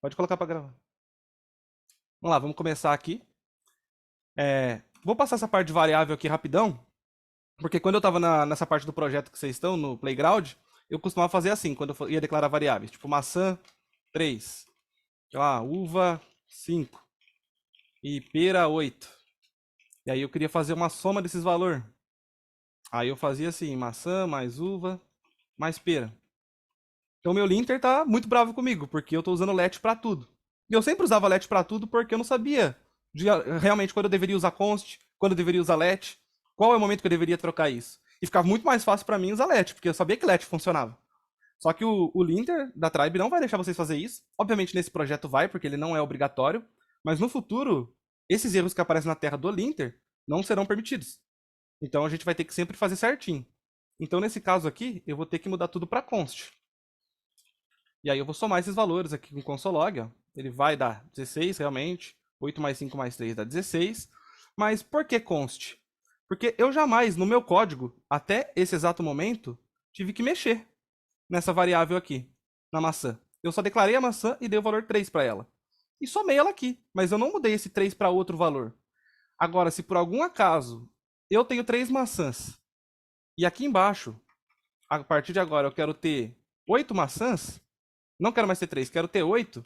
Pode colocar para gravar. Vamos lá, vamos começar aqui. Vou passar essa parte de variável aqui rapidão, porque quando eu estava nessa parte do projeto que vocês estão, no Playground, eu costumava fazer assim, quando eu ia declarar variáveis. Tipo, maçã, 3. Sei lá, uva, 5. E pera, 8. E aí eu queria fazer uma soma desses valores. Aí eu fazia assim, maçã mais uva mais pera. Então meu linter tá muito bravo comigo, porque eu tô usando let para tudo. E eu sempre usava let para tudo porque eu não sabia realmente quando eu deveria usar const, quando eu deveria usar let, qual é o momento que eu deveria trocar isso. E ficava muito mais fácil para mim usar let, porque eu sabia que let funcionava. Só que o linter da Tribe não vai deixar vocês fazer isso. Obviamente nesse projeto vai, porque ele não é obrigatório. Mas no futuro, esses erros que aparecem na terra do linter não serão permitidos. Então a gente vai ter que sempre fazer certinho. Então nesse caso aqui, eu vou ter que mudar tudo para const. E aí eu vou somar esses valores aqui com o console.log. Ó. Ele vai dar 16 realmente. 8 mais 5 mais 3 dá 16. Mas por que const? Porque eu jamais, no meu código, até esse exato momento, tive que mexer nessa variável aqui, na maçã. Eu só declarei a maçã e dei o valor 3 para ela. E somei ela aqui, mas eu não mudei esse 3 para outro valor. Agora, se por algum acaso eu tenho 3 maçãs, e aqui embaixo, a partir de agora, eu quero ter 8 maçãs, não quero mais ter 3, quero ter 8,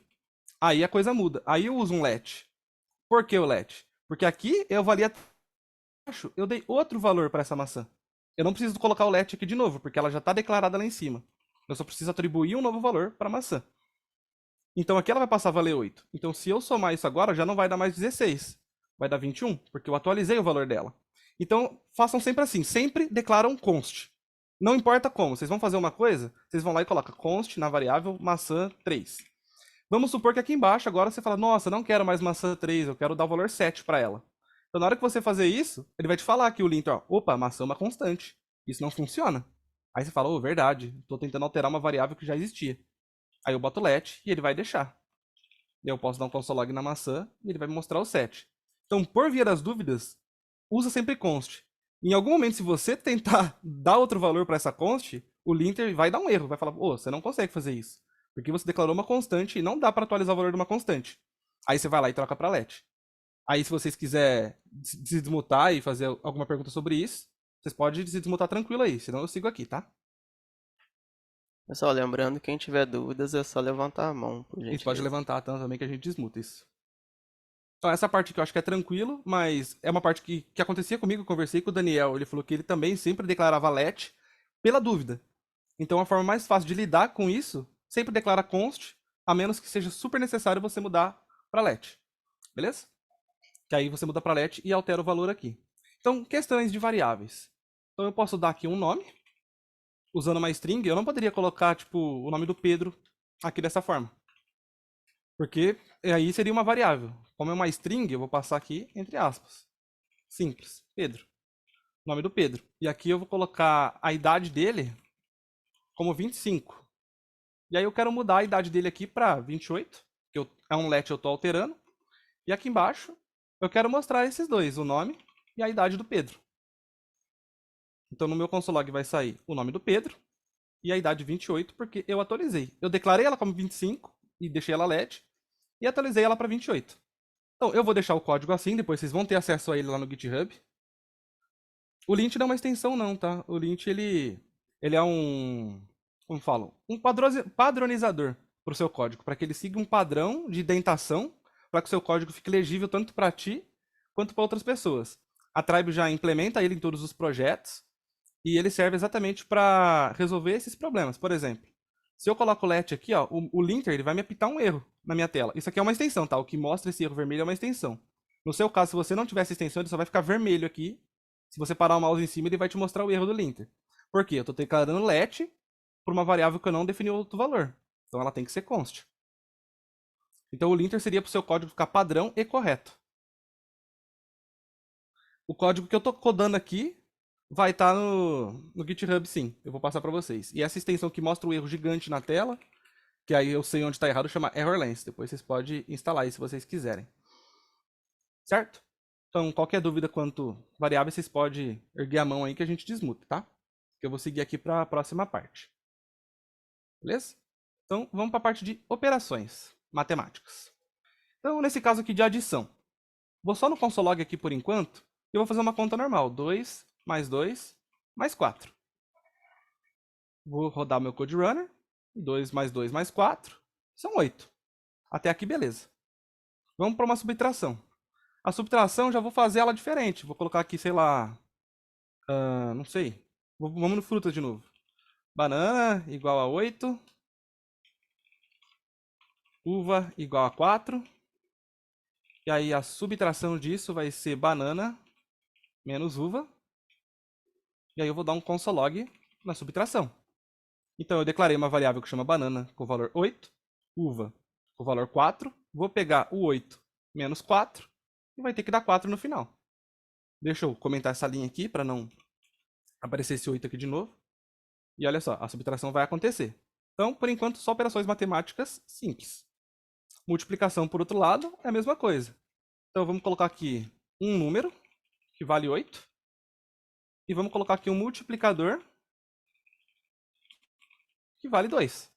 aí a coisa muda. Aí eu uso um let. Por que o let? Porque aqui eu valia abaixo, eu dei outro valor para essa maçã. Eu não preciso colocar o let aqui de novo, porque ela já está declarada lá em cima. Eu só preciso atribuir um novo valor para a maçã. Então aqui ela vai passar a valer 8. Então se eu somar isso agora, já não vai dar mais 16. Vai dar 21, porque eu atualizei o valor dela. Então façam sempre assim, sempre declaram const. Não importa como, vocês vão fazer uma coisa, vocês vão lá e colocam const na variável maçã 3. Vamos supor que aqui embaixo agora você fala, nossa, não quero mais maçã 3, eu quero dar o valor 7 para ela. Então na hora que você fazer isso, ele vai te falar aqui o linter, ó, opa, maçã é uma constante. Isso não funciona. Aí você fala, oh, verdade, estou tentando alterar uma variável que já existia. Aí eu boto let e ele vai deixar. E eu posso dar um console.log na maçã e ele vai me mostrar o 7. Então, por via das dúvidas, usa sempre const. Em algum momento, se você tentar dar outro valor para essa const, o linter vai dar um erro, vai falar, oh, você não consegue fazer isso. Porque você declarou uma constante e não dá para atualizar o valor de uma constante. Aí você vai lá e troca para let. Aí, se vocês quiserem se desmutar e fazer alguma pergunta sobre isso, vocês podem se desmutar tranquilo aí, senão eu sigo aqui, tá? Pessoal, lembrando, quem tiver dúvidas é só levantar a mão, por E pode gentileza. levantar também que a gente desmuta isso. Então, essa parte que eu acho que é tranquilo, mas é uma parte que acontecia comigo. Eu conversei com o Daniel, ele falou que ele também sempre declarava let pela dúvida. Então, a forma mais fácil de lidar com isso, sempre declara const, a menos que seja super necessário você mudar para let. Beleza? Que aí você muda para let e altera o valor aqui. Então, questões de variáveis. Então, eu posso dar aqui um nome, usando uma string. Eu não poderia colocar, tipo, o nome do Pedro aqui dessa forma. Porque aí seria uma variável. Como é uma string, eu vou passar aqui entre aspas. Simples. Pedro. Nome do Pedro. E aqui eu vou colocar a idade dele como 25. E aí eu quero mudar a idade dele aqui para 28, que é um let eu estou alterando. E aqui embaixo eu quero mostrar esses dois, o nome e a idade do Pedro. Então no meu console.log vai sair o nome do Pedro e a idade 28, porque eu atualizei. Eu declarei ela como 25 e deixei ela let e atualizei ela para 28. Então, eu vou deixar o código assim, depois vocês vão ter acesso a ele lá no GitHub. O lint não é uma extensão não, tá? O lint, ele é um, como falam, um padronizador para o seu código, para que ele siga um padrão de indentação, para que o seu código fique legível tanto para ti quanto para outras pessoas. A Tribe já implementa ele em todos os projetos e ele serve exatamente para resolver esses problemas. Por exemplo, se eu coloco o let aqui, ó, o linter ele vai me apitar um erro na minha tela. Isso aqui é uma extensão, tá? O que mostra esse erro vermelho é uma extensão. No seu caso, se você não tiver essa extensão, ele só vai ficar vermelho aqui. Se você parar o mouse em cima, ele vai te mostrar o erro do linter. Por quê? Eu estou declarando let por uma variável que eu não defini outro valor. Então ela tem que ser const. Então o linter seria para o seu código ficar padrão e correto. O código que eu estou codando aqui vai estar no GitHub, sim. Eu vou passar para vocês. E essa extensão que mostra o erro gigante na tela, que aí eu sei onde está errado, chama errorlens. Depois vocês podem instalar isso se vocês quiserem. Certo? Então, qualquer dúvida quanto variável, vocês podem erguer a mão aí que a gente desmuta, tá? Eu vou seguir aqui para a próxima parte. Beleza? Então, vamos para a parte de operações. matemáticas. Então, nesse caso aqui de adição, vou só no console.log aqui por enquanto, e eu vou fazer uma conta normal. 2 mais 4. Vou rodar meu code runner. 2 mais 4 são 8. Até aqui, beleza. Vamos para uma subtração. A subtração já vou fazer ela diferente. Vou colocar aqui, sei lá, não sei. Vamos no frutas de novo. Banana igual a 8. Uva igual a 4. E aí a subtração disso vai ser banana menos uva. E aí eu vou dar um console.log na subtração. Então eu declarei uma variável que chama banana com o valor 8, uva com o valor 4. Vou pegar o 8 menos 4 e vai ter que dar 4 no final. Deixa eu comentar essa linha aqui para não aparecer esse 8 aqui de novo. E olha só, a subtração vai acontecer. Então, por enquanto, só operações matemáticas simples. Multiplicação, por outro lado, é a mesma coisa. Então, vamos colocar aqui um número, que vale 8. E vamos colocar aqui um multiplicador, que vale 2.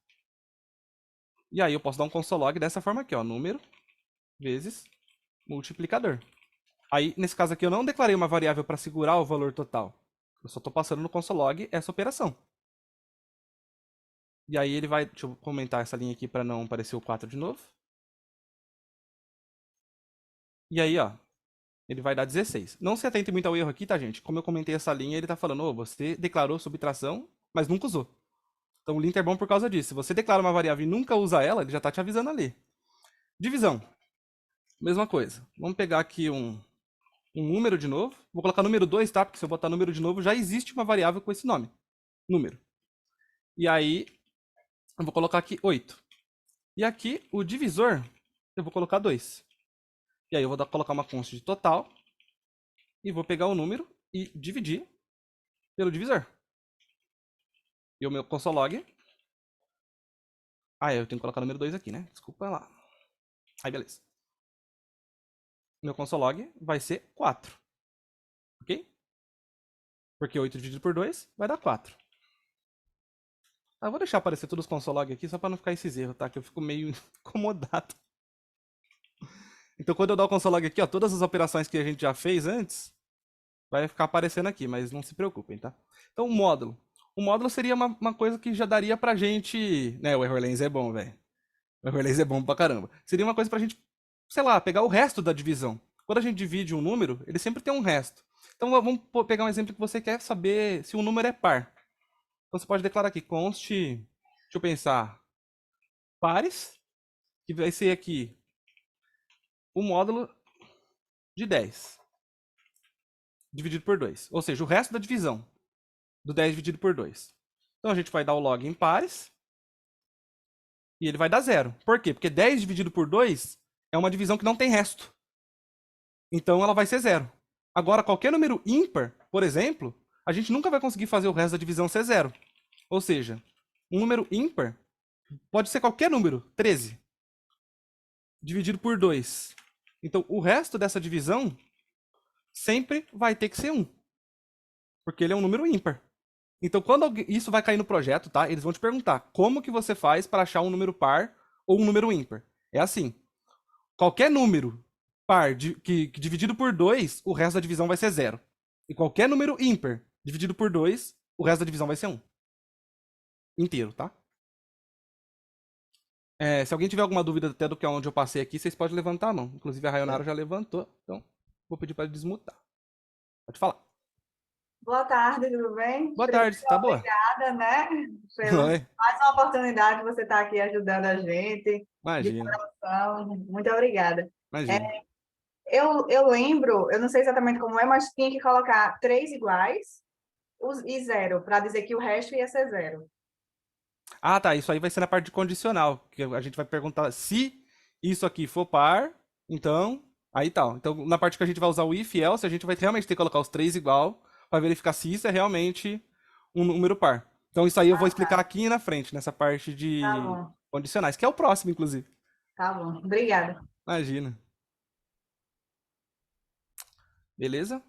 E aí eu posso dar um console.log dessa forma aqui, ó, número vezes multiplicador. Aí, nesse caso aqui, eu não declarei uma variável para segurar o valor total. Eu só estou passando no console.log essa operação. E aí ele vai... Deixa eu comentar essa linha aqui para não aparecer o 4 de novo. E aí, ó, ele vai dar 16. Não se atente muito ao erro aqui, tá, gente? Como eu comentei essa linha, ele tá falando, ô, você declarou subtração, mas nunca usou. Então o lint é bom por causa disso. Se você declara uma variável e nunca usa ela, ele já tá te avisando ali. Divisão. Mesma coisa. Vamos pegar aqui um número de novo. Vou colocar número 2, tá? Porque se eu botar número de novo, já existe uma variável com esse nome. Número. E aí, eu vou colocar aqui 8. E aqui, o divisor, eu vou colocar 2. E aí eu vou colocar uma const de total. E vou pegar o número e dividir pelo divisor. E o meu console.log... eu tenho que colocar o número 2 aqui, né? Desculpa lá. Aí, beleza. Meu console.log vai ser 4. Ok? Porque 8 dividido por 2 vai dar 4. Eu vou deixar aparecer todos os console.log aqui só para não ficar esses erros, tá? Que eu fico meio incomodado. Então quando eu dar o console.log aqui, ó, todas as operações que a gente já fez antes, vai ficar aparecendo aqui, mas não se preocupem, tá? Então o módulo. O módulo seria uma coisa que já daria pra gente... Né, o error lens é bom, velho. O error lens é bom pra caramba. Seria uma coisa pra gente, sei lá, pegar o resto da divisão. Quando a gente divide um número, ele sempre tem um resto. Então vamos pegar um exemplo que você quer saber se um número é par. Então você pode declarar aqui, const, deixa eu pensar, pares, que vai ser aqui o módulo de 10, dividido por 2. Ou seja, o resto da divisão do 10 dividido por 2. Então a gente vai dar o log em pares, e ele vai dar 0. Por quê? Porque 10 dividido por 2 é uma divisão que não tem resto. Então ela vai ser 0. Agora, qualquer número ímpar, por exemplo, a gente nunca vai conseguir fazer o resto da divisão ser 0. Ou seja, um número ímpar pode ser qualquer número, 13, dividido por 2. Então, o resto dessa divisão sempre vai ter que ser 1. Porque ele é um número ímpar. Então, quando isso vai cair no projeto, tá? Eles vão te perguntar como que você faz para achar um número par ou um número ímpar. É assim. Qualquer número par que dividido por 2, o resto da divisão vai ser 0. E qualquer número ímpar dividido por 2, o resto da divisão vai ser 1. Inteiro, tá? Se alguém tiver alguma dúvida até do que é onde eu passei aqui, vocês podem levantar a mão. Inclusive a Rayonara já levantou, então vou pedir para desmutar. Pode falar. Boa tarde, tudo bem? Boa tarde, tá boa? Obrigada, né? Oi. Mais uma oportunidade de você estar aqui ajudando a gente. Imagina. De coração. Muito obrigada. Imagina. Eu lembro, eu não sei exatamente como é, mas tinha que colocar 3 iguais e 0, para dizer que o resto ia ser 0. Ah, tá. Isso aí vai ser na parte de condicional. Que a gente vai perguntar se isso aqui for par, então, aí tal. Então, na parte que a gente vai usar o if e else, a gente vai realmente ter que colocar os 3 igual para verificar se isso é realmente um número par. Então, isso aí eu vou explicar aqui na frente, nessa parte de Tá bom. condicionais, que é o próximo, inclusive. Tá bom, obrigada. Imagina. Beleza?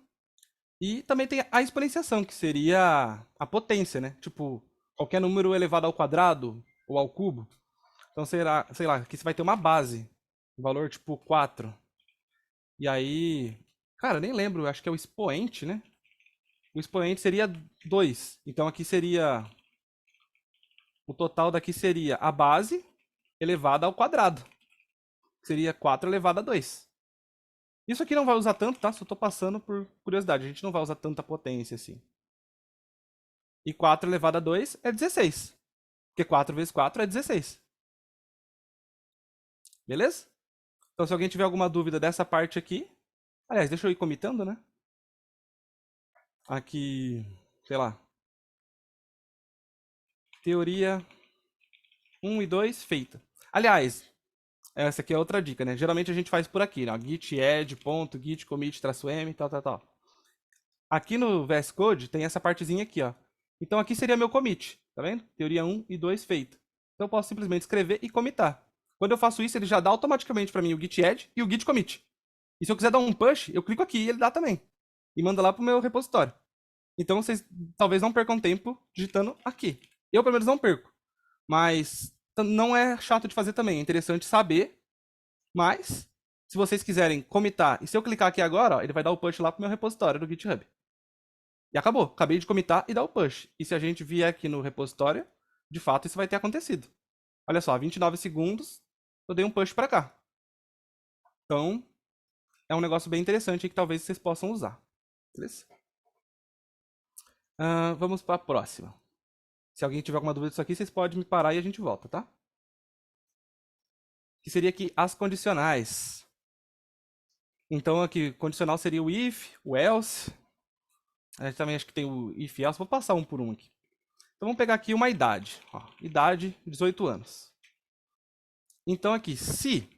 E também tem a exponenciação, que seria a potência, né? Tipo, qualquer número elevado ao quadrado ou ao cubo. Então será, sei lá, aqui você vai ter uma base. Um valor tipo 4. E aí. Cara, eu nem lembro, acho que é o expoente, né? O expoente seria 2. Então aqui seria. O total daqui seria a base elevada ao quadrado. Seria 4 elevado a 2. Isso aqui não vai usar tanto, tá? Só tô passando por curiosidade. A gente não vai usar tanta potência assim. E 4 elevado a 2 é 16. Porque 4 vezes 4 é 16. Beleza? Então se alguém tiver alguma dúvida dessa parte aqui... Aliás, deixa eu ir comitando, né? Aqui, sei lá. Teoria 1 e 2 feita. Aliás, essa aqui é outra dica, né? Geralmente a gente faz por aqui, né? Git add, ponto, git commit, traço m, tal. Aqui no VS Code tem essa partezinha aqui, ó. Então aqui seria meu commit, tá vendo? Teoria 1 e 2 feita. Então eu posso simplesmente escrever e commitar. Quando eu faço isso, ele já dá automaticamente para mim o git add e o git commit. E se eu quiser dar um push, eu clico aqui e ele dá também. E manda lá pro meu repositório. Então vocês talvez não percam tempo digitando aqui. Eu, pelo menos, não perco. Mas não é chato de fazer também. É interessante saber. Mas, se vocês quiserem commitar, e se eu clicar aqui agora, ó, ele vai dar o push lá pro meu repositório do GitHub. E acabou. Acabei de commitar e dar o push. E se a gente vier aqui no repositório, de fato isso vai ter acontecido. Olha só, 29 segundos, eu dei um push para cá. Então, é um negócio bem interessante que talvez vocês possam usar. Beleza? Vamos para a próxima. Se alguém tiver alguma dúvida disso aqui, vocês podem me parar e a gente volta, tá? Que seria aqui as condicionais. Então aqui, condicional seria o if, o else. A gente também acho que tem o if e else. Vou passar um por um aqui. Então vamos pegar aqui uma idade. Ó, idade, 18 anos. Então aqui, se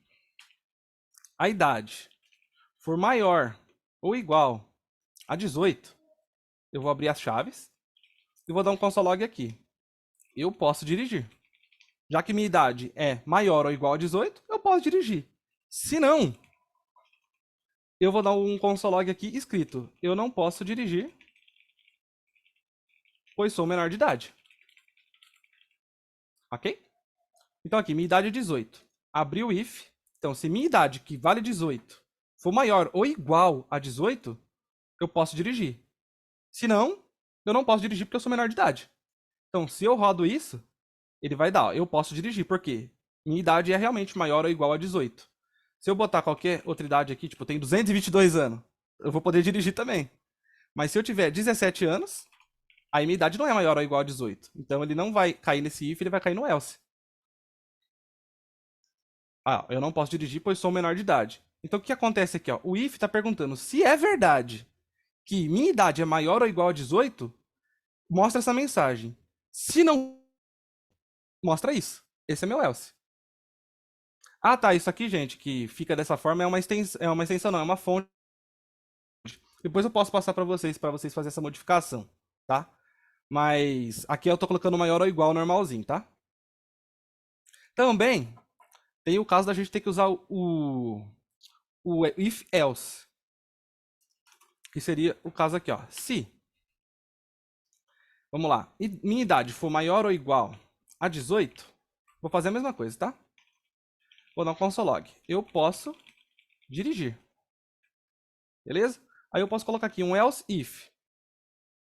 a idade for maior ou igual a 18, eu vou abrir as chaves e vou dar um console log aqui. Eu posso dirigir. Já que minha idade é maior ou igual a 18, eu posso dirigir. Se não, eu vou dar um console log aqui escrito: eu não posso dirigir, pois sou menor de idade. Ok? Então aqui, minha idade é 18. Abri o if. Então, se minha idade, que vale 18, for maior ou igual a 18, eu posso dirigir. Se não, eu não posso dirigir porque eu sou menor de idade. Então, se eu rodo isso, ele vai dar, ó, eu posso dirigir, porque minha idade é realmente maior ou igual a 18. Se eu botar qualquer outra idade aqui, tipo, eu tenho 222 anos, eu vou poder dirigir também. Mas se eu tiver 17 anos, aí minha idade não é maior ou igual a 18. Então ele não vai cair nesse if, ele vai cair no else. Eu não posso dirigir, pois sou menor de idade. Então o que acontece aqui? Ó? O if está perguntando se é verdade que minha idade é maior ou igual a 18, mostra essa mensagem. Se não, mostra isso. Esse é meu else. Tá, isso aqui, gente, que fica dessa forma é uma extensão não, é uma fonte. Depois eu posso passar para vocês fazerem essa modificação, tá? Mas aqui eu tô colocando maior ou igual normalzinho, tá? Também tem o caso da gente ter que usar o if else, que seria o caso aqui, ó. Se, vamos lá, minha idade for maior ou igual a 18, vou fazer a mesma coisa, tá? Vou dar um console log. Eu posso dirigir. Beleza? Aí eu posso colocar aqui um else if.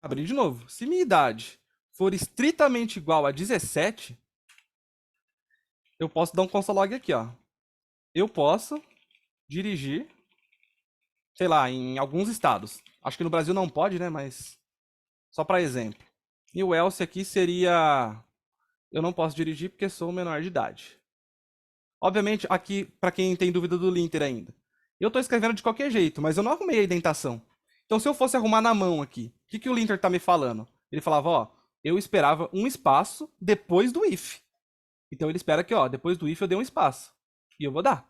Abrir de novo. Se minha idade for estritamente igual a 17, eu posso dar um console log aqui, ó. Eu posso dirigir, sei lá, em alguns estados. Acho que no Brasil não pode, né? Mas só para exemplo. E o else aqui seria: eu não posso dirigir porque sou menor de idade. Obviamente, aqui, para quem tem dúvida do linter ainda, eu estou escrevendo de qualquer jeito, mas eu não arrumei a indentação. Então, se eu fosse arrumar na mão aqui, o que o linter está me falando? Ele falava, ó, eu esperava um espaço depois do if. Então, ele espera que, ó, depois do if eu dê um espaço. E eu vou dar.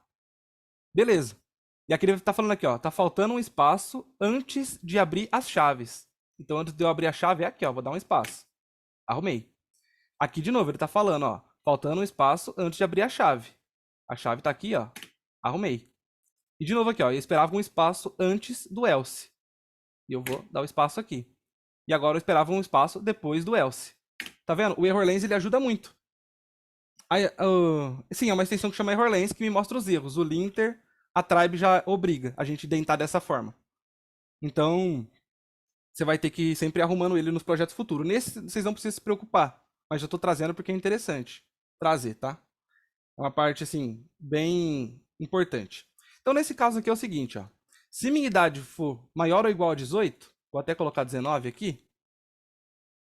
Beleza. E aqui ele está falando aqui, ó, tá faltando um espaço antes de abrir as chaves. Então, antes de eu abrir a chave, é aqui, ó, vou dar um espaço. Arrumei. Aqui, de novo, ele está falando, ó, faltando um espaço antes de abrir a chave. A chave tá aqui, ó. Arrumei. E de novo aqui, ó. Eu esperava um espaço antes do else. E eu vou dar o espaço aqui. E agora eu esperava um espaço depois do else. Tá vendo? O error lens ele ajuda muito. Sim, é uma extensão que chama Errorlens que me mostra os erros. O linter, a tribe já obriga a gente dentar dessa forma. Então, você vai ter que ir sempre arrumando ele nos projetos futuros. Nesse, vocês não precisam se preocupar. Mas eu tô trazendo porque é interessante trazer, tá? É uma parte, assim, bem importante. Então, nesse caso aqui é o seguinte, ó. Se minha idade for maior ou igual a 18, vou até colocar 19 aqui.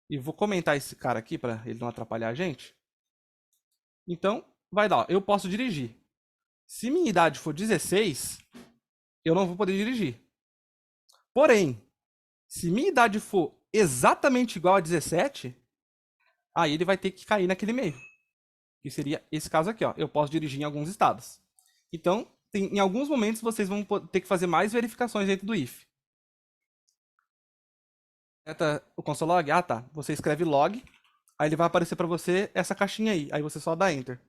E vou comentar esse cara aqui para ele não atrapalhar a gente. Então, vai dar, ó, eu posso dirigir. Se minha idade for 16, eu não vou poder dirigir. Porém, se minha idade for exatamente igual a 17, aí ele vai ter que cair naquele meio. Que seria esse caso aqui, ó. Eu posso dirigir em alguns estados. Então, em alguns momentos vocês vão ter que fazer mais verificações dentro do if. O console log? Ah, tá. Você escreve log, aí ele vai aparecer para você essa caixinha aí. Aí você só dá enter.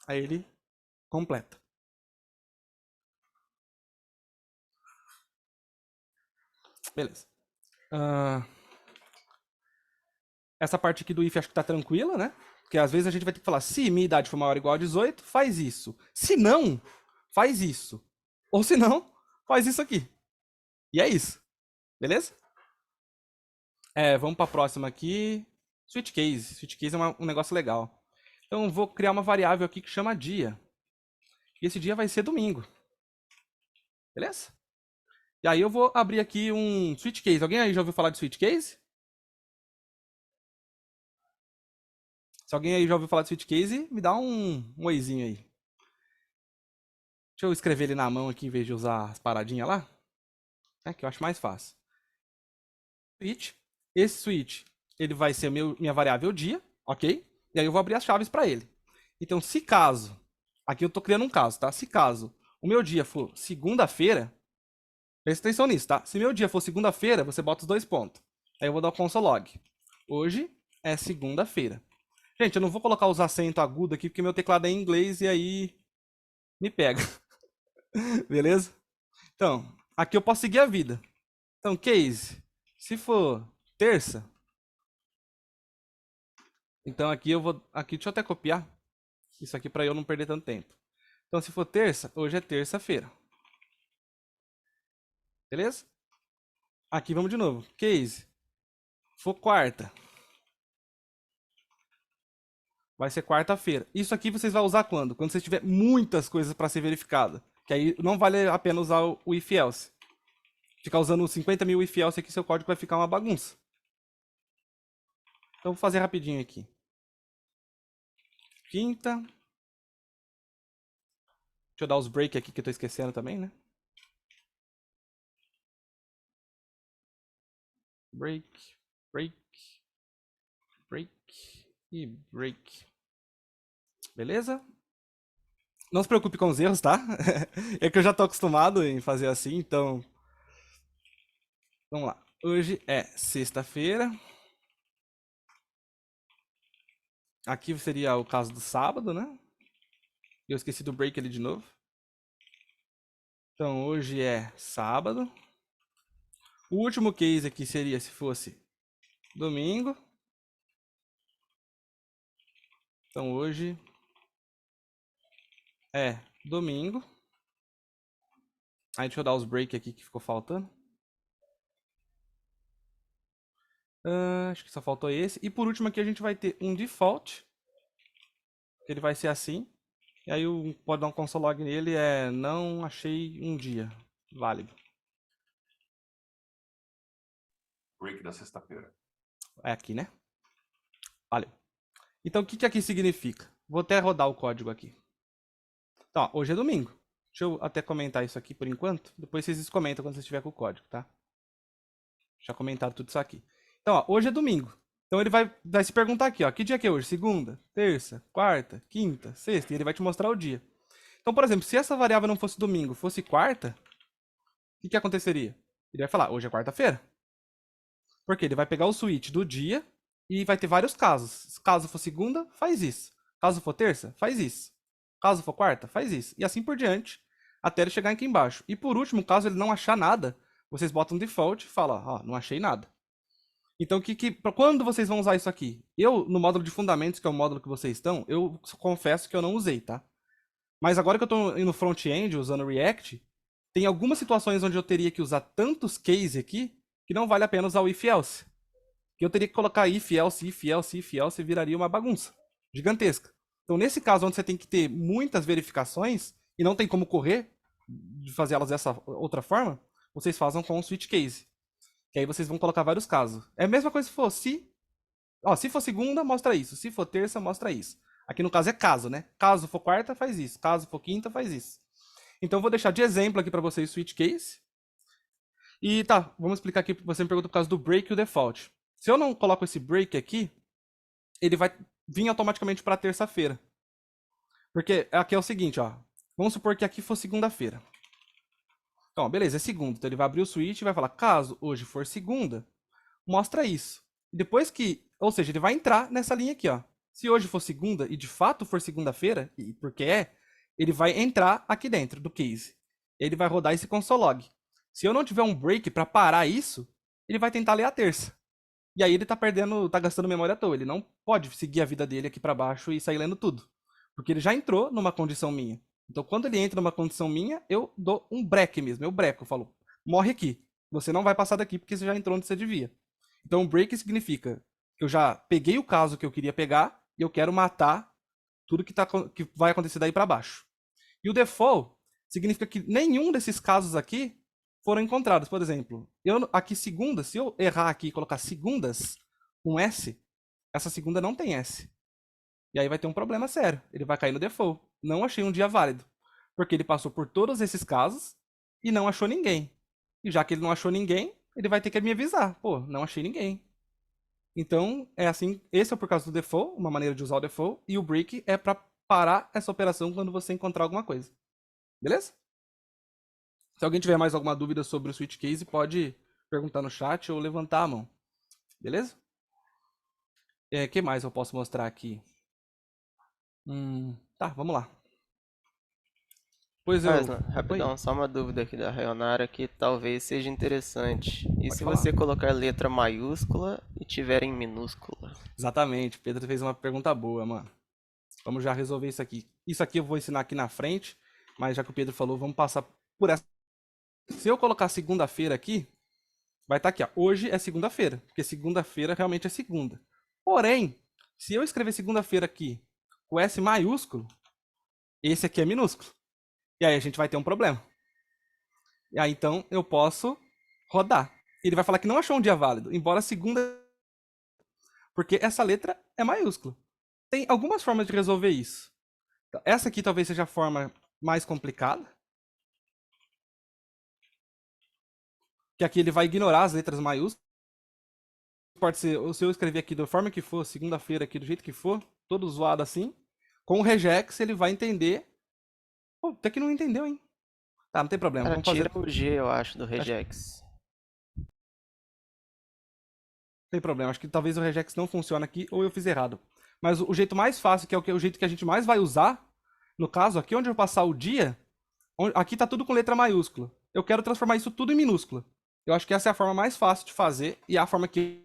Aí ele completa. Beleza. Essa parte aqui do if acho que tá tranquila, né? Porque às vezes a gente vai ter que falar, se minha idade for maior ou igual a 18, faz isso. Se não, faz isso. Ou se não, faz isso aqui. E é isso. Beleza? Vamos para a próxima aqui. Switch case. Switch case é um negócio legal. Então, vou criar uma variável aqui que chama dia. E esse dia vai ser domingo. Beleza? E aí eu vou abrir aqui um switch case. Alguém aí já ouviu falar de switch case? Se alguém aí já ouviu falar de switch case, me dá um oizinho aí. Deixa eu escrever ele na mão aqui em vez de usar as paradinhas lá. Que eu acho mais fácil. Switch. Esse switch, ele vai ser minha variável dia, ok? E aí eu vou abrir as chaves para ele. Então, se caso, aqui eu estou criando um caso, tá? Se caso o meu dia for segunda-feira, presta atenção nisso, tá? Se meu dia for segunda-feira, você bota os 2 pontos. Aí eu vou dar o console log. Hoje é segunda-feira. Gente, eu não vou colocar os acentos agudos aqui, porque meu teclado é em inglês e aí me pega. Beleza? Então, aqui eu posso seguir a vida. Então, case, se for terça, então aqui eu vou, deixa eu até copiar isso aqui para eu não perder tanto tempo. Então, se for terça, hoje é terça-feira. Beleza? Aqui vamos de novo. Case, for quarta, vai ser quarta-feira. Isso aqui vocês vão usar quando? Quando vocês tiver muitas coisas para ser verificada. Que aí não vale a pena usar o if else. Ficar usando 50 mil if else aqui, seu código vai ficar uma bagunça. Então, vou fazer rapidinho aqui. Quinta. Deixa eu dar os break aqui que eu tô esquecendo também, né? Break, break, break e break. Beleza? Não se preocupe com os erros, tá? É que eu já tô acostumado em fazer assim, então... Vamos lá. Hoje é sexta-feira. Aqui seria o caso do sábado, né? Eu esqueci do break ali de novo. Então, hoje é sábado. O último case aqui seria se fosse domingo. Então, hoje é domingo. Aí, deixa eu dar os break aqui que ficou faltando. Acho que só faltou esse. E por último aqui a gente vai ter um default. Ele vai ser assim. E aí pode dar um console log nele, não achei um dia válido. Break da sexta-feira. É aqui, né? Valeu. Então o que aqui significa? Vou até rodar o código aqui. Então, ó, hoje é domingo. Deixa eu até comentar isso aqui por enquanto. Depois vocês comentam quando vocês estiver com o código, tá? Já comentaram tudo isso aqui. Então, ó, hoje é domingo. Então ele vai se perguntar aqui, ó, que dia que é hoje? Segunda, terça, quarta, quinta, sexta, e ele vai te mostrar o dia. Então, por exemplo, se essa variável não fosse domingo, fosse quarta, o que aconteceria? Ele vai falar, hoje é quarta-feira. Porque ele vai pegar o switch do dia e vai ter vários casos. Caso for segunda, faz isso. Caso for terça, faz isso. Caso for quarta, faz isso. E assim por diante, até ele chegar aqui embaixo. E por último, caso ele não achar nada, vocês botam default e falam, ó, não achei nada. Então, quando vocês vão usar isso aqui? Eu, no módulo de fundamentos, que é o módulo que vocês estão, eu confesso que eu não usei, tá? Mas agora que eu estou no front-end, usando React, tem algumas situações onde eu teria que usar tantos case aqui, que não vale a pena usar o if-else. Que eu teria que colocar if-else, if-else, if-else, e viraria uma bagunça gigantesca. Então, nesse caso, onde você tem que ter muitas verificações, e não tem como correr de fazer elas dessa outra forma, vocês fazem com o switch case. Que aí vocês vão colocar vários casos. É a mesma coisa se for se for segunda, mostra isso. Se for terça, mostra isso. Aqui no caso é caso, né? Caso for quarta, faz isso. Caso for quinta, faz isso. Então eu vou deixar de exemplo aqui para vocês o switch case. E tá, vamos explicar aqui. Você me perguntou por causa do break e o default. Se eu não coloco esse break aqui, ele vai vir automaticamente para terça-feira. Porque aqui é o seguinte, ó. Vamos supor que aqui for segunda-feira. Então, beleza, é segunda. Então ele vai abrir o switch e vai falar, caso hoje for segunda, mostra isso. Depois que, ou seja, ele vai entrar nessa linha aqui, ó. Se hoje for segunda e de fato for segunda-feira, e porque ele vai entrar aqui dentro do case. Ele vai rodar esse console log. Se eu não tiver um break para parar isso, ele vai tentar ler a terça. E aí ele tá gastando memória à toa. Ele não pode seguir a vida dele aqui para baixo e sair lendo tudo. Porque ele já entrou numa condição minha. Então, quando ele entra numa condição minha, eu dou um break mesmo. Eu breco, eu falo, morre aqui. Você não vai passar daqui porque você já entrou onde você devia. Então, um break significa que eu já peguei o caso que eu queria pegar e eu quero matar tudo que vai acontecer daí para baixo. E o default significa que nenhum desses casos aqui foram encontrados. Por exemplo, aqui segunda, se eu errar aqui e colocar segundas com S, essa segunda não tem S. E aí vai ter um problema sério. Ele vai cair no default. Não achei um dia válido. Porque ele passou por todos esses casos e não achou ninguém. E já que ele não achou ninguém, ele vai ter que me avisar. Pô, não achei ninguém. Então, é assim. Esse é por causa do default, uma maneira de usar o default. E o break é para parar essa operação quando você encontrar alguma coisa. Beleza? Se alguém tiver mais alguma dúvida sobre o switch case, pode perguntar no chat ou levantar a mão. Beleza? O que mais eu posso mostrar aqui? Tá, vamos lá. Wesley, rapidão, só uma dúvida aqui da Rayonara que talvez seja interessante. E Pode se falar. você colocar letra maiúscula e tiver em minúscula? Exatamente, Pedro fez uma pergunta boa, mano. Vamos já resolver isso aqui. Isso aqui eu vou ensinar aqui na frente, mas já que o Pedro falou, vamos passar por essa. Se eu colocar segunda-feira aqui, vai estar aqui, ó. Hoje é segunda-feira, porque segunda-feira realmente é segunda. Porém, se eu escrever segunda-feira aqui com S maiúsculo, esse aqui é minúsculo. E aí a gente vai ter um problema. E aí então eu posso rodar. Ele vai falar que não achou um dia válido, embora segunda, porque essa letra é maiúscula. Tem algumas formas de resolver isso. Essa aqui talvez seja a forma mais complicada. Que aqui ele vai ignorar as letras maiúsculas. Pode ser, se eu escrever aqui da forma que for, segunda-feira aqui do jeito que for, todo zoado assim, com o regex ele vai entender. Pô, até que não entendeu, hein? Tá, não tem problema, Cara, vamos fazer. tira o G, eu acho, do regex. Não tem problema, acho que talvez o regex não funcione aqui ou eu fiz errado. Mas o jeito mais fácil, que é o jeito que a gente mais vai usar, no caso, aqui onde eu passar o dia, aqui tá tudo com letra maiúscula. Eu quero transformar isso tudo em minúscula. Eu acho que essa é a forma mais fácil de fazer e é a forma que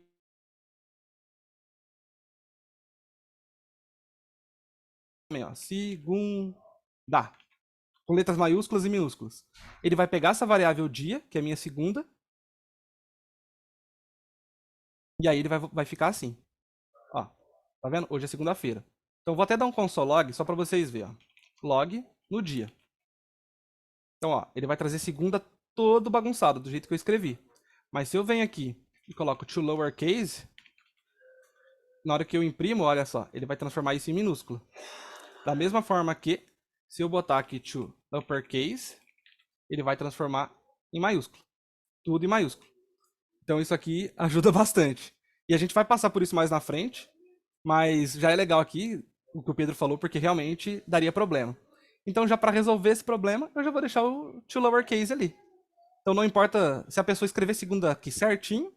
ó, segunda, com letras maiúsculas e minúsculas. Ele vai pegar essa variável dia, que é a minha segunda, e aí ele vai ficar assim. Ó, tá vendo? Hoje é segunda-feira. Então vou até dar um console log só para vocês verem. Log no dia. Então, ó, ele vai trazer segunda todo bagunçado, do jeito que eu escrevi. Mas se eu venho aqui e coloco to lowercase, na hora que eu imprimo, olha só, ele vai transformar isso em minúsculo. Da mesma forma que, se eu botar aqui to uppercase, ele vai transformar em maiúsculo. Tudo em maiúsculo. Então isso aqui ajuda bastante. E a gente vai passar por isso mais na frente, mas já é legal aqui o que o Pedro falou, porque realmente daria problema. Então já para resolver esse problema, eu já vou deixar o to lowercase ali. Então não importa se a pessoa escrever segunda aqui certinho,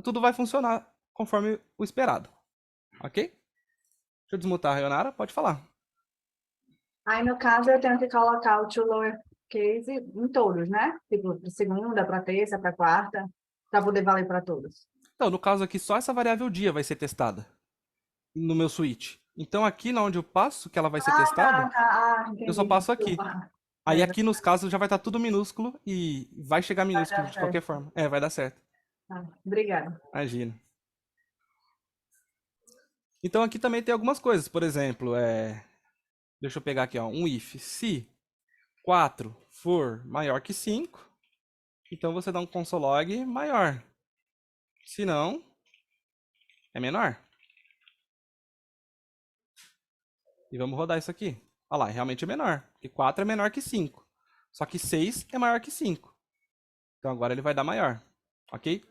tudo vai funcionar conforme o esperado. Ok? Deixa eu desmutar a Rayonara, pode falar. Aí, no caso, eu tenho que colocar o to lowercase em todos, né? Tipo, para segunda, para terça, para quarta, para poder valer para todos. Então, no caso aqui, só essa variável dia vai ser testada no meu switch. Então, aqui onde eu passo, que ela vai ser testada, eu só Entendi. passo aqui. Desculpa. Aí É, aqui nos casos já vai estar tudo minúsculo e vai chegar vai minúsculo dar de qualquer certo. forma. É, vai dar certo. Obrigada. Imagina. Então aqui também tem algumas coisas. Por exemplo, deixa eu pegar aqui, ó, um if. Se 4 for maior que 5, então você dá um console.log maior. Se não, é menor. E vamos rodar isso aqui. Olha lá, realmente é menor. Porque 4 é menor que 5. Só que 6 é maior que 5. Então agora ele vai dar maior. Ok?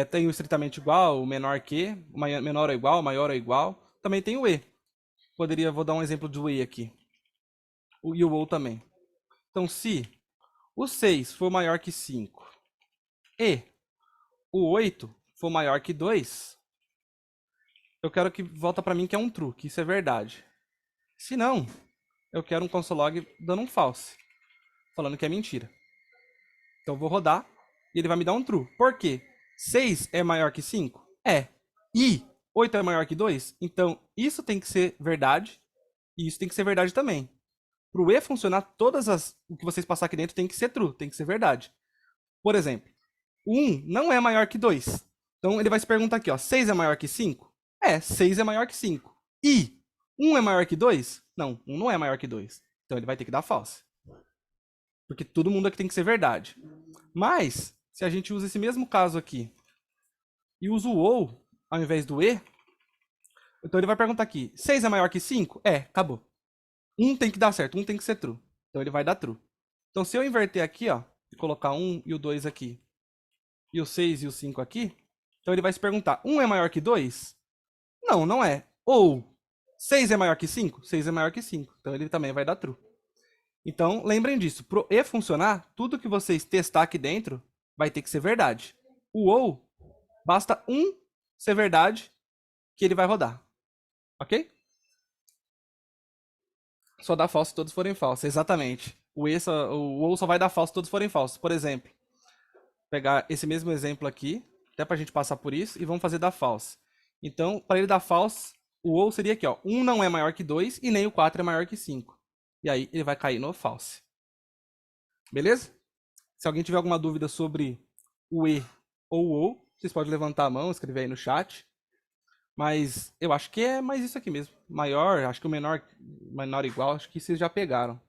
Tem o estritamente igual, o menor que, o menor ou igual, o maior ou igual. Também tem o e. Vou dar um exemplo do e aqui. E o ou também. Então, se o 6 for maior que 5 e o 8 for maior que 2, eu quero que volta para mim que é um true, que isso é verdade. Se não, eu quero um console.log dando um false, falando que é mentira. Então eu vou rodar e ele vai me dar um true. Por quê? 6 é maior que 5? É. E 8 é maior que 2? Então isso tem que ser verdade e isso tem que ser verdade também. Para o e funcionar, o que vocês passar aqui dentro tem que ser true, tem que ser verdade. Por exemplo, 1 não é maior que 2. Então ele vai se perguntar aqui, ó, 6 é maior que 5? 6 é maior que 5. E 1 é maior que 2? Não, 1 não é maior que 2. Então ele vai ter que dar false. Porque todo mundo aqui tem que ser verdade. Mas, se a gente usa esse mesmo caso aqui e usa o ou ao invés do e, então ele vai perguntar aqui, 6 é maior que 5? Acabou. 1 tem que dar certo, 1 tem que ser true. Então ele vai dar true. Então se eu inverter aqui, ó, e colocar 1 e o 2 aqui, e o 6 e o 5 aqui, então ele vai se perguntar, 1 é maior que 2? Não, não é. Ou 6 é maior que 5? 6 é maior que 5. Então ele também vai dar true. Então, lembrem disso. Pro e funcionar, tudo que vocês testar aqui dentro vai ter que ser verdade. O ou, basta um ser verdade que ele vai rodar. Ok? Só dá false se todos forem falsos. Exatamente. O ou só vai dar false se todos forem falsos. Por exemplo, pegar esse mesmo exemplo aqui, até pra gente passar por isso, e vamos fazer dar false. Então, para ele dar false, o ou seria aqui, ó. 1 não é maior que 2 e nem o 4 é maior que 5. E aí ele vai cair no false. Beleza? Se alguém tiver alguma dúvida sobre o e ou o ou, vocês podem levantar a mão, escrever aí no chat. Mas eu acho que é mais isso aqui mesmo. Maior, acho que o menor igual, acho que vocês já pegaram.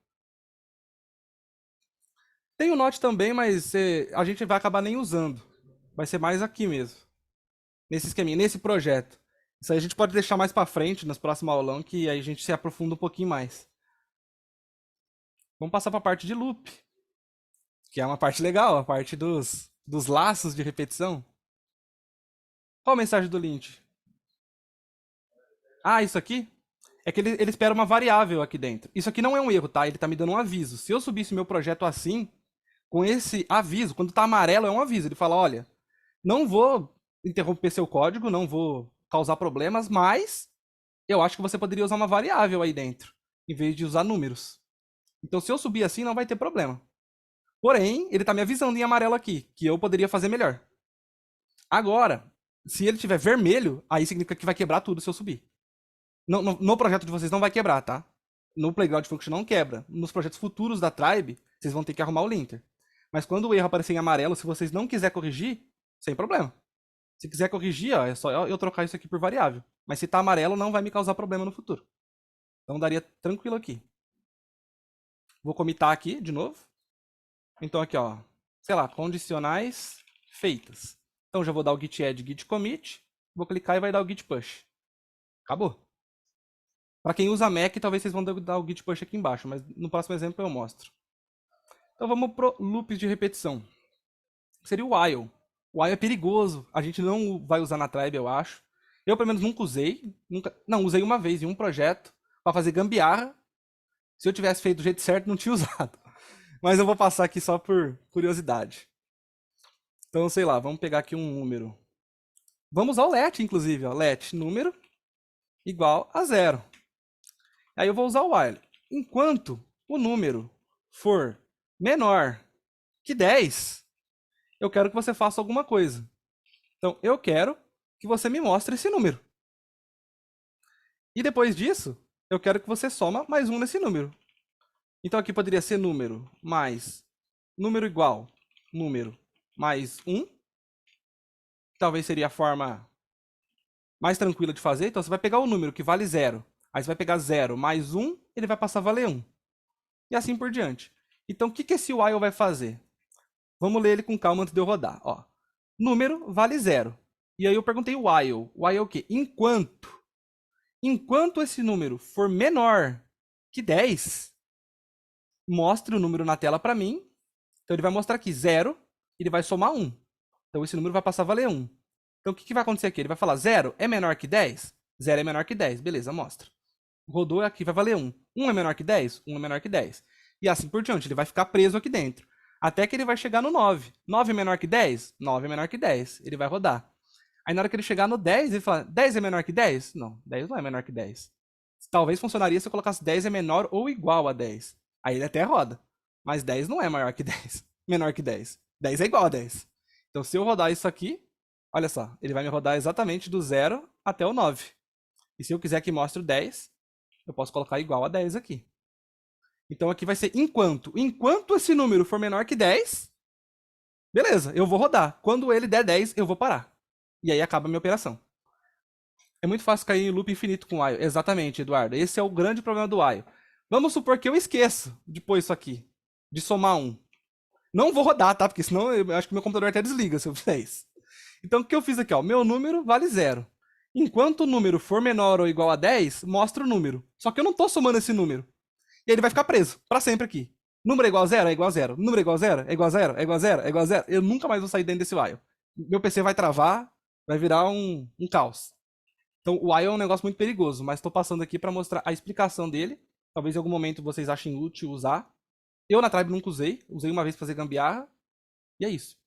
Tem o not também, mas a gente vai acabar nem usando. Vai ser mais aqui mesmo. Nesse esqueminha, nesse projeto. Isso aí a gente pode deixar mais pra frente, nas próximas aulão, que aí a gente se aprofunda um pouquinho mais. Vamos passar pra parte de loop. Que é uma parte legal, a parte dos laços de repetição. Qual a mensagem do lint? Isso aqui? É que ele espera uma variável aqui dentro. Isso aqui não é um erro, tá? Ele tá me dando um aviso. Se eu subisse meu projeto assim, com esse aviso, quando tá amarelo é um aviso. Ele fala, olha, não vou interromper seu código, não vou causar problemas, mas eu acho que você poderia usar uma variável aí dentro, em vez de usar números. Então, se eu subir assim, não vai ter problema. Porém, ele tá me avisando em amarelo aqui, que eu poderia fazer melhor. Agora, se ele tiver vermelho, aí significa que vai quebrar tudo se eu subir. No projeto de vocês não vai quebrar, tá? No Playground Function não quebra. Nos projetos futuros da Tribe, vocês vão ter que arrumar o linter. Mas quando o erro aparecer em amarelo, se vocês não quiserem corrigir, sem problema. Se quiser corrigir, ó, é só eu trocar isso aqui por variável. Mas se tá amarelo, não vai me causar problema no futuro. Então daria tranquilo aqui. Vou comitar aqui de novo. Então aqui, ó, sei lá, condicionais feitas. Então já vou dar o git add, git commit, vou clicar e vai dar o git push. Acabou. Para quem usa Mac, talvez vocês vão dar o git push aqui embaixo, mas no próximo exemplo eu mostro. Então vamos pro loops de repetição. Seria o while. O while é perigoso, a gente não vai usar na Tribe, eu acho. Eu pelo menos nunca usei, não, usei uma vez em um projeto para fazer gambiarra. Se eu tivesse feito do jeito certo, não tinha usado. Mas eu vou passar aqui só por curiosidade. Então, sei lá, vamos pegar aqui um número. Vamos usar o let, inclusive. Ó. Let número igual a 0. Aí eu vou usar o while. Enquanto o número for menor que 10, eu quero que você faça alguma coisa. Então, eu quero que você me mostre esse número. E depois disso, eu quero que você soma mais um nesse número. Então, aqui poderia ser número mais número igual número mais 1. Talvez seria a forma mais tranquila de fazer. Então, você vai pegar o número que vale 0. Aí você vai pegar 0 mais 1, ele vai passar a valer 1. E assim por diante. Então, o que esse while vai fazer? Vamos ler ele com calma antes de eu rodar. Ó, número vale 0. E aí eu perguntei while. While é o quê? Enquanto. Enquanto esse número for menor que 10, mostre o número na tela para mim. Então, ele vai mostrar aqui 0, ele vai somar 1. Então, esse número vai passar a valer 1. Então, o que vai acontecer aqui? Ele vai falar 0 é menor que 10? 0 é menor que 10. Beleza, mostra. Rodou aqui, vai valer 1. 1 é menor que 10? 1 é menor que 10. E assim por diante, ele vai ficar preso aqui dentro. Até que ele vai chegar no 9. 9 é menor que 10? 9 é menor que 10. Ele vai rodar. Aí na hora que ele chegar no 10, ele fala, 10 é menor que 10? Não, 10 não é menor que 10. Talvez funcionaria se eu colocasse 10 é menor ou igual a 10. Aí ele até roda. Mas 10 não é maior que 10. Menor que 10. 10 é igual a 10. Então se eu rodar isso aqui, olha só, ele vai me rodar exatamente do 0 até o 9. E se eu quiser que mostre o 10, eu posso colocar igual a 10 aqui. Então aqui vai ser enquanto. Enquanto esse número for menor que 10, beleza, eu vou rodar. Quando ele der 10, eu vou parar. E aí acaba a minha operação. É muito fácil cair em loop infinito com o while. Exatamente, Eduardo. Esse é o grande problema do while. Vamos supor que eu esqueço de pôr isso aqui. De somar 1. Não vou rodar, tá? Porque senão eu acho que meu computador até desliga se eu fizer isso. Então o que eu fiz aqui? Ó, meu número vale 0. Enquanto o número for menor ou igual a 10, mostra o número. Só que eu não estou somando esse número. E ele vai ficar preso para sempre aqui. Número é igual a 0? É igual a 0. Número é igual a 0? É igual a 0? É igual a 0? É igual a 0? Eu nunca mais vou sair dentro desse while. Meu PC vai travar, vai virar um caos. Então o while é um negócio muito perigoso, mas estou passando aqui para mostrar a explicação dele. Talvez em algum momento vocês achem útil usar. Eu na Tribe nunca usei uma vez para fazer gambiarra, e é isso.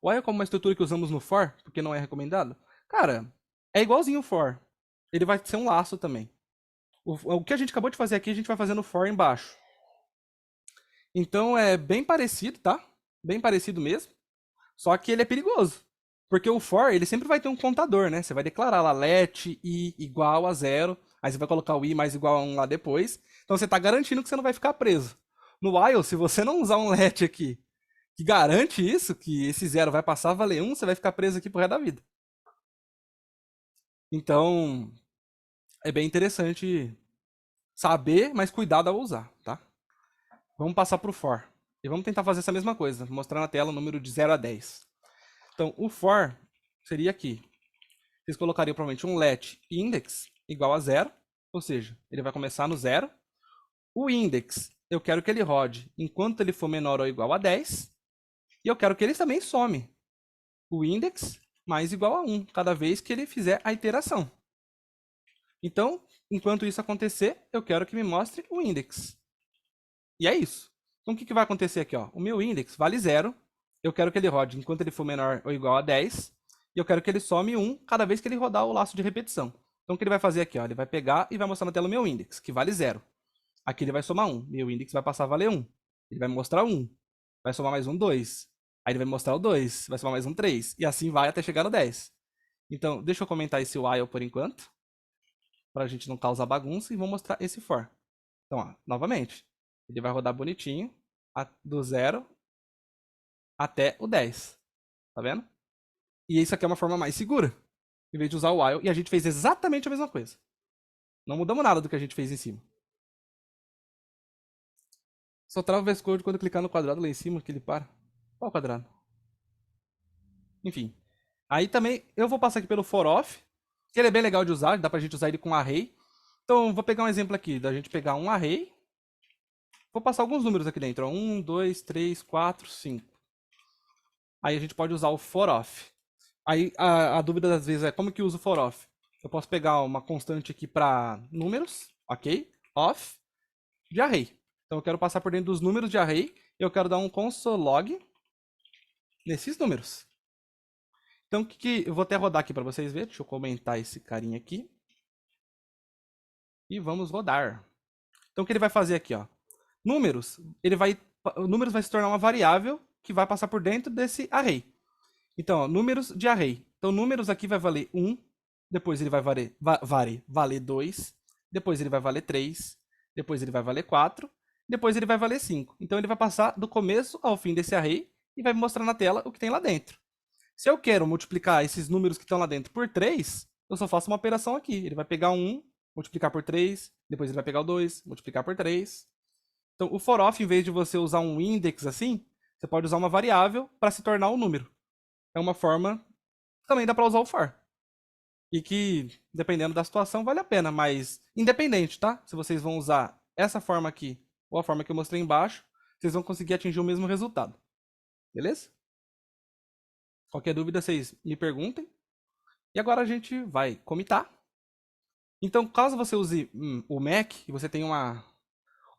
O while é como uma estrutura que usamos no for, porque não é recomendado. Cara, é igualzinho o for. Ele vai ser um laço também. O que a gente acabou de fazer aqui, a gente vai fazer no for embaixo. Então é bem parecido, tá? Bem parecido mesmo. Só que ele é perigoso. Porque o for, ele sempre vai ter um contador, né? Você vai declarar lá let i igual a 0. Aí você vai colocar o i mais igual a 1 lá depois. Então você está garantindo que você não vai ficar preso. No while, se você não usar um let aqui, que garante isso, que esse 0 vai passar a valer 1, você vai ficar preso aqui pro resto da vida. Então, é bem interessante saber, mas cuidado ao usar, tá? Vamos passar para o for. E vamos tentar fazer essa mesma coisa, mostrar na tela o número de 0 a 10. Então, o for seria aqui. Vocês colocariam provavelmente um let index igual a 0, ou seja, ele vai começar no 0. O index, eu quero que ele rode enquanto ele for menor ou igual a 10. E eu quero que ele também some o index mais igual a 1, cada vez que ele fizer a iteração. Então, enquanto isso acontecer, eu quero que me mostre o index. E é isso. Então, o que vai acontecer aqui? Ó? O meu index vale 0. Eu quero que ele rode enquanto ele for menor ou igual a 10. E eu quero que ele some 1 cada vez que ele rodar o laço de repetição. Então, o que ele vai fazer aqui? Ó? Ele vai pegar e vai mostrar na tela o meu index, que vale 0. Aqui ele vai somar 1. Meu index vai passar a valer 1. Ele vai mostrar 1. Vai somar mais um 2. Aí ele vai mostrar o 2. Vai somar mais um 3. E assim vai até chegar no 10. Então, deixa eu comentar esse while por enquanto, para a gente não causar bagunça, e vou mostrar esse for. Então, ó, novamente, ele vai rodar bonitinho do 0 até o 10. Tá vendo? E isso aqui é uma forma mais segura, em vez de usar o while. E a gente fez exatamente a mesma coisa. Não mudamos nada do que a gente fez em cima. Só trava o VS Code quando clicar no quadrado lá em cima, que ele para. Qual quadrado? Enfim. Aí também eu vou passar aqui pelo for off, que ele é bem legal de usar, dá pra gente usar ele com array. Então, vou pegar um exemplo aqui, da gente pegar um array. Vou passar alguns números aqui dentro. 1, 2, 3, 4, 5. Aí a gente pode usar o for off. Aí a dúvida às vezes é como que usa o for off? Eu posso pegar uma constante aqui para números, ok? Off de array. Então eu quero passar por dentro dos números de array. E eu quero dar um console log nesses números. Então o que eu vou até rodar aqui para vocês verem. Deixa eu comentar esse carinha aqui. E vamos rodar. Então o que ele vai fazer aqui, ó? Números vai se tornar uma variável que vai passar por dentro desse array. Então, ó, números de array. Então, números aqui vai valer 1, depois ele vai valer 2, depois ele vai valer 3, depois ele vai valer 4, depois ele vai valer 5. Então, ele vai passar do começo ao fim desse array e vai me mostrar na tela o que tem lá dentro. Se eu quero multiplicar esses números que estão lá dentro por 3, eu só faço uma operação aqui. Ele vai pegar o 1, multiplicar por 3, depois ele vai pegar o 2, multiplicar por 3. Então, o for off, em vez de você usar um index assim, você pode usar uma variável para se tornar um número. É uma forma, também dá para usar o for. E que, dependendo da situação, vale a pena, mas independente, tá? Se vocês vão usar essa forma aqui ou a forma que eu mostrei embaixo, vocês vão conseguir atingir o mesmo resultado. Beleza? Qualquer dúvida, vocês me perguntem. E agora a gente vai comitar. Então, caso você use o Mac e você tem uma...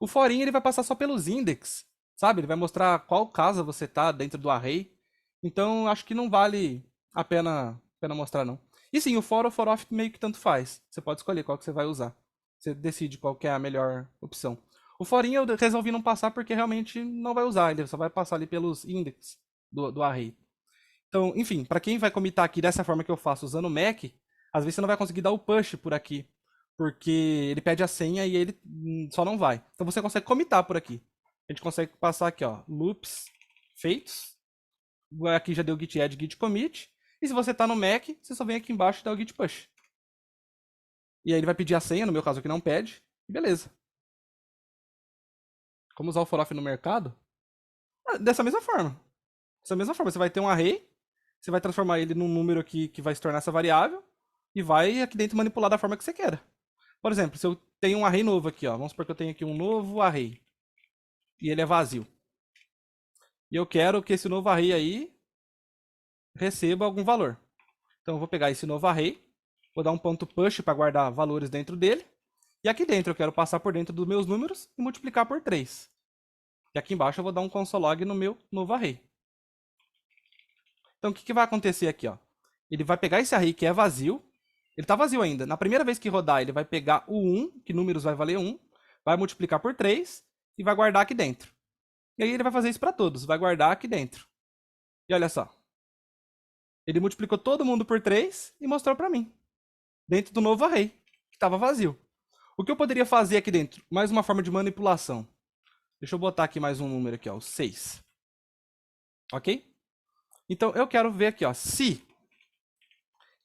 O forinho ele vai passar só pelos index, sabe? Ele vai mostrar qual casa você tá dentro do array. Então, acho que não vale a pena mostrar, não. E sim, o for ou for off meio que tanto faz. Você pode escolher qual que você vai usar. Você decide qual que é a melhor opção. O forinho eu resolvi não passar porque realmente não vai usar. Ele só vai passar ali pelos index do array. Então, enfim, para quem vai comitar aqui dessa forma que eu faço usando o Mac, às vezes você não vai conseguir dar o push por aqui. Porque ele pede a senha e ele só não vai. Então você consegue comitar por aqui. A gente consegue passar aqui, ó, loops feitos. Aqui já deu git add, git commit. E se você tá no Mac, você só vem aqui embaixo e dá o git push. E aí ele vai pedir a senha, no meu caso aqui não pede. E beleza. Como usar o for off no mercado? Dessa mesma forma. Dessa mesma forma, você vai ter um array, você vai transformar ele num número aqui que vai se tornar essa variável e vai aqui dentro manipular da forma que você queira. Por exemplo, se eu tenho um array novo aqui, ó, vamos supor que eu tenho aqui um novo array e ele é vazio. E eu quero que esse novo array aí receba algum valor. Então eu vou pegar esse novo array, vou dar um ponto push para guardar valores dentro dele. E aqui dentro eu quero passar por dentro dos meus números e multiplicar por 3. E aqui embaixo eu vou dar um console log no meu novo array. Então o que vai acontecer aqui, ó? Ele vai pegar esse array que é vazio. Ele está vazio ainda. Na primeira vez que rodar, ele vai pegar o 1, que números vai valer 1, vai multiplicar por 3 e vai guardar aqui dentro. E aí ele vai fazer isso para todos, vai guardar aqui dentro. E olha só. Ele multiplicou todo mundo por 3 e mostrou para mim. Dentro do novo array, que estava vazio. O que eu poderia fazer aqui dentro? Mais uma forma de manipulação. Deixa eu botar aqui mais um número aqui, ó, o 6. Ok? Então eu quero ver aqui, ó, se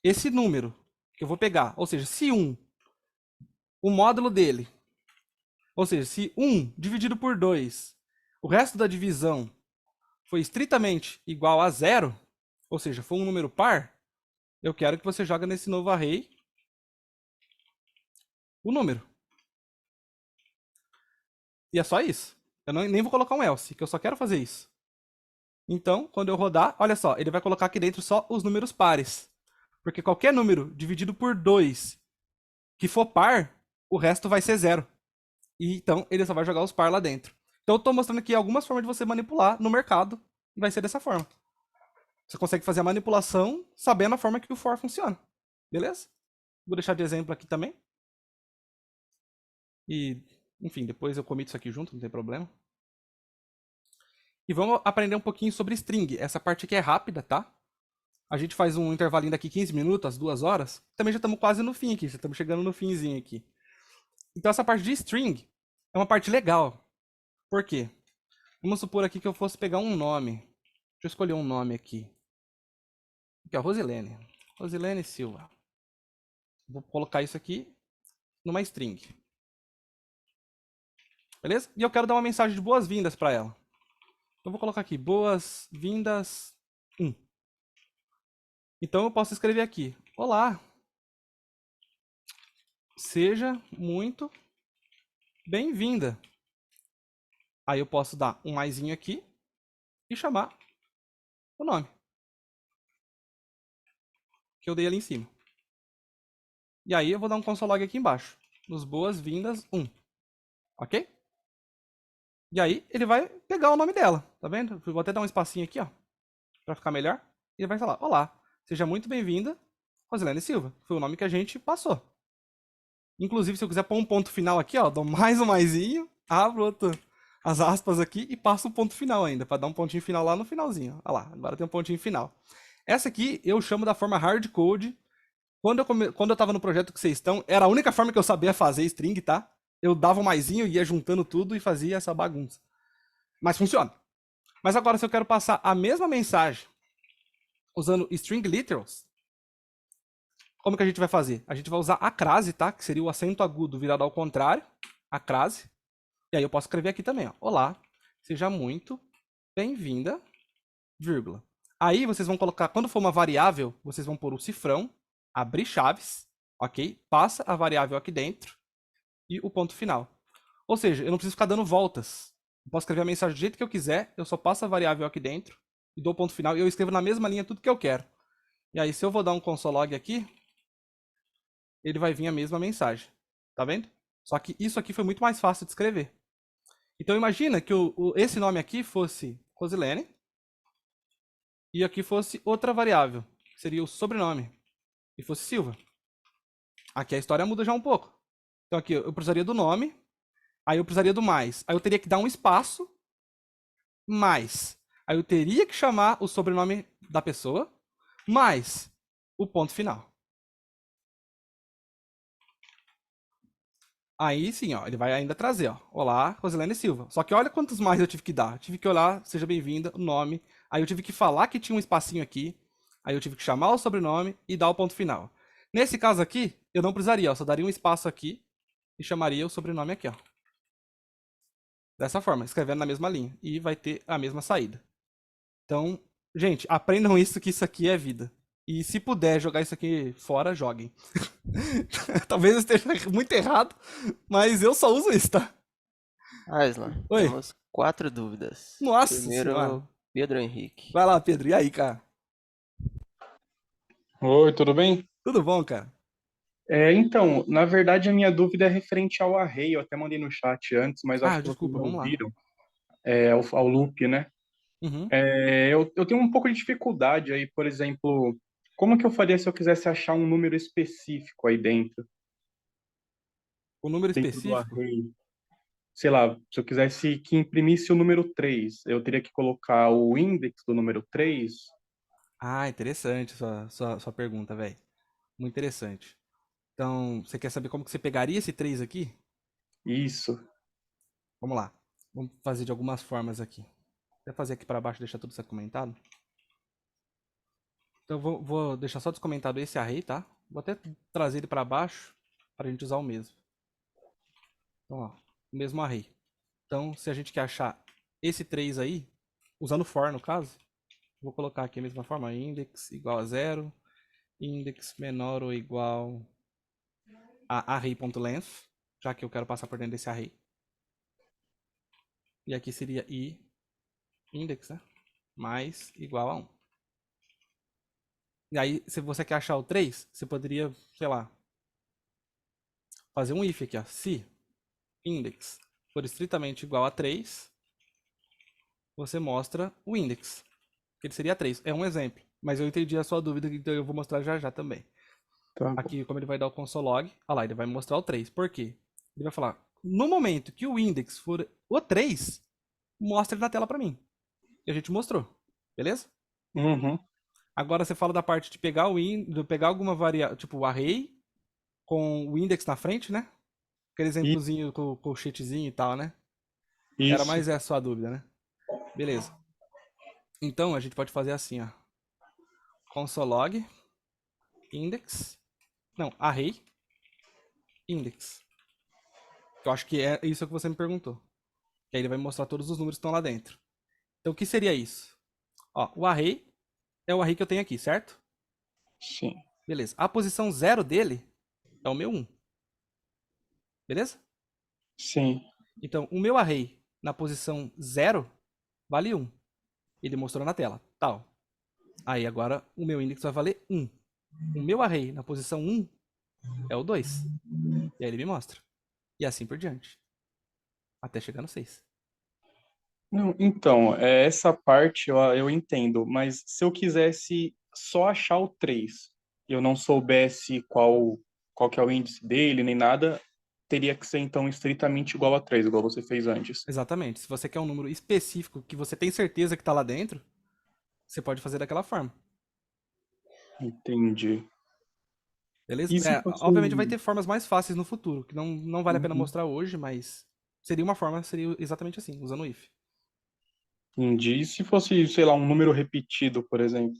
esse número que eu vou pegar, ou seja, se 1, o módulo dele, ou seja, se 1 dividido por 2, o resto da divisão foi estritamente igual a 0, ou seja, foi um número par, eu quero que você jogue nesse novo array o número. E é só isso. Eu nem vou colocar um else, que eu só quero fazer isso. Então, quando eu rodar, olha só, ele vai colocar aqui dentro só os números pares. Porque qualquer número dividido por 2 que for par, o resto vai ser 0. E então ele só vai jogar os par lá dentro. Então eu estou mostrando aqui algumas formas de você manipular no mercado. E vai ser dessa forma. Você consegue fazer a manipulação sabendo a forma que o for funciona. Beleza? Vou deixar de exemplo aqui também. E, enfim, depois eu comito isso aqui junto, não tem problema. E vamos aprender um pouquinho sobre string. Essa parte aqui é rápida, tá? A gente faz um intervalinho daqui 15 minutos, 2 horas. Também já estamos quase no fim aqui, já estamos chegando no finzinho aqui. Então essa parte de string é uma parte legal. Por quê? Vamos supor aqui que eu fosse pegar um nome. Deixa eu escolher um nome aqui. Aqui, ó, Rosilene. Rosilene Silva. Vou colocar isso aqui numa string. Beleza? E eu quero dar uma mensagem de boas-vindas para ela. Então vou colocar aqui, boas-vindas 1. Então eu posso escrever aqui, olá, seja muito bem-vinda. Aí eu posso dar um maisinho aqui e chamar o nome que eu dei ali em cima. E aí eu vou dar um console log aqui embaixo, nos boas-vindas 1. Ok? E aí ele vai pegar o nome dela, tá vendo? Vou até dar um espacinho aqui, ó, para ficar melhor. E ele vai falar, olá. Seja muito bem-vinda, Rosilene Silva. Foi o nome que a gente passou. Inclusive, se eu quiser pôr um ponto final aqui, ó, dou mais um maisinho, abro as aspas aqui e passo um ponto final ainda, para dar um pontinho final lá no finalzinho. Olha lá, agora tem um pontinho final. Essa aqui eu chamo da forma hardcode. Quando eu tava no projeto que vocês estão, era a única forma que eu sabia fazer string, tá? Eu dava um maisinho, ia juntando tudo e fazia essa bagunça. Mas funciona. Mas agora, se eu quero passar a mesma mensagem usando string literals, como que a gente vai fazer? A gente vai usar a crase, tá? Que seria o acento agudo virado ao contrário, a crase. E aí eu posso escrever aqui também, ó. Olá, seja muito bem-vinda, vírgula. Aí vocês vão colocar, quando for uma variável, vocês vão pôr o cifrão, abrir chaves, ok? Passa a variável aqui dentro e o ponto final. Ou seja, eu não preciso ficar dando voltas. Eu posso escrever a mensagem do jeito que eu quiser, eu só passo a variável aqui dentro e dou o ponto final e eu escrevo na mesma linha tudo que eu quero. E aí, se eu vou dar um console.log aqui, ele vai vir a mesma mensagem. Tá vendo? Só que isso aqui foi muito mais fácil de escrever. Então imagina que esse nome aqui fosse Rosilene e aqui fosse outra variável, que seria o sobrenome, e fosse Silva. Aqui a história muda já um pouco. Então aqui eu precisaria do nome, aí eu precisaria do mais. Aí eu teria que dar um espaço, mais. Aí eu teria que chamar o sobrenome da pessoa, mais o ponto final. Aí sim, ó, ele vai ainda trazer, ó. Olá, Rosilene Silva. Só que olha quantos mais eu tive que dar. Eu tive que olhar, seja bem-vinda, o nome. Aí eu tive que falar que tinha um espacinho aqui. Aí eu tive que chamar o sobrenome e dar o ponto final. Nesse caso aqui, eu não precisaria, ó. Só daria um espaço aqui e chamaria o sobrenome aqui, ó. Dessa forma, escrevendo na mesma linha. E vai ter a mesma saída. Então, gente, aprendam isso, que isso aqui é vida. E se puder jogar isso aqui fora, joguem. Talvez eu esteja muito errado, mas eu só uso isso, tá? Aslan, Oi. temos 4 dúvidas. Nossa Primeiro, senhora. Pedro Henrique. Vai lá, Pedro. E aí, cara? Oi, tudo bem? Tudo bom, cara? Então, na verdade, a minha dúvida é referente ao array. Eu até mandei no chat antes, mas acho que vocês Desculpa, não vamos lá. viram. Ao loop, né? Uhum. Eu tenho um pouco de dificuldade aí, por exemplo, como que eu faria se eu quisesse achar um número específico aí dentro O número do específico? array? Sei lá, se eu quisesse que imprimisse o número 3, eu teria que colocar o index do número 3? Interessante sua pergunta, velho. Muito interessante. Então, você quer saber como que você pegaria esse 3 aqui? Isso. Vamos lá. Vamos fazer de algumas formas aqui. Vou fazer aqui para baixo, deixar tudo isso comentado. Então, eu vou deixar só descomentado esse array, tá? Vou até trazer ele para baixo para a gente usar o mesmo. Então, ó, o mesmo array. Então, se a gente quer achar esse 3 aí, usando for no caso, vou colocar aqui a mesma forma, index igual a 0, index menor ou igual a array.length, já que eu quero passar por dentro desse array. E aqui seria i index, né? Mais igual a 1. E aí, se você quer achar o 3, você poderia, sei lá, fazer um if aqui, ó. Se index for estritamente igual a 3, você mostra o index, que ele seria 3. É um exemplo, mas eu entendi a sua dúvida, então eu vou mostrar já já também. Tá. Aqui, como ele vai dar o console.log, olha lá, ele vai mostrar o 3. Por quê? Ele vai falar, no momento que o index for o 3, mostra ele na tela pra mim. E a gente mostrou, beleza? Uhum. Agora você fala da parte de pegar de pegar alguma variável, tipo o array, com o index na frente, né? Aquele exemplozinho com o colchetezinho e tal, né? Era Isso. mais essa a sua dúvida, né? Beleza. Então, a gente pode fazer assim, ó. Console.log, index, não, array, index. Eu acho que é isso que você me perguntou. Que aí ele vai mostrar todos os números que estão lá dentro. Então, o que seria isso? Ó, o array é o array que eu tenho aqui, certo? Sim. Beleza. A posição 0 dele é o meu 1. Beleza? Sim. Então, o meu array na posição 0 vale 1. Ele mostrou na tela. Tal. Aí, agora, o meu index vai valer 1. O meu array na posição 1 é o 2. E aí ele me mostra. E assim por diante. Até chegar no 6. Não, então, essa parte eu entendo, mas se eu quisesse só achar o 3 e eu não soubesse qual que é o índice dele, nem nada, teria que ser, então, estritamente igual a 3, igual você fez antes. Exatamente. Se você quer um número específico que você tem certeza que está lá dentro, você pode fazer daquela forma. Entendi. Beleza? E se fosse. Obviamente vai ter formas mais fáceis no futuro, que não vale a pena Uhum. mostrar hoje, mas seria uma forma, seria exatamente assim, usando o if. Entendi. E se fosse, sei lá, um número repetido, por exemplo?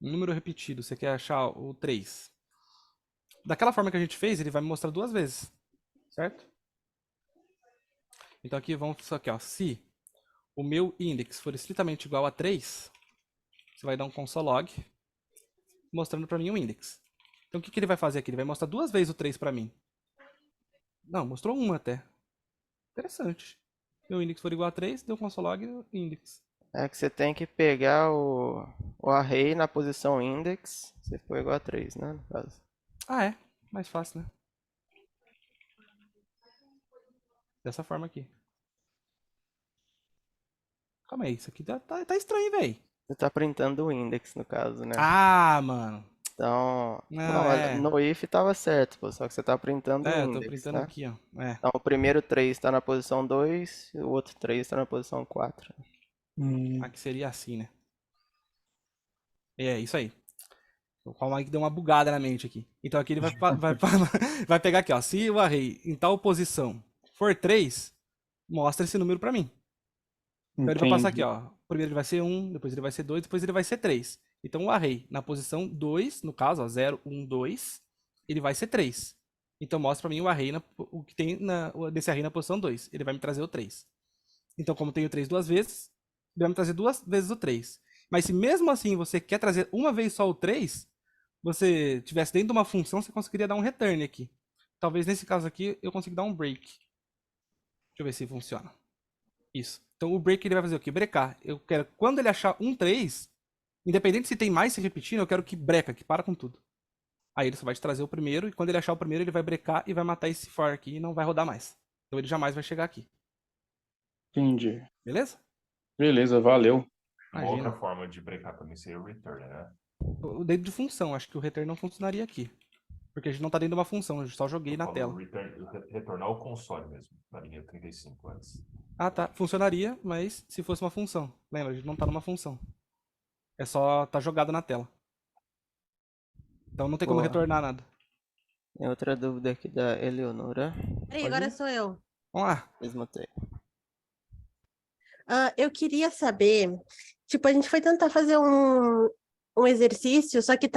Um número repetido, você quer achar o 3. Daquela forma que a gente fez, ele vai me mostrar duas vezes, certo? Então aqui vamos só aqui, ó. Se o meu index for estritamente igual a 3, você vai dar um console.log mostrando para mim o index. Então o que ele vai fazer aqui? Ele vai mostrar duas vezes o 3 para mim. Não, mostrou uma até. Interessante. Meu index for igual a 3, deu console.log index. É que você tem que pegar o array na posição index, se for igual a 3, né, no caso. Ah, é. Mais fácil, né? Dessa forma aqui. Calma aí, isso aqui tá estranho, velho. Você tá printando o index, no caso, né? Ah, mano. Então, Não, não, é. no if tava certo, pô, só que você tá printando o É, eu tô index, printando tá? aqui, ó. É. Então, o primeiro 3 tá na posição 2 e o outro 3 tá na posição 4. Aqui seria assim, né? É, isso aí. O Calma aí que deu uma bugada na mente aqui. Então aqui ele vai pegar aqui, ó. Se o array em tal posição for 3, mostra esse número pra mim. Então ele vai passar aqui, Entendi. ó. Primeiro ele vai ser 1, depois ele vai ser 2, depois ele vai ser 3. Então o array na posição 2, no caso, ó, 0, 1, 2, ele vai ser 3. Então mostra pra mim o array, o que tem desse array na posição 2. Ele vai me trazer o 3. Então como tem o 3 duas vezes, ele vai me trazer duas vezes o 3. Mas se mesmo assim você quer trazer uma vez só o 3, você tivesse dentro de uma função, você conseguiria dar um return aqui. Talvez nesse caso aqui eu consiga dar um break. Deixa eu ver se funciona. Isso. Então o break ele vai fazer o quê? Brecar. Eu quero, quando ele achar um 3, independente se tem mais se repetindo, eu quero que breca, que para com tudo. Aí ele só vai te trazer o primeiro, e quando ele achar o primeiro, ele vai brecar e vai matar esse for aqui e não vai rodar mais. Então ele jamais vai chegar aqui. Entendi. Beleza? Beleza, valeu. Uma outra Imagina. forma de brecar também seria o return, né? Dentro de função, acho que o return não funcionaria aqui. Porque a gente não tá dentro de uma função, eu só joguei Eu na falo tela. retornar o console mesmo, na linha 35 antes. Ah, tá. Funcionaria, mas se fosse uma função. Lembra, a gente não tá numa função. É só tá jogado na tela. Então não tem como Boa. retornar nada. Tem outra dúvida aqui da Eleonora. Peraí, Pode agora ir. sou eu. Vamos lá. Desmutei. Eu queria saber, tipo, a gente foi tentar fazer um exercício, só que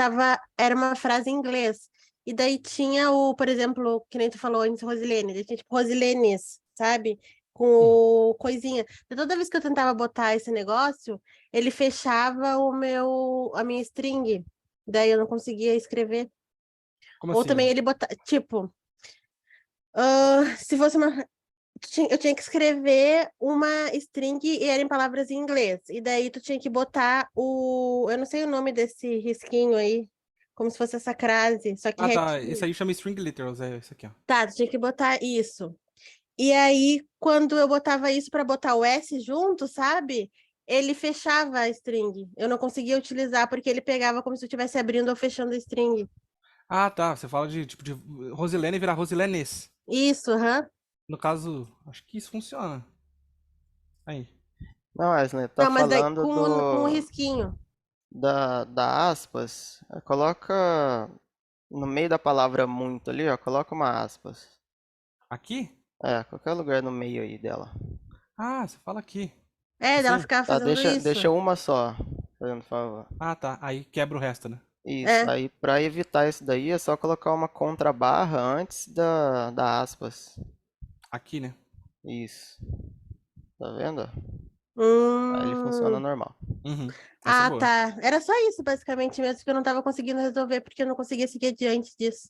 era uma frase em inglês. E daí tinha por exemplo, que nem tu falou antes, Rosilene, daí tinha tipo Rosilenes, sabe? Com o coisinha. E toda vez que eu tentava botar esse negócio, ele fechava a minha string. Daí eu não conseguia escrever. Como Ou também assim? ele botar, tipo, se fosse eu tinha que escrever uma string e era em palavras em inglês. E daí tu tinha que botar eu não sei o nome desse risquinho aí, como se fosse essa crase, só que Ah, tá. Esse retinho. aí chama string literals, é esse aqui, ó. Tá, tu tinha que botar isso. E aí, quando eu botava isso para botar o S junto, sabe? Ele fechava a string. Eu não conseguia utilizar porque ele pegava como se eu estivesse abrindo ou fechando a string. Ah, tá. Você fala de tipo de Rosilene virar Rosilenes. Isso, aham. No caso, acho que isso funciona. Aí. Não, Wesley, tá Não, mas daí falando com o risquinho. da aspas. Coloca no meio da palavra muito ali, ó. Coloca uma aspas. Aqui? É, qualquer lugar no meio aí dela. Ah, você fala aqui. É, dela Assim? ficava Tá, fazendo isso. deixa uma só, fazendo favor. Ah, tá. Aí quebra o resto, né? Isso, É. aí pra evitar isso daí é só colocar uma contrabarra antes da aspas. Aqui, né? Isso. Tá vendo? Aí ele funciona Hum. normal. Uhum. Essa é boa. Tá. Era só isso, basicamente, mesmo que eu não tava conseguindo resolver, porque eu não conseguia seguir adiante disso.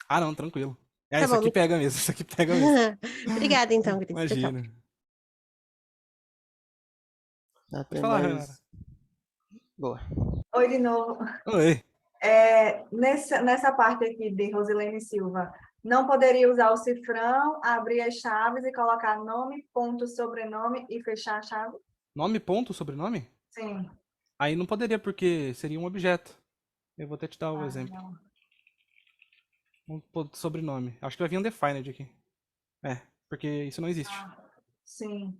Ah, não, tranquilo. É, Tá isso bom. aqui pega mesmo, isso aqui pega mesmo. Obrigada, então, Cris. Tchau, tchau. Imagina. Já Pode tem falar, Renata. mais. Boa. Oi, de novo. Oi. Nessa parte aqui de Rosilene Silva, não poderia usar o cifrão, abrir as chaves e colocar nome, ponto, sobrenome e fechar a chave? Nome, ponto, sobrenome? Sim. Aí não poderia, porque seria um objeto. Eu vou até te dar o exemplo. Não. Um ponto, sobrenome. Acho que vai vir undefined aqui. É, porque isso não existe. Sim.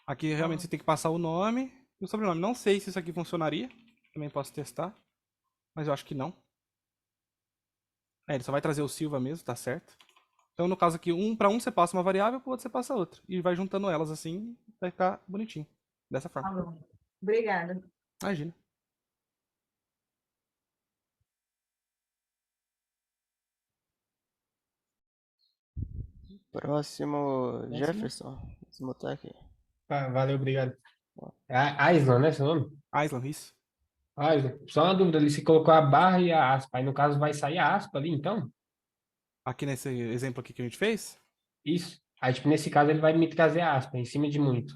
Aqui realmente você tem que passar o nome e o sobrenome. Não sei se isso aqui funcionaria. Também posso testar. mas eu acho que não. Ele só vai trazer o Silva mesmo, tá certo. Então, no caso aqui, para um você passa uma variável, para o outro você passa outra. E vai juntando elas assim, vai ficar bonitinho. Dessa Tá forma. bom. Obrigada. Imagina. Próximo, Próximo. Jefferson. Desmutar aqui. Valeu, obrigado. Aislan, né, seu nome? Island, isso. Aislan. Só uma dúvida ali, você colocou a barra e a aspa. Aí, no caso, vai sair a aspa ali, então? Aqui nesse exemplo aqui que a gente fez, Isso. Aí, tipo, nesse caso, ele vai me trazer a aspa em cima de muito.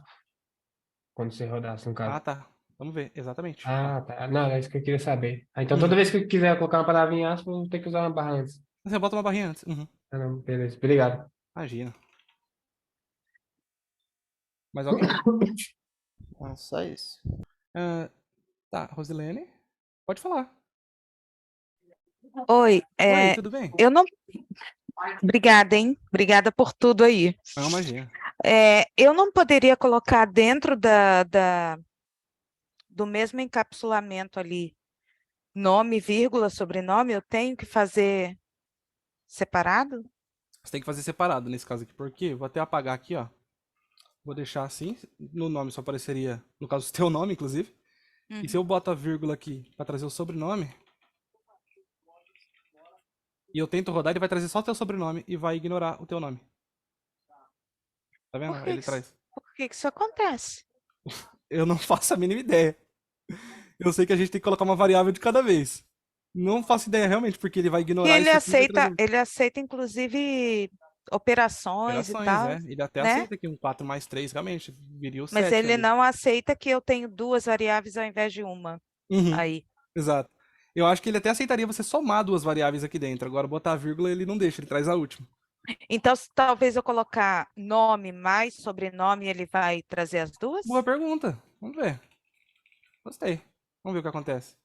Quando você rodasse, no caso. tá. Vamos ver, exatamente. Ah, tá. Não, é isso que eu queria saber. Ah, então, Uhum. toda vez que eu quiser colocar uma palavra em aspa, eu vou ter que usar uma barra antes. Você bota uma barrinha antes. Uhum. Ah, não, beleza. Obrigado. Imagina. Mais alguém? Só isso. Tá, Rosilene. Pode falar. Oi, Oi, tudo bem? eu não. Obrigada, hein? Obrigada por tudo aí. Não, imagina. Eu não poderia colocar dentro do mesmo encapsulamento ali nome, vírgula, sobrenome, eu tenho que fazer separado? Você tem que fazer separado nesse caso aqui. Por quê? Vou até apagar aqui, ó. Vou deixar assim. No nome só apareceria, no caso, o teu nome, inclusive. E se eu boto a vírgula aqui pra trazer o sobrenome, e eu tento rodar, ele vai trazer só o teu sobrenome e vai ignorar o teu nome. Tá vendo? Por que Ele que isso- traz. Por que que isso acontece? Eu não faço a mínima ideia. Eu sei que a gente tem que colocar uma variável de cada vez. Não faço ideia realmente, porque ele vai E ignorar ele isso aqui e vai trazer ele aceita inclusive operações e operações, tal, Ele até né? aceita aqui um 4 mais 3 realmente. Viria o Mas 7 ele ali. não aceita que eu tenho duas variáveis ao invés de uma. Uhum, Aí. exato. Eu acho que ele até aceitaria você somar duas variáveis aqui dentro. Agora, botar a vírgula, ele não deixa, ele traz a última. Então, talvez eu colocar nome mais sobrenome, ele vai trazer as duas? Boa pergunta. Vamos ver. Gostei. Vamos ver o que acontece.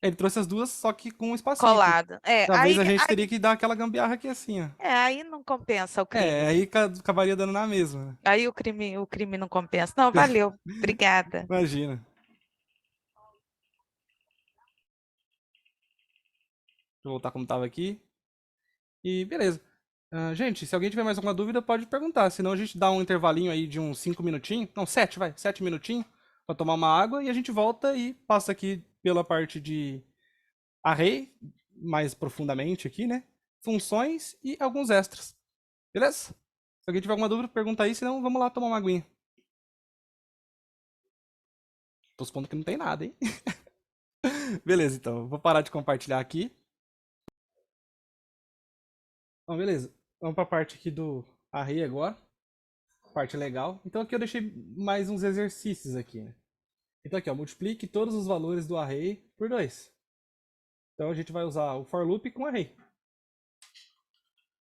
Ele trouxe as duas, só que com um espacinho aqui. Colado. Talvez a gente teria que dar aquela gambiarra aqui assim, ó. Aí não compensa o crime. Aí acabaria dando na mesma, né? Aí o crime não compensa. Não, valeu. Obrigada. Imagina. Deixa eu voltar como tava aqui. E beleza. Gente, se alguém tiver mais alguma dúvida, pode perguntar. Senão a gente dá um intervalinho aí de uns 5 minutinhos. Não, 7, vai. 7 minutinhos pra tomar uma água e a gente volta e passa aqui pela parte de array, mais profundamente aqui, né? Funções e alguns extras. Beleza? Se alguém tiver alguma dúvida, pergunta aí, senão vamos lá tomar uma aguinha. Tô supondo que não tem nada, hein? Beleza, então. Vou parar de compartilhar aqui. Bom, beleza. Vamos para a parte aqui do array agora. Parte legal. Então aqui eu deixei mais uns exercícios aqui, né? Então aqui, ó, multiplique todos os valores do array por 2. Então a gente vai usar o for loop com array.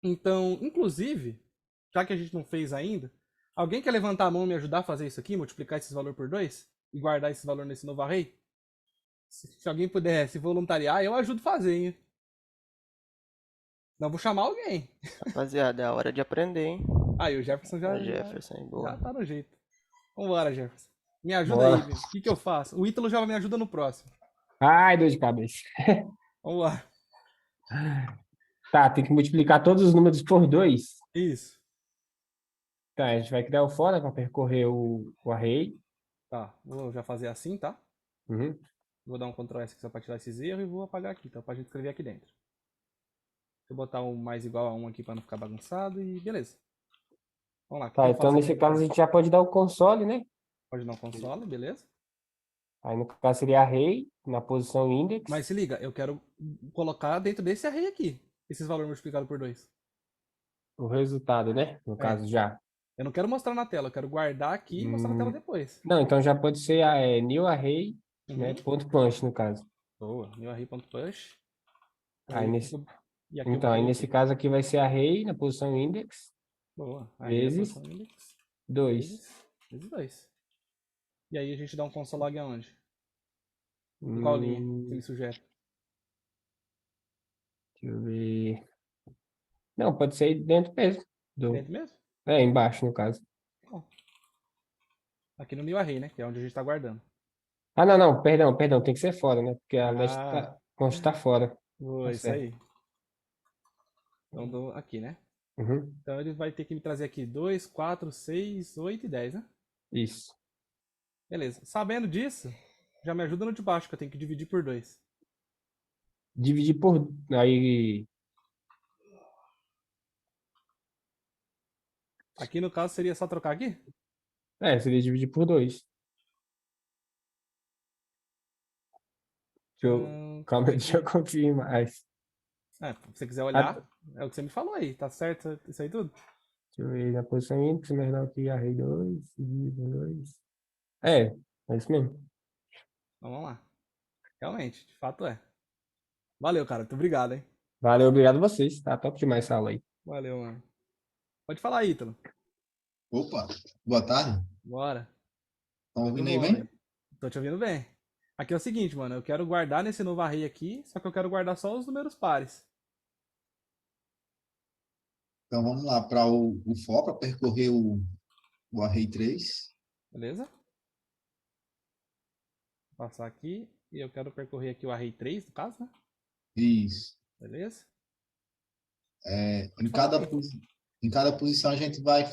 Então, inclusive, já que a gente não fez ainda, alguém quer levantar a mão e me ajudar a fazer isso aqui, multiplicar esses valores por 2 e guardar esse valor nesse novo array? Se alguém puder se voluntariar, eu ajudo a fazer, hein? Não vou chamar alguém. Rapaziada, é a hora de aprender, hein? Aí, o Jefferson já, Jefferson, já boa. tá no jeito. Vambora, Jefferson. Me ajuda Bora. aí, meu. O que eu faço? O Ítalo já me ajuda no próximo. Ai, dor de cabeça. Vamos lá. Tá, tem que multiplicar todos os números por 2. Isso. Tá, a gente vai criar o fora para percorrer o array. Tá, vou já fazer assim, tá? Uhum. Vou dar um Ctrl S aqui só pra tirar esses erros e vou apagar aqui, tá? Pra gente escrever aqui dentro. Deixa eu botar um mais igual a 1 aqui pra não ficar bagunçado e beleza. Vamos lá. O que Tá, eu então faço nesse aqui? caso a gente já pode dar o console, né? Pode dar um console, beleza? Aí no caso seria array, na posição index. Mas se liga, eu quero colocar dentro desse array aqui, esses valores multiplicados por 2. O resultado, né? No caso já. Eu não quero mostrar na tela, eu quero guardar aqui e mostrar na tela depois. Não, então já pode ser new array, né? Uhum. Ponto punch, no caso. Boa, new array.push. Aí nesse, E aqui eu então, aí botei nesse caso aqui vai ser array na posição index, boa. Aí vezes a posição index 2. vezes 2. E aí a gente dá um console aonde? Em qual linha que me sugere? Deixa eu ver. Não, pode ser dentro mesmo. Dentro mesmo? Embaixo, no caso. Bom. Aqui no new array, né? Que é onde a gente está guardando. Ah, não, não, perdão, tem que ser fora, né? Porque a leste Ah, consta tá fora. boa, Tá isso certo. aí. Então, aqui, né? Uhum, Então, ele vai ter que me trazer aqui 2, 4, 6, 8 e 10, né? isso. Beleza. Sabendo disso, já me ajuda no de baixo, que eu tenho que dividir por 2. Dividir por. Aí. Aqui, no caso, seria só trocar aqui? É, seria dividir por 2. Calma, Como é deixa eu que... confirmar. Se você quiser Ah, olhar, é o que você me falou aí. Tá certo isso aí tudo? deixa eu ver, na posição índice, menor que a rei 2, dividido por 2. É isso mesmo. Então, vamos lá. Realmente, de fato é. Valeu, cara. Muito obrigado, hein? Valeu, obrigado a vocês. Tá top demais essa aula aí. Valeu, mano. Pode falar aí, Ítalo. Opa, boa tarde. Bora. Estão Tudo ouvindo aí bom, bem? velho? Tô te ouvindo bem. Aqui é o seguinte, mano. Eu quero guardar nesse novo array aqui, só que eu quero guardar só os números pares. Então vamos lá para o for, para percorrer o array 3. Beleza? Vou passar aqui. E eu quero percorrer aqui o array 3, no caso, né? Isso. Beleza? Em Pode falar aí. em cada posição a gente vai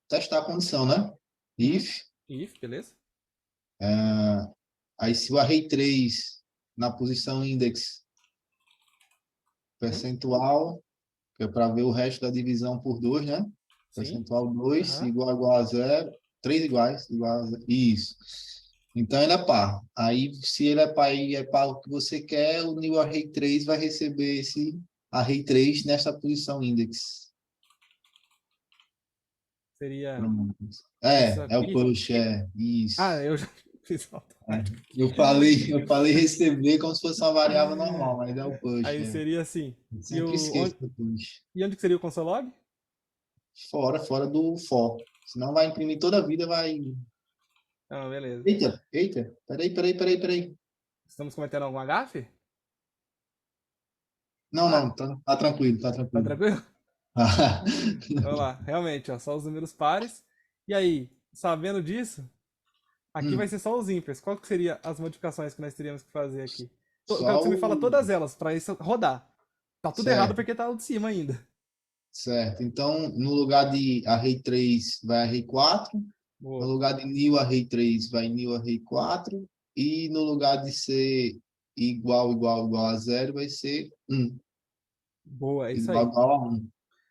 testar a condição, né? If, If, beleza? aí se o array 3 na posição index Uhum. percentual, que é para ver o resto da divisão por 2, né? Sim. Percentual 2 Aham. igual a 0, 3 iguais, igual a 0. Isso. Então ele é par. Aí, se ele é par e é par o que você quer, o new array 3 vai receber esse array 3 nessa posição index. Seria Pronto. isso É o aqui. push, isso. Ah, eu já fiz automático. Eu falei receber como se fosse uma variável normal, mas é o push. Aí seria assim. Eu E, sempre esqueço do push. e onde que seria o console.log? Fora do for. Senão vai imprimir toda a vida, vai... Ah, beleza. Eita. Peraí. Estamos cometendo alguma gafe? Não, tá tranquilo, tá Tá tranquilo. tranquilo? Vamos lá. Realmente, ó, só os números pares. E aí, sabendo disso, aqui vai ser só os ímpares. Qual que seria as modificações que nós teríamos que fazer aqui? Eu quero que Só você me fala o... todas elas, para isso rodar. Tá tudo errado porque tá o de cima ainda. Certo. Então, no lugar de array 3 vai array 4. No Boa. lugar de new array 3 vai new array 4. E no lugar de ser igual a 0 vai ser 1. Boa, é isso Igual, aí. igual a 1.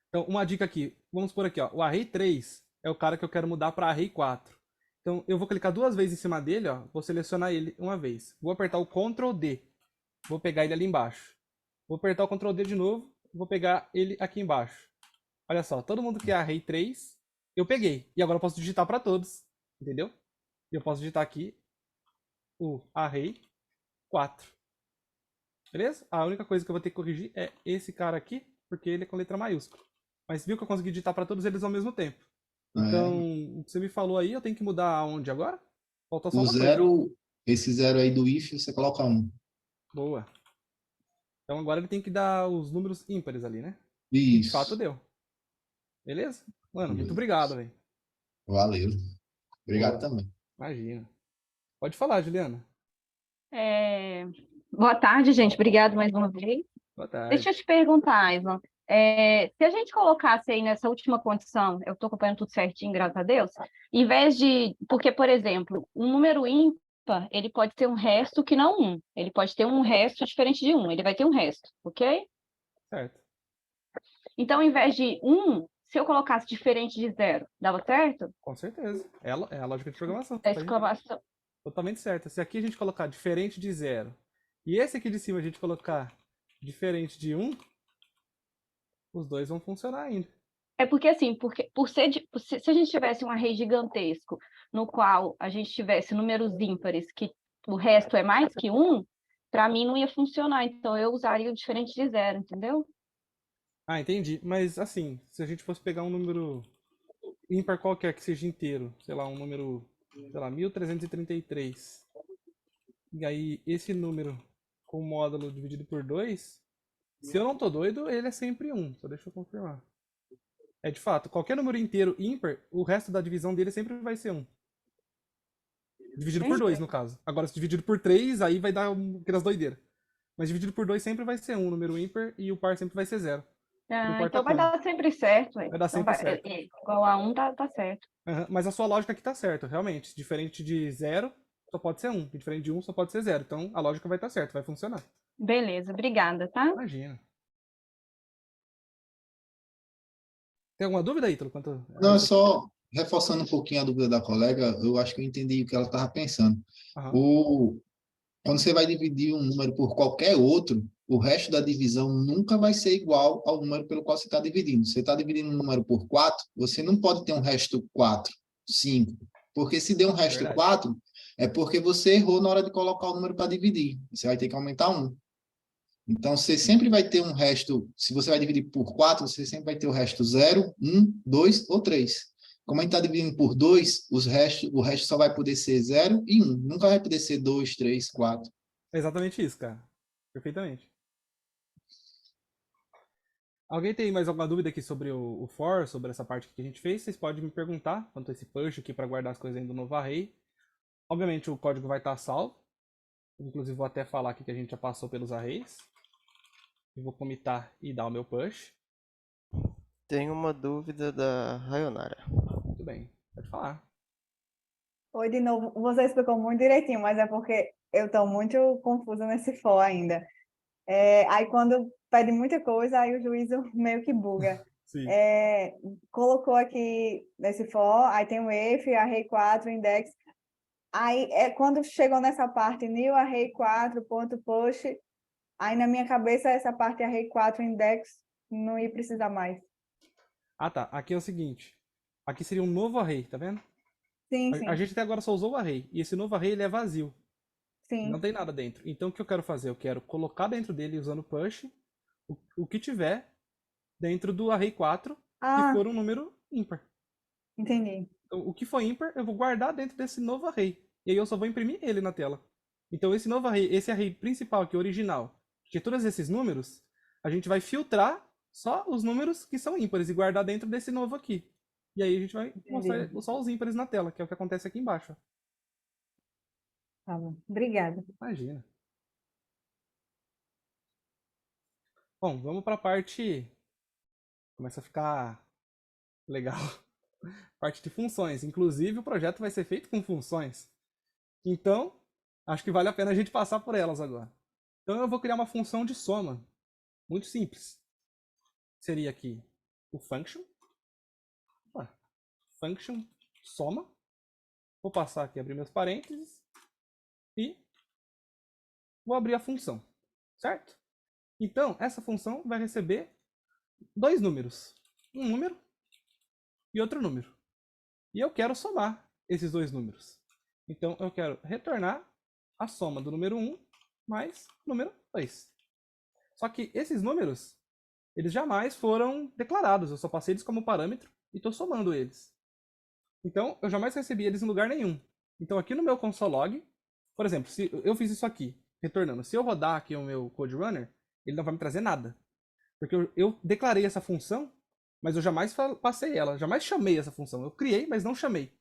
Então, uma dica aqui. Vamos por aqui, ó. O array 3 é o cara que eu quero mudar para array 4. Então, eu vou clicar duas vezes em cima dele, ó. Vou selecionar ele uma vez. Vou apertar o Ctrl D. Vou pegar ele ali embaixo. Vou apertar o Ctrl D de novo. Vou pegar ele aqui embaixo. Olha só, todo mundo que é array 3, eu peguei. E agora eu posso digitar para todos. Entendeu? E eu posso digitar aqui o array 4. Beleza? A única coisa que eu vou ter que corrigir é esse cara aqui, porque ele é com letra maiúscula. Mas viu que eu consegui digitar para todos eles ao mesmo tempo. Então, o que você me falou aí, eu tenho que mudar aonde agora? Faltou só O uma coisa. 0, esse 0 aí do if, você coloca 1. Boa. Então agora ele tem que dar os números ímpares ali, né? E de fato Isso. deu. Beleza? Mano, muito Beleza. obrigado, velho. Valeu. Obrigado Boa. também. Imagina. Pode falar, Juliana. Boa tarde, gente. Obrigado mais uma vez. Boa tarde. Deixa eu te perguntar, Ivan. Se a gente colocasse aí nessa última condição, eu estou acompanhando tudo certinho, graças a Deus, em vez de... Porque, por exemplo, um número ímpar, ele pode ter um resto que não um. Ele pode ter um resto diferente de um. Ele vai ter um resto, ok? Certo. Então, em vez de 1, se eu colocasse diferente de 0, dava certo? Com certeza. É a lógica de programação. A exclamação. Totalmente certa. Se aqui a gente colocar diferente de 0 e esse aqui de cima a gente colocar diferente de 1, os dois vão funcionar ainda. É porque, assim, se a gente tivesse um array gigantesco, no qual a gente tivesse números ímpares, que o resto é mais que 1, para mim não ia funcionar. Então, eu usaria o diferente de 0, entendeu? Ah, entendi. Mas assim, se a gente fosse pegar um número ímpar qualquer que seja inteiro, sei lá, um número, sei lá, 1333. E aí esse número com módulo dividido por 2, se eu não tô doido, ele é sempre 1. Só deixa eu confirmar. É de fato, qualquer número inteiro ímpar, o resto da divisão dele sempre vai ser 1. Dividido por 2, no caso. Agora, se dividido por 3, aí vai dar aquelas doideiras. Mas dividido por 2 sempre vai ser um número ímpar e o par sempre vai ser 0. Não Ah, importa então vai como. dar sempre certo, ué. Vai dar Então sempre certo. igual a 1 tá certo. Aham, mas a sua lógica aqui tá certa, realmente. Diferente de 0, só pode ser 1. Diferente de 1, só pode ser 0. Então a lógica vai estar certa, vai funcionar. Beleza, obrigada, tá? Imagina. Tem alguma dúvida, Ítalo? Quanto a Não, é isso? só reforçando um pouquinho a dúvida da colega, eu acho que eu entendi o que ela estava pensando. Aham. Quando você vai dividir um número por qualquer outro, o resto da divisão nunca vai ser igual ao número pelo qual você está dividindo. Você está dividindo um número por 4, você não pode ter um resto 4, 5. Porque se der um resto Verdade. 4, é porque você errou na hora de colocar o número para dividir. Você vai ter que aumentar 1. Então, você sempre vai ter um resto, se você vai dividir por 4, você sempre vai ter o resto 0, 1, 2 ou 3. Como a gente está dividindo por 2, o resto só vai poder ser 0 e 1. Nunca vai poder ser 2, 3, 4. É exatamente isso, cara. Perfeitamente. Alguém tem mais alguma dúvida aqui sobre o for, sobre essa parte que a gente fez? Vocês podem me perguntar quanto a esse push aqui para guardar as coisas dentro do novo array. Obviamente o código vai estar salvo. Inclusive vou até falar aqui que a gente já passou pelos arrays. Eu vou comitar e dar o meu push. Tem uma dúvida da Rayonara. Muito bem, pode falar. Oi, de novo. Você explicou muito direitinho, mas é porque eu estou muito confusa nesse for ainda. Aí quando pede muita coisa, aí o juízo meio que buga. Sim. Colocou aqui nesse for, aí tem o if, array 4, index. Aí quando chegou nessa parte new array 4 ponto push, aí na minha cabeça essa parte array 4 index não ia precisar mais. Ah tá, aqui é o seguinte. Aqui seria um novo array, tá vendo? Sim, A gente até agora só usou o array. E esse novo array ele é vazio. sim. Não tem nada dentro. Então o que eu quero fazer? Eu quero colocar dentro dele usando push o que tiver dentro do array 4 que for um número ímpar. Entendi. Então, o que for ímpar, eu vou guardar dentro desse novo array. E aí eu só vou imprimir ele na tela. Então esse novo array, esse array principal aqui, original, que é todos esses números, a gente vai filtrar só os números que são ímpares e guardar dentro desse novo aqui. E aí a gente vai mostrar só os ímpares na tela, que é o que acontece aqui embaixo. Tá bom. Obrigada. Imagina. Bom, vamos para a parte... Começa a ficar legal. Parte de funções. Inclusive, o projeto vai ser feito com funções. Então, acho que vale a pena a gente passar por elas agora. Então, eu vou criar uma função de soma. Muito simples. Seria aqui o function. Function soma. Vou passar aqui, abrir meus parênteses. E vou abrir a função. Certo? Então, essa função vai receber dois números. Um número e outro número. E eu quero somar esses dois números. Então, eu quero retornar a soma do número 1 mais o número 2. Só que esses números, eles jamais foram declarados. Eu só passei eles como parâmetro e estou somando eles. Então, eu jamais recebi eles em lugar nenhum. Então, aqui no meu console log, por exemplo, se eu fiz isso aqui, retornando. Se eu rodar aqui o meu code runner, ele não vai me trazer nada. Porque eu declarei essa função, mas eu jamais passei ela, jamais chamei essa função. Eu criei, mas não chamei.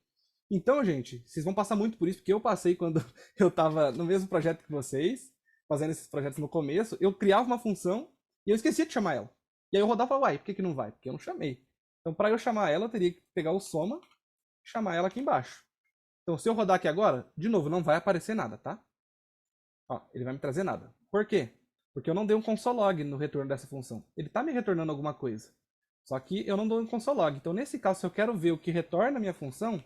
Então, gente, vocês vão passar muito por isso, porque eu passei quando eu estava no mesmo projeto que vocês, fazendo esses projetos no começo, eu criava uma função e eu esquecia de chamar ela. E aí eu rodava e falava, uai, por que não vai? Porque eu não chamei. Então, para eu chamar ela, eu teria que pegar o soma e chamar ela aqui embaixo. Então, se eu rodar aqui agora, de novo, não vai aparecer nada, tá? Ó, ele vai me trazer nada. Por quê? Porque eu não dei um console log no retorno dessa função. Ele está me retornando alguma coisa. Só que eu não dou um console log. Então, nesse caso, se eu quero ver o que retorna a minha função,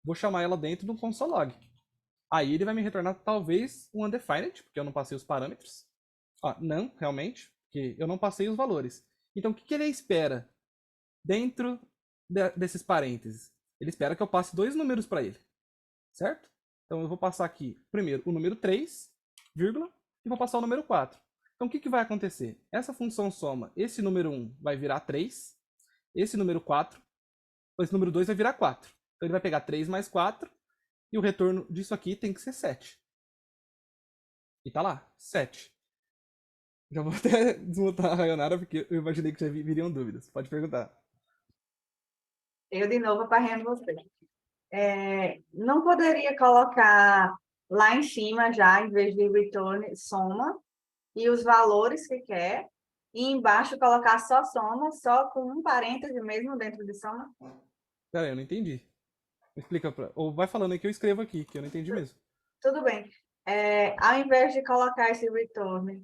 vou chamar ela dentro do console log. Aí ele vai me retornar talvez um undefined, porque eu não passei os parâmetros. Ó, não, realmente, porque eu não passei os valores. Então, o que ele espera dentro desses parênteses? Ele espera que eu passe dois números para ele. Certo? Então, eu vou passar aqui, primeiro, o número 3, vírgula, e vou passar o número 4. Então, o que vai acontecer? Essa função soma, esse número 1 vai virar 3, esse número 4, esse número 2 vai virar 4. Então, ele vai pegar 3 mais 4, e o retorno disso aqui tem que ser 7. E tá lá, 7. Já vou até desmutar a Rayonara, porque eu imaginei que já viriam dúvidas. Pode perguntar. Eu de novo aparrendo você. Não poderia colocar lá em cima já, em vez de return, soma, e os valores que quer, e embaixo colocar só soma, só com um parêntese mesmo dentro de soma? Pera aí, eu não entendi. Me explica. Ou vai falando aí que eu escrevo aqui, que eu não entendi mesmo. Tudo bem. Ao invés de colocar esse return,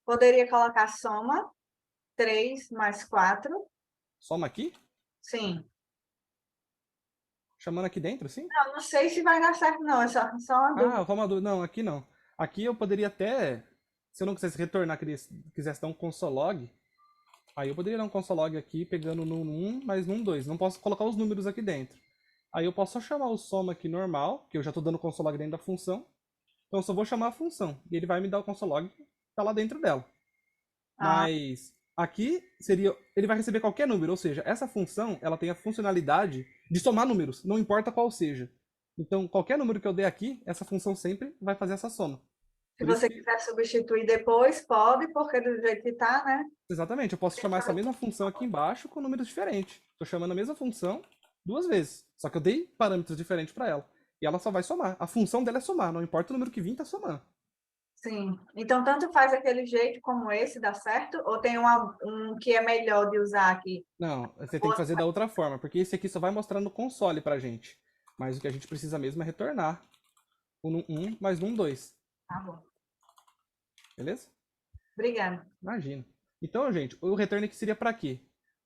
poderia colocar soma, 3 mais 4. Soma aqui? Sim. Chamando aqui dentro, sim? Não sei se vai dar certo, não. É só uma dúvida. Ah, Romador. Não, aqui não. Aqui eu poderia até. Se eu não quisesse retornar, quisesse dar um consolog, aí eu poderia dar um consolog aqui, pegando no 1, mas no 2. Não posso colocar os números aqui dentro. Aí eu posso só chamar o soma aqui normal, que eu já estou dando o consolog dentro da função. Então eu só vou chamar a função. E ele vai me dar o consolog que está lá dentro dela. Mas aqui seria. Ele vai receber qualquer número, ou seja, essa função ela tem a funcionalidade de somar números, não importa qual seja. Então, qualquer número que eu der aqui, essa função sempre vai fazer essa soma. Se Por isso você que- quiser substituir depois, pode, porque do jeito que tá, né? Exatamente, eu posso chamar essa mesma função aqui embaixo com números diferentes. Estou chamando a mesma função 2 vezes, só que eu dei parâmetros diferentes para ela. E ela só vai somar. A função dela é somar, não importa o número que vir, tá somando. Sim. Então, tanto faz aquele jeito como esse, dá certo? Ou tem um que é melhor de usar aqui? Não, você tem que fazer da outra forma, porque esse aqui só vai mostrar no console pra gente. Mas o que a gente precisa mesmo é retornar o no 1 mais no 2. Tá bom. Beleza? Obrigada. Imagina. Então, gente, o return aqui seria pra quê?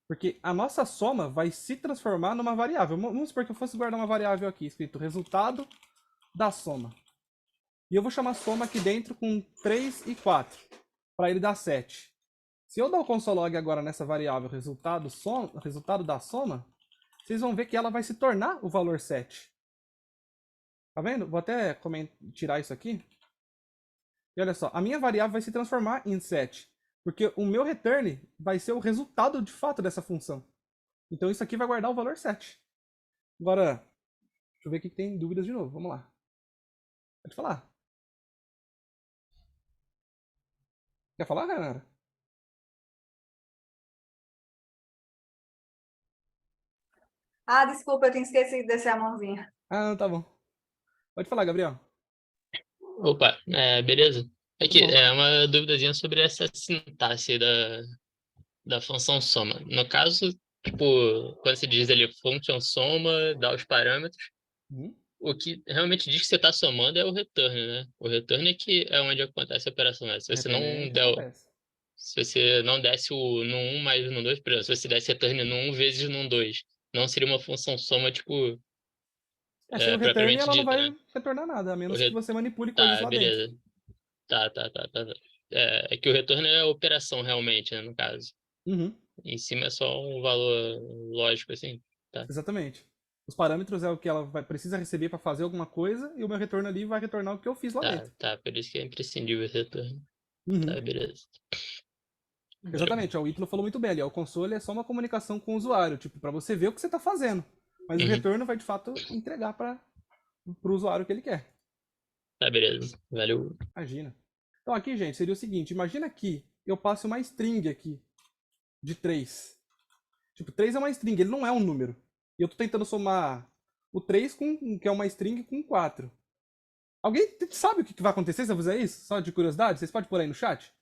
Porque a nossa soma vai se transformar numa variável. Vamos supor que eu fosse guardar uma variável aqui, escrito resultado da soma. E eu vou chamar soma aqui dentro com 3 e 4, para ele dar 7. Se eu dar o consolog agora nessa variável resultado da soma, vocês vão ver que ela vai se tornar o valor 7. Tá vendo? Vou até tirar isso aqui. E olha só, a minha variável vai se transformar em 7. Porque o meu return vai ser o resultado de fato dessa função. Então isso aqui vai guardar o valor 7. Agora, deixa eu ver aqui que tem dúvidas de novo. Vamos lá. Pode falar. Quer falar, Renara? Desculpa, eu tinha esquecido desse a mãozinha. Ah, não, tá bom. Pode falar, Gabriel. Opa, beleza? Aqui, Tudo bom. é uma duvidazinha sobre essa sintaxe da função soma. No caso, tipo, quando você diz ali function soma, dá os parâmetros, Uhum. o que realmente diz que você está somando é o return, né? O return é que é onde acontece a operação, né? Se você Return é não que der, acontece. se você não desse o no 1 mais no 2, por exemplo, se você desse return no 1 vezes no 2, não seria uma função soma, tipo, Sem o return propriamente ela não dita, vai né? retornar nada, a O menos que você manipule coisas Tá, lá dentro. beleza. Tá. É que o retorno é a operação realmente, né, no caso. Uhum. Em cima é só um valor lógico, assim. Tá, Exatamente. Os parâmetros é o que ela precisa receber para fazer alguma coisa e o meu retorno ali vai retornar o que eu fiz lá dentro. por isso que é imprescindível esse retorno. Uhum. Tá, beleza. Exatamente, ó, o Ítalo falou muito bem ali. Ó, o console é só uma comunicação com o usuário, tipo, para você ver o que você está fazendo. Mas o Uhum. retorno vai de fato entregar para o usuário o que ele quer. Tá, beleza. Valeu. Imagina. Então aqui, gente, seria o seguinte: imagina que eu passe uma string aqui de 3. Tipo, 3 é uma string, ele não é um número. E eu tô tentando somar o 3 que é uma string com 4. Alguém sabe o que vai acontecer se eu fizer isso? Só de curiosidade? Vocês podem pôr aí no chat?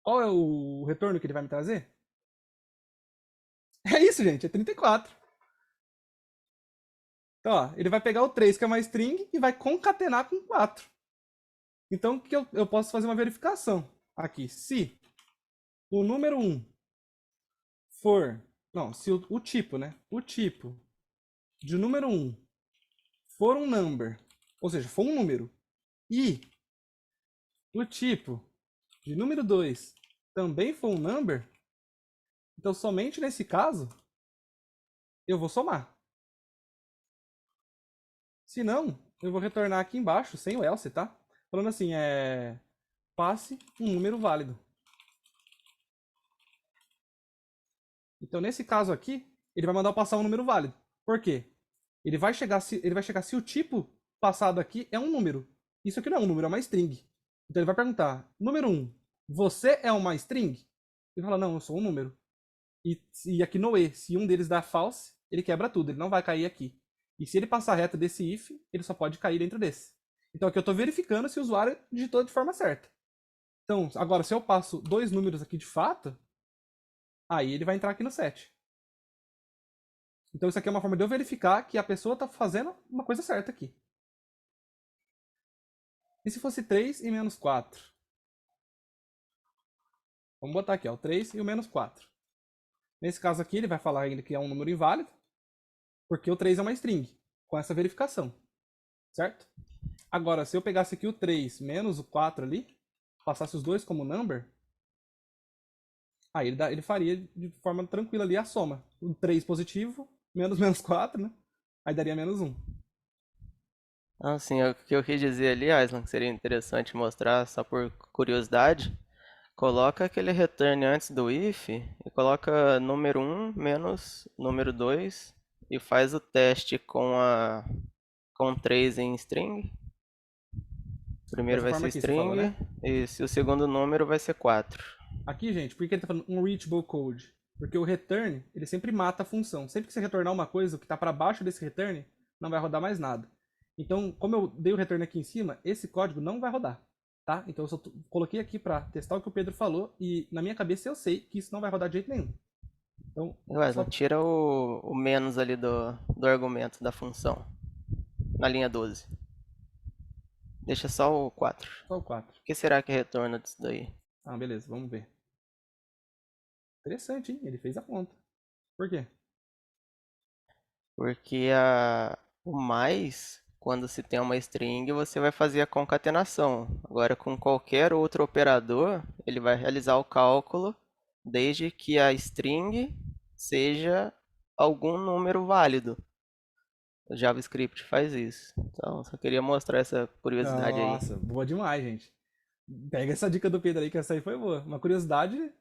Qual é o retorno que ele vai me trazer? É isso, gente, é 34. Então, ó, ele vai pegar o 3, que é uma string, e vai concatenar com 4. Então, o que eu posso fazer uma verificação aqui. Se o número 1 for... Não, se o tipo, né? O tipo de número 1 for um number, ou seja, for um número, e o tipo de número 2 também for um number, então somente nesse caso eu vou somar. Se não, eu vou retornar aqui embaixo, sem o else, tá? Falando assim, passe um número válido. Então, nesse caso aqui, ele vai mandar eu passar um número válido. Por quê? Ele vai chegar se o tipo passado aqui é um número. Isso aqui não é um número, é uma string. Então ele vai perguntar, número 1, você é uma string? Ele fala, não, eu sou um número. E aqui no E, se um deles dá false, ele quebra tudo, ele não vai cair aqui. E se ele passar reto desse if, ele só pode cair dentro desse. Então aqui eu estou verificando se o usuário digitou de forma certa. Então, agora, se eu passo 2 números aqui de fato, aí ele vai entrar aqui no 7. Então isso aqui é uma forma de eu verificar que a pessoa está fazendo uma coisa certa aqui. E se fosse 3 e menos 4? Vamos botar aqui, ó, o 3 e o menos 4. Nesse caso aqui, ele vai falar ainda que é um número inválido, porque o 3 é uma string, com essa verificação. Certo? Agora, se eu pegasse aqui o 3 menos o 4 ali, passasse os dois como number, aí ele faria de forma tranquila ali a soma. O 3 positivo, menos 4, né? Aí daria menos 1. Assim, o que eu quis dizer ali, Aislan, que seria interessante mostrar, só por curiosidade, coloca aquele return antes do if e coloca número 1 menos número 2 e faz o teste com 3 em string. O primeiro vai ser Dessa forma aqui, você string, falou, né? e se o segundo número vai ser 4. Aqui, gente, por que ele tá falando unreachable code? Porque o return, ele sempre mata a função. Sempre que você retornar uma coisa, o que está para baixo desse return, não vai rodar mais nada. Então, como eu dei o return aqui em cima, esse código não vai rodar. Tá? Então eu só coloquei aqui para testar o que o Pedro falou, e na minha cabeça eu sei que isso não vai rodar de jeito nenhum. Então, Aislan, tira o menos ali do argumento da função, na linha 12. Deixa só o 4. Só o 4. O que será que retorna disso daí? Ah, beleza, vamos ver. Interessante, hein? Ele fez a conta. Por quê? Porque o mais, quando se tem uma string, você vai fazer a concatenação. Agora, com qualquer outro operador, ele vai realizar o cálculo desde que a string seja algum número válido. O JavaScript faz isso. Então, só queria mostrar essa curiosidade aí. Nossa, boa demais, gente. Pega essa dica do Pedro aí, que essa aí foi boa. Uma curiosidade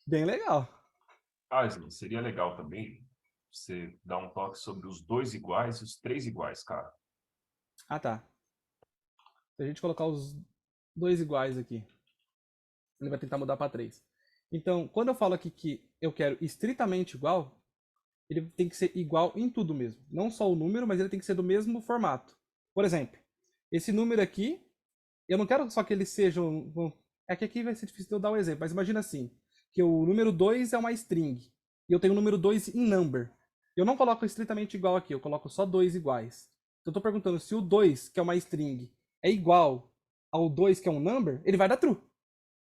bem legal. Aislan, seria legal também você dar um toque sobre os 2 iguais e os 3 iguais, cara. Ah, tá. Se a gente colocar os 2 iguais aqui, ele vai tentar mudar para 3. Então, quando eu falo aqui que eu quero estritamente igual, ele tem que ser igual em tudo mesmo. Não só o número, mas ele tem que ser do mesmo formato. Por exemplo, esse número aqui, eu não quero só que ele seja É que aqui vai ser difícil de eu dar o exemplo, mas imagina assim, que o número 2 é uma string, e eu tenho o número 2 em number. Eu não coloco estritamente igual aqui, eu coloco só 2 iguais. Então eu estou perguntando se o 2, que é uma string, é igual ao 2, que é um number, ele vai dar true.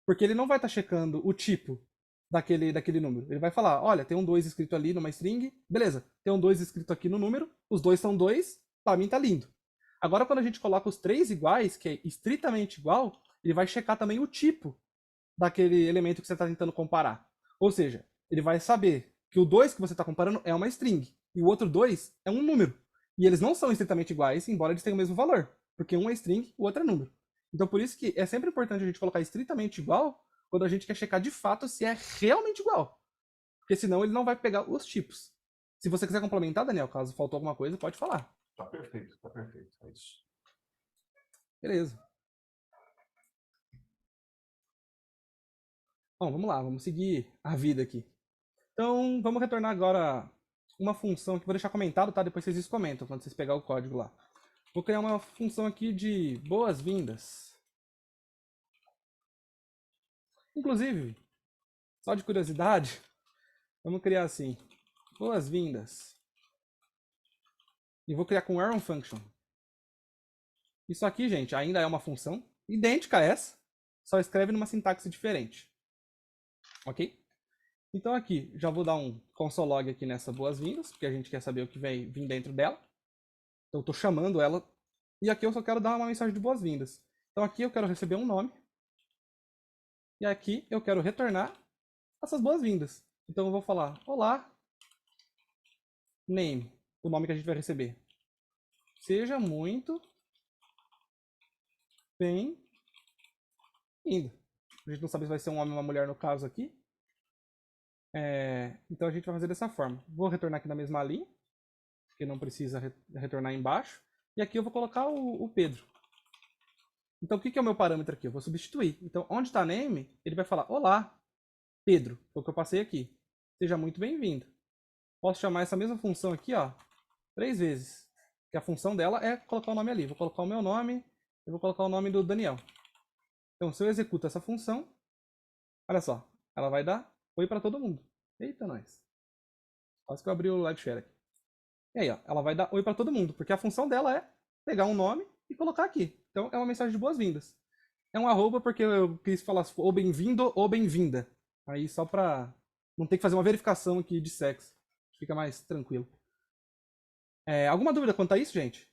Porque ele não vai estar checando o tipo daquele número. Ele vai falar, olha, tem um 2 escrito ali numa string, beleza, tem um 2 escrito aqui no número, os dois são 2, para mim tá lindo. Agora quando a gente coloca os 3 iguais, que é estritamente igual, ele vai checar também o tipo daquele elemento que você está tentando comparar. Ou seja, ele vai saber que o 2 que você está comparando é uma string, e o outro 2 é um número. E eles não são estritamente iguais, embora eles tenham o mesmo valor, porque um é string, o outro é número. Então por isso que é sempre importante a gente colocar estritamente igual quando a gente quer checar de fato se é realmente igual. Porque senão ele não vai pegar os tipos. Se você quiser complementar, Daniel, caso faltou alguma coisa, pode falar. Tá perfeito, é isso. Beleza. Bom, vamos lá, vamos seguir a vida aqui. Então, vamos retornar agora uma função que vou deixar comentado, tá? Depois vocês comentam quando vocês pegarem o código lá. Vou criar uma função aqui de boas-vindas. Inclusive, só de curiosidade, vamos criar assim, boas-vindas. E vou criar com Arrow Function. Isso aqui, gente, ainda é uma função idêntica a essa, só escreve numa sintaxe diferente. Ok? Então aqui, já vou dar um console log aqui nessa boas-vindas, porque a gente quer saber o que vai vir dentro dela. Então eu estou chamando ela, e aqui eu só quero dar uma mensagem de boas-vindas. Então aqui eu quero receber um nome, e aqui eu quero retornar essas boas-vindas. Então eu vou falar, olá, name, o nome que a gente vai receber. Seja muito bem-vindo. A gente não sabe se vai ser um homem ou uma mulher no caso aqui. Então a gente vai fazer dessa forma. Vou retornar aqui na mesma linha, porque não precisa retornar embaixo. E aqui eu vou colocar o Pedro. Então o que é o meu parâmetro aqui? Eu vou substituir. Então onde está name, ele vai falar, olá, Pedro, foi o que eu passei aqui. Seja muito bem-vindo. posso chamar essa mesma função aqui, ó, 3 vezes. Que a função dela é colocar o nome ali. Vou colocar o meu nome, eu vou colocar o nome do Daniel. Então, se eu executo essa função, olha só, ela vai dar oi para todo mundo. Eita, nós. Quase que eu abri o live share aqui. E aí, ó, ela vai dar oi para todo mundo, porque a função dela é pegar um nome e colocar aqui. Então, é uma mensagem de boas-vindas. É um arroba porque eu quis falar ou bem-vindo ou bem-vinda. Aí, só pra não ter que fazer uma verificação aqui de sexo. Fica mais tranquilo. Alguma dúvida quanto a isso, gente?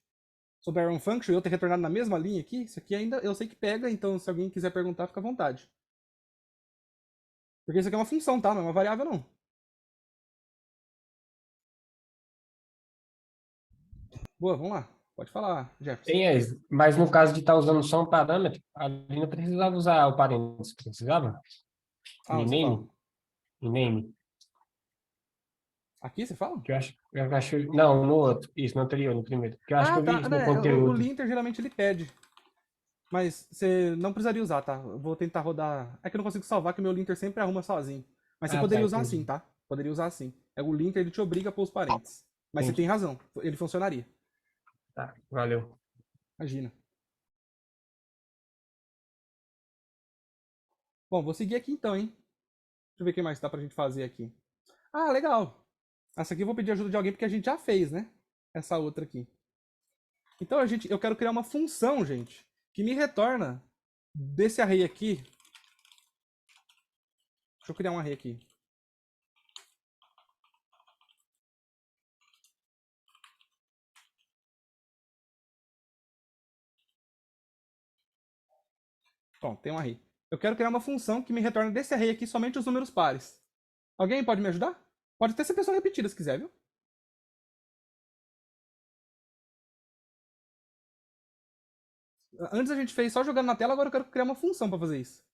Sobre Iron Function e eu ter retornado na mesma linha aqui? Isso aqui ainda eu sei que pega, então se alguém quiser perguntar, fica à vontade. Porque isso aqui é uma função, tá? Não é uma variável, não. Boa, vamos lá. Pode falar, Jefferson. Mas no caso de estar usando só um parâmetro, ali não precisava usar o parênteses, precisava? Ah, você fala. Em name. Aqui você fala? Que eu acho, não, no outro, isso, no anterior, no primeiro. Que eu acho que eu vi Tá. isso no Né, o conteúdo. linter geralmente ele pede. Mas você não precisaria usar, tá? Eu vou tentar rodar. É que eu não consigo salvar, que o meu linter sempre arruma sozinho. Mas você poderia usar entendi. assim, tá? Poderia usar assim. O linter ele te obriga a pôr os parênteses. Mas você Entendi. tem razão, ele funcionaria. Tá, valeu. Imagina. Bom, vou seguir aqui então, hein? Deixa eu ver o que mais dá pra gente fazer aqui. Ah, legal. Essa aqui eu vou pedir ajuda de alguém porque a gente já fez, né? Essa outra aqui. Então eu quero criar uma função, gente, que me retorna desse array aqui. Deixa eu criar um array aqui. Bom, tem um array. Eu quero criar uma função que me retorne desse array aqui somente os números pares. Alguém pode me ajudar? Pode até ser pessoa repetida se quiser, viu? Antes a gente fez só jogando na tela, agora eu quero criar uma função para fazer isso.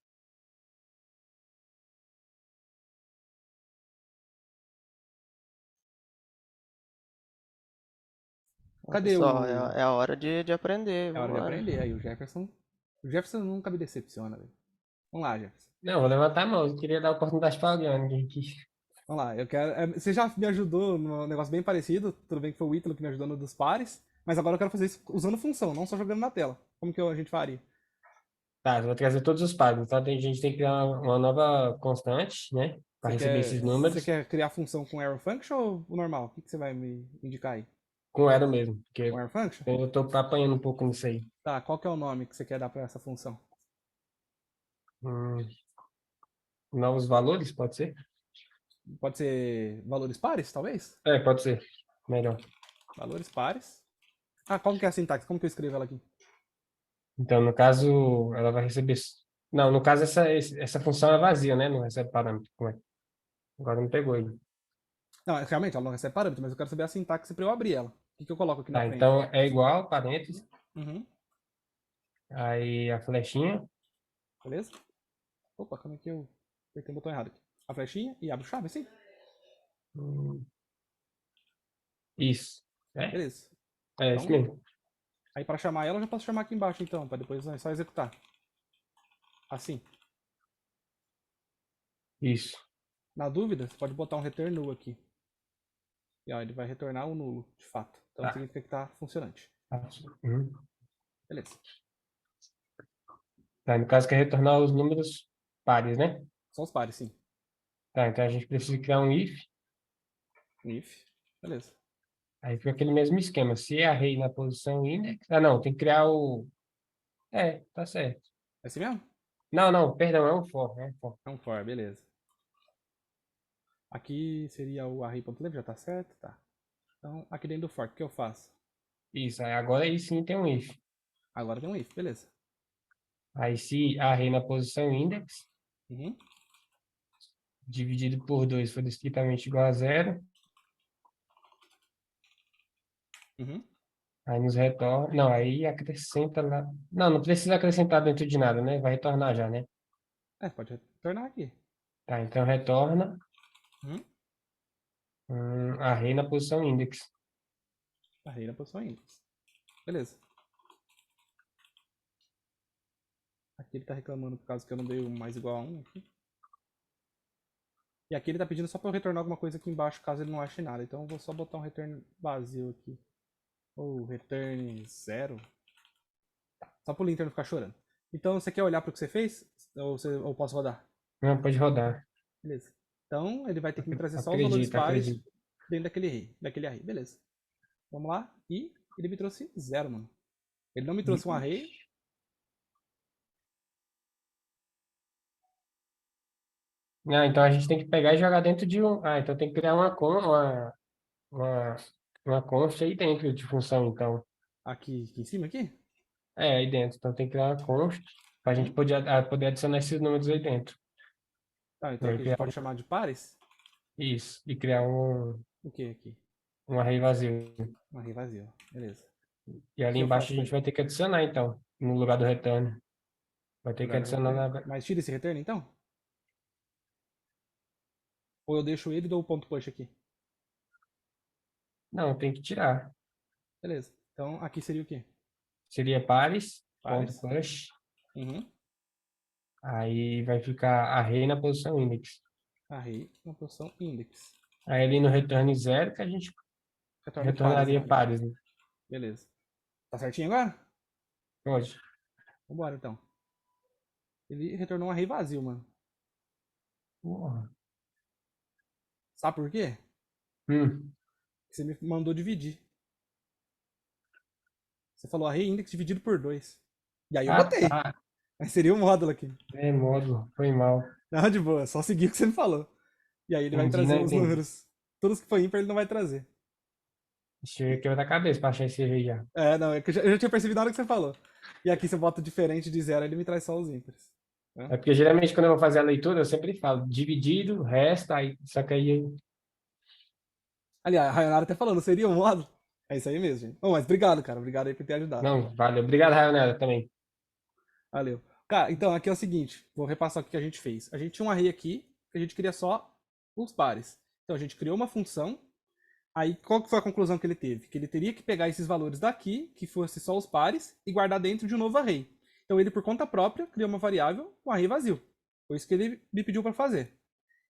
Cadê Pessoal, o... é a hora de aprender. É hora de Vambora. aprender. Aí o Jefferson... O Jefferson nunca me decepciona, velho. Vamos lá, Jefferson. Não, vou levantar a mão, eu queria dar oportunidade para alguém, ninguém quis. Vamos lá, eu quero... Você já me ajudou num negócio bem parecido, tudo bem que foi o Ítalo que me ajudou no dos pares, mas agora eu quero fazer isso usando função, não só jogando na tela. Como que a gente faria? Tá, eu vou trazer todos os pares, então a gente tem que criar uma nova constante, né, para receber esses Você números, quer criar a função com arrow function ou o normal? O que você vai me indicar aí? com arrow mesmo, porque Com arrow function? eu tô apanhando um pouco nisso aí. Tá, qual que é o nome que você quer dar para essa função? Novos valores, pode ser? Pode ser valores pares, talvez? Pode ser, melhor. Valores pares. Ah, como que é a sintaxe? Como que eu escrevo ela aqui? Então, no caso, ela vai receber... Não, no caso, essa função é vazia, né, não recebe parâmetro. Como é? Agora não pegou ele. Não, realmente ela não recebe parâmetro, mas eu quero saber a sintaxe para eu abrir ela. O que eu coloco aqui na Tá, frente? então é igual, parênteses, Uhum, aí a flechinha, beleza? Opa, como é que eu apertei o botão errado aqui? A flechinha e abro chave, assim? isso. Beleza. É isso Então, mesmo. aí para chamar ela, eu já posso chamar aqui embaixo então, para depois só executar. Assim. Isso. Na dúvida, você pode botar um return null aqui. E ó, ele vai retornar o nulo, de fato. Então Tá. significa que tá funcionante. Uhum. Beleza. Tá, no caso, quer retornar os números pares, né? São os pares, sim. Tá, então a gente precisa criar um if, If. Beleza. aí fica aquele mesmo esquema. Se array na posição index... Ah, não, tem que criar o... tá certo. É assim mesmo? Não, perdão, é um for, é um for. É um for, beleza. Aqui seria o array.lib, já tá certo? Tá. Então, aqui dentro do for, o que eu faço? Isso, aí agora aí sim tem um if. Agora tem um if, beleza. Aí se array na posição index, Uhum. dividido por 2 for estritamente igual a 0, Uhum. aí nos retorna... Não, aí acrescenta lá... Não precisa acrescentar dentro de nada, né? Vai retornar já, né? Pode retornar aqui. Tá, então retorna Uhum. array na posição index. Array na posição index. Beleza. Aqui ele tá reclamando por causa que eu não dei o mais igual a 1 aqui. E aqui ele tá pedindo só pra eu retornar alguma coisa aqui embaixo, caso ele não ache nada. Então eu vou só botar um return vazio aqui. Ou return 0. Só pro linter não ficar chorando. Então você quer olhar pro que você fez? Ou posso rodar? Não, pode rodar. Beleza. Então ele vai ter que me trazer só os valores Acredito, pares acredito. dentro daquele array. Beleza. Vamos lá. E ele me trouxe 0, mano. Ele não me trouxe um array. Ah, então a gente tem que pegar e jogar dentro de um. Ah, então tem que criar uma const aí dentro de função, então. Aqui em cima, aqui? É, aí dentro. Então tem que criar uma const para a gente poder adicionar esses números aí dentro. Tá, então E aí aqui a gente criar pode chamar de pares. isso. E criar O que aqui? um array vazio. Um array vazio. Beleza. E ali que eu embaixo faço a com gente ele? vai ter que adicionar, então, no lugar do return. Vai ter que Lugar do adicionar return. Mas tira esse return então? Ou eu deixo ele e dou o ponto push aqui? Não, tem que tirar. Beleza. Então aqui seria o quê? Seria pares, ponto Pares. push. Uhum. Aí vai ficar array na posição index. Array na posição index. Aí ali no return 0 que a gente Retorna retornaria pares, pares, né? Beleza. Tá certinho agora? Pode. Vambora então. Ele retornou um array vazio, mano. Porra. Sabe por quê? Você me mandou dividir. Você falou array index dividido por 2. E aí eu botei. Tá. Mas seria um módulo aqui. É, módulo. Foi mal. Não, de boa. Só seguir o que você me falou. E aí ele vai Entendi, trazer não os entendi. números. Todos que foi ímpar ele não vai trazer. Deixa eu quebrar a cabeça pra achar esse array já. É, não. É que eu já tinha percebido na hora que você falou. E aqui você bota diferente de 0, ele me traz só os ímpares. É porque geralmente quando eu vou fazer a leitura, eu sempre falo dividido, resta, aí, só que aí. Aliás, a Rayonara até falando, seria um módulo? É isso aí mesmo, gente. Bom, mas obrigado, cara. Obrigado aí por ter ajudado. Não, valeu. Obrigado, Rayonara, também. Valeu. Cara, então aqui é o seguinte. Vou repassar o que a gente fez. A gente tinha um array aqui, que a gente queria só os pares. Então a gente criou uma função. Aí qual que foi a conclusão que ele teve? Que ele teria que pegar esses valores daqui, que fosse só os pares, e guardar dentro de um novo array. Então ele, por conta própria, criou uma variável, um array vazio. Foi isso que ele me pediu para fazer.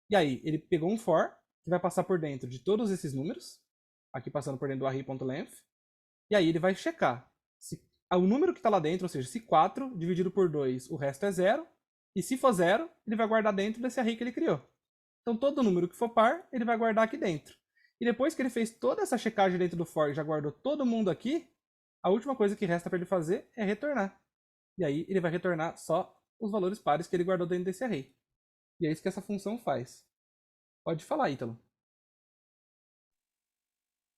E aí, ele pegou um for, que vai passar por dentro de todos esses números, aqui passando por dentro do array.length, e aí ele vai checar se o número que está lá dentro, ou seja, se 4 dividido por 2, o resto é 0, e se for 0, ele vai guardar dentro desse array que ele criou. Então todo número que for par, ele vai guardar aqui dentro. E depois que ele fez toda essa checagem dentro do for e já guardou todo mundo aqui, a última coisa que resta para ele fazer é retornar. E aí ele vai retornar só os valores pares que ele guardou dentro desse array. E é isso que essa função faz. Pode falar, Ítalo.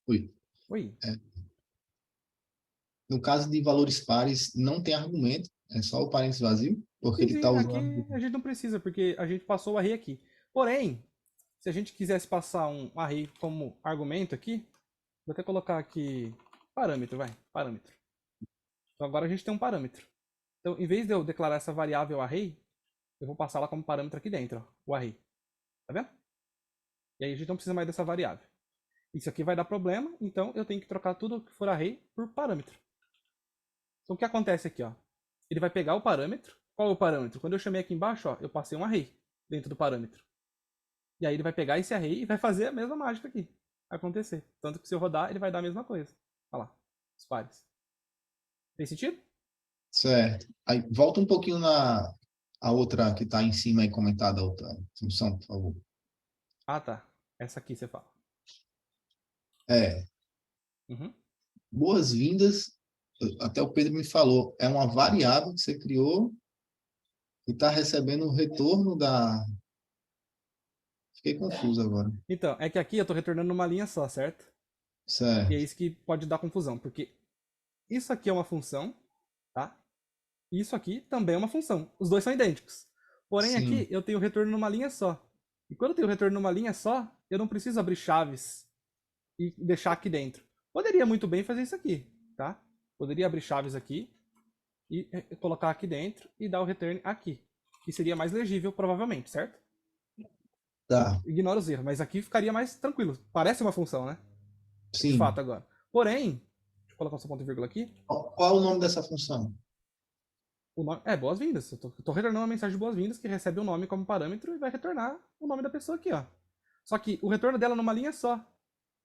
Oi. Oi. No caso de valores pares, não tem argumento, é só o parênteses vazio, porque ele está Sim, usando. aqui a gente não precisa, porque a gente passou o array aqui. Porém, se a gente quisesse passar um array como argumento aqui, vou até colocar aqui parâmetro, vai, parâmetro. Então agora a gente tem um parâmetro. Então, em vez de eu declarar essa variável array, eu vou passar ela como parâmetro aqui dentro, ó, o array. Tá vendo? E aí a gente não precisa mais dessa variável. Isso aqui vai dar problema, então eu tenho que trocar tudo que for array por parâmetro. Então o que acontece aqui, ó? Ele vai pegar o parâmetro. Qual é o parâmetro? Quando eu chamei aqui embaixo, ó, eu passei um array dentro do parâmetro. E aí ele vai pegar esse array e vai fazer a mesma mágica aqui. Vai acontecer. Tanto que se eu rodar, ele vai dar a mesma coisa. Olha lá, os pares. Tem sentido? Certo. Aí volta um pouquinho na a outra que está em cima aí comentada, a outra função, por favor. Ah, tá. Essa aqui você fala. É. Uhum. Boas-vindas. Até o Pedro me falou, é uma variável que você criou e está recebendo o retorno da... Fiquei confuso agora. Então, é que aqui eu estou retornando numa linha só, certo? Certo. E é isso que pode dar confusão, porque isso aqui é uma função, tá? E isso aqui também é uma função. Os dois são idênticos. Porém, Sim. aqui eu tenho retorno numa linha só. E quando eu tenho retorno numa linha só, eu não preciso abrir chaves e deixar aqui dentro. Poderia muito bem fazer isso aqui, tá? Poderia abrir chaves aqui e colocar aqui dentro e dar o return aqui. Que seria mais legível, provavelmente, certo? Tá. Ignora os erros, mas aqui ficaria mais tranquilo. Parece uma função, né? Sim. De fato agora. Porém, deixa eu colocar um ponto e vírgula aqui. Qual é o nome dessa função? O nome... É, boas-vindas. Eu tô retornando uma mensagem de boas-vindas que recebe o nome como parâmetro e vai retornar o nome da pessoa aqui, ó. Só que o retorno dela é numa linha só.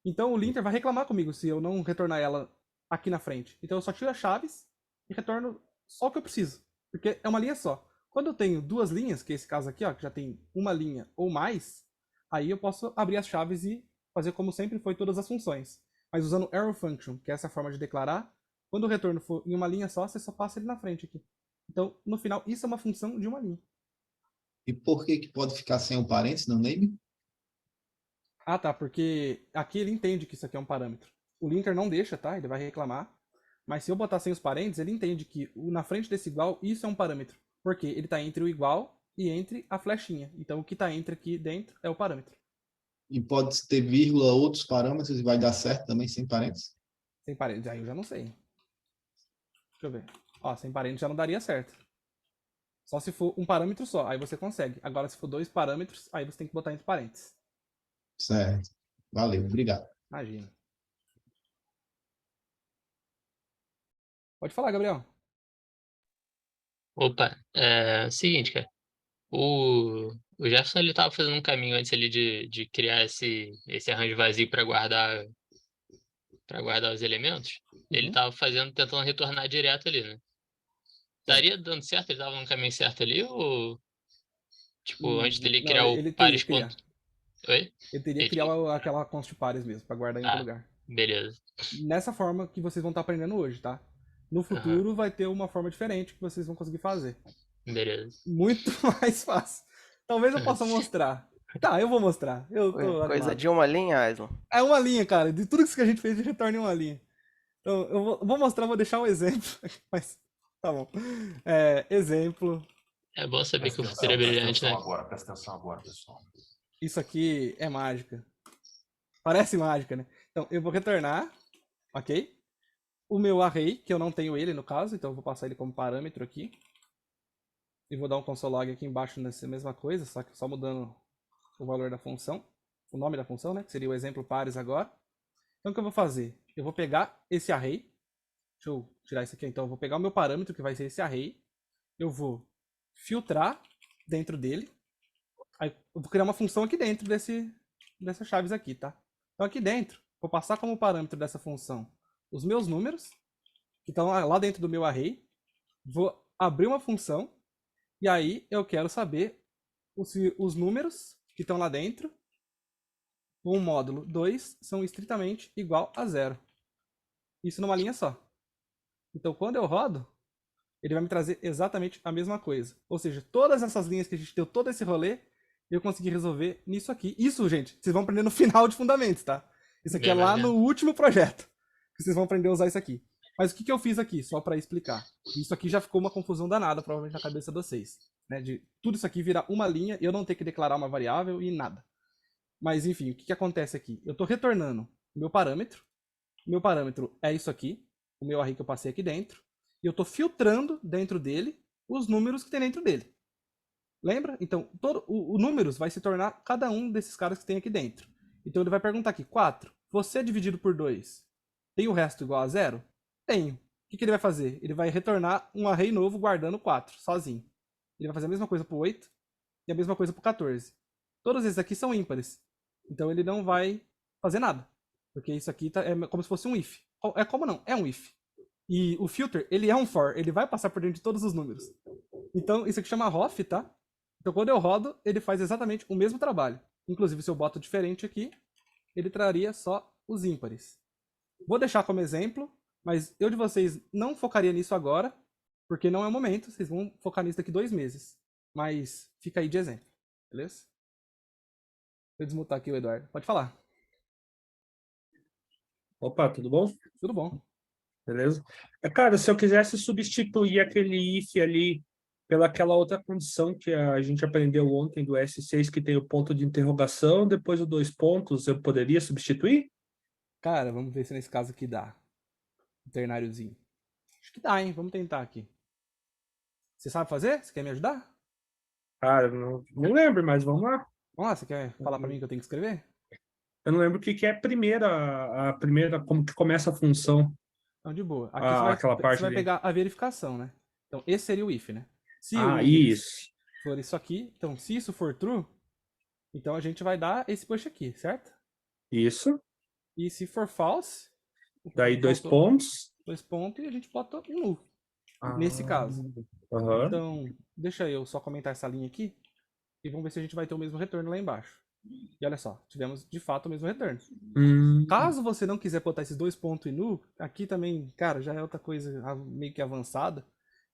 Então o linter vai reclamar comigo se eu não retornar ela aqui na frente. Então eu só tiro as chaves e retorno só o que eu preciso. Porque é uma linha só. Quando eu tenho duas linhas, que é esse caso aqui, ó, que já tem uma linha ou mais, aí eu posso abrir as chaves e fazer como sempre foi todas as funções. Mas usando arrow function, que é essa forma de declarar, quando o retorno for em uma linha só, você só passa ele na frente aqui. Então, no final, isso é uma função de uma linha. E por que que pode ficar sem o parênteses no name? Ah, tá, porque aqui ele entende que isso aqui é um parâmetro. O linter não deixa, tá? Ele vai reclamar. Mas se eu botar sem os parênteses, ele entende que na frente desse igual, isso é um parâmetro. Porque ele está entre o igual e entre a flechinha. Então, o que está entre aqui dentro é o parâmetro. E pode ter vírgula, outros parâmetros e vai dar certo também sem parênteses? Sem parênteses, aí eu já não sei. Deixa eu ver. Ó, sem parênteses já não daria certo. Só se for um parâmetro só, aí você consegue. Agora, se for dois parâmetros, aí você tem que botar entre parênteses. Certo. Valeu, obrigado. Imagina. Pode falar, Gabriel. Opa, seguinte, cara. O Jefferson, ele tava fazendo um caminho antes ali de criar esse arranjo vazio para guardar os elementos. Ele tava tentando retornar direto ali, né? Estaria dando certo? Ele tava no caminho certo ali? Ou, tipo, antes dele Não, criar o ele teria pares que criar. Oi? Ele teria que criar aquela const pares mesmo, para guardar em outro lugar. Beleza. Nessa forma que vocês vão estar aprendendo hoje, tá? No futuro vai ter uma forma diferente que vocês vão conseguir fazer. Beleza. Muito mais fácil. Talvez eu possa mostrar. Tá, eu vou mostrar. Eu tô Coisa animado. de uma linha, Aislan. É uma linha, cara. De tudo isso que a gente fez, retorna em uma linha. Então, eu vou mostrar, vou deixar um exemplo. Mas, tá bom. Exemplo. É bom saber que o futuro é Presta brilhante, atenção né? agora, presta atenção agora, pessoal. Isso aqui é mágica. Parece mágica, né? Então, eu vou retornar, ok? O meu array, que eu não tenho ele no caso, então eu vou passar ele como parâmetro aqui. E vou dar um console log aqui embaixo nessa mesma coisa, só que só mudando o valor da função. O nome da função, né? Que seria o exemplo pares agora. Então o que eu vou fazer? Eu vou pegar esse array. Deixa eu tirar isso aqui. Então eu vou pegar o meu parâmetro, que vai ser esse array. Eu vou filtrar dentro dele. Aí eu vou criar uma função aqui dentro dessas chaves aqui, tá? Então aqui dentro, vou passar como parâmetro dessa função os meus números, que estão lá dentro do meu array. Vou abrir uma função. E aí eu quero saber se os números que estão lá dentro, com o módulo 2, são estritamente igual a 0. Isso numa linha só. Então quando eu rodo, ele vai me trazer exatamente a mesma coisa. Ou seja, todas essas linhas que a gente deu todo esse rolê, eu consegui resolver nisso aqui. Isso, gente, vocês vão aprender no final de fundamentos, tá? Isso aqui é lá no último projeto. Que vocês vão aprender a usar isso aqui. Mas o que eu fiz aqui, só para explicar? Isso aqui já ficou uma confusão danada, provavelmente, na cabeça de vocês. Né? De tudo isso aqui virar uma linha e eu não ter que declarar uma variável e nada. Mas, enfim, o que acontece aqui? Eu estou retornando o meu parâmetro. O meu parâmetro é isso aqui, o meu array que eu passei aqui dentro. E eu estou filtrando dentro dele os números que tem dentro dele. Lembra? Então, o números vai se tornar cada um desses caras que tem aqui dentro. Então, ele vai perguntar aqui, 4, você dividido por 2, tem o resto igual a 0? Tenho. O que ele vai fazer? Ele vai retornar um array novo guardando 4, sozinho. Ele vai fazer a mesma coisa para o 8 e a mesma coisa para o 14. Todos esses aqui são ímpares. Então ele não vai fazer nada. Porque isso aqui é como se fosse um if. É como não? É um if. E o filter, ele é um for. Ele vai passar por dentro de todos os números. Então isso aqui chama rof, tá? Então quando eu rodo, ele faz exatamente o mesmo trabalho. Inclusive se eu boto diferente aqui, ele traria só os ímpares. Vou deixar como exemplo. Mas eu de vocês não focaria nisso agora, porque não é o momento. Vocês vão focar nisso daqui 2 meses. Mas fica aí de exemplo, beleza? Vou desmutar aqui o Eduardo. Pode falar. Opa, tudo bom? Tudo bom. Beleza? Cara, se eu quisesse substituir aquele if ali pelaquela outra condição que a gente aprendeu ontem do S6, que tem o ponto de interrogação, depois o 2 pontos, eu poderia substituir? Cara, vamos ver se nesse caso aqui dá. Um ternáriozinho. Acho que dá, hein? Vamos tentar aqui. Você sabe fazer? Você quer me ajudar? Cara, não lembro, mas vamos lá. Vamos lá, você quer falar pra mim que eu tenho que escrever? Eu não lembro o que é a primeira, como que começa a função. Não, de boa. Aqui Aquela parte você vai ali. pegar a verificação, né? Então, esse seria o if, né? Se o Ah, if isso. for isso aqui, então se isso for true, então a gente vai dar esse push aqui, certo? Isso. E se for false, Daí 2 voltou pontos. 2 pontos e a gente bota um null, nesse Ah, caso. aham. Então, deixa eu só comentar essa linha aqui e vamos ver se a gente vai ter o mesmo retorno lá embaixo. E olha só, tivemos de fato o mesmo retorno. Caso você não quiser botar esses 2 pontos e null, aqui também, cara, já é outra coisa meio que avançada.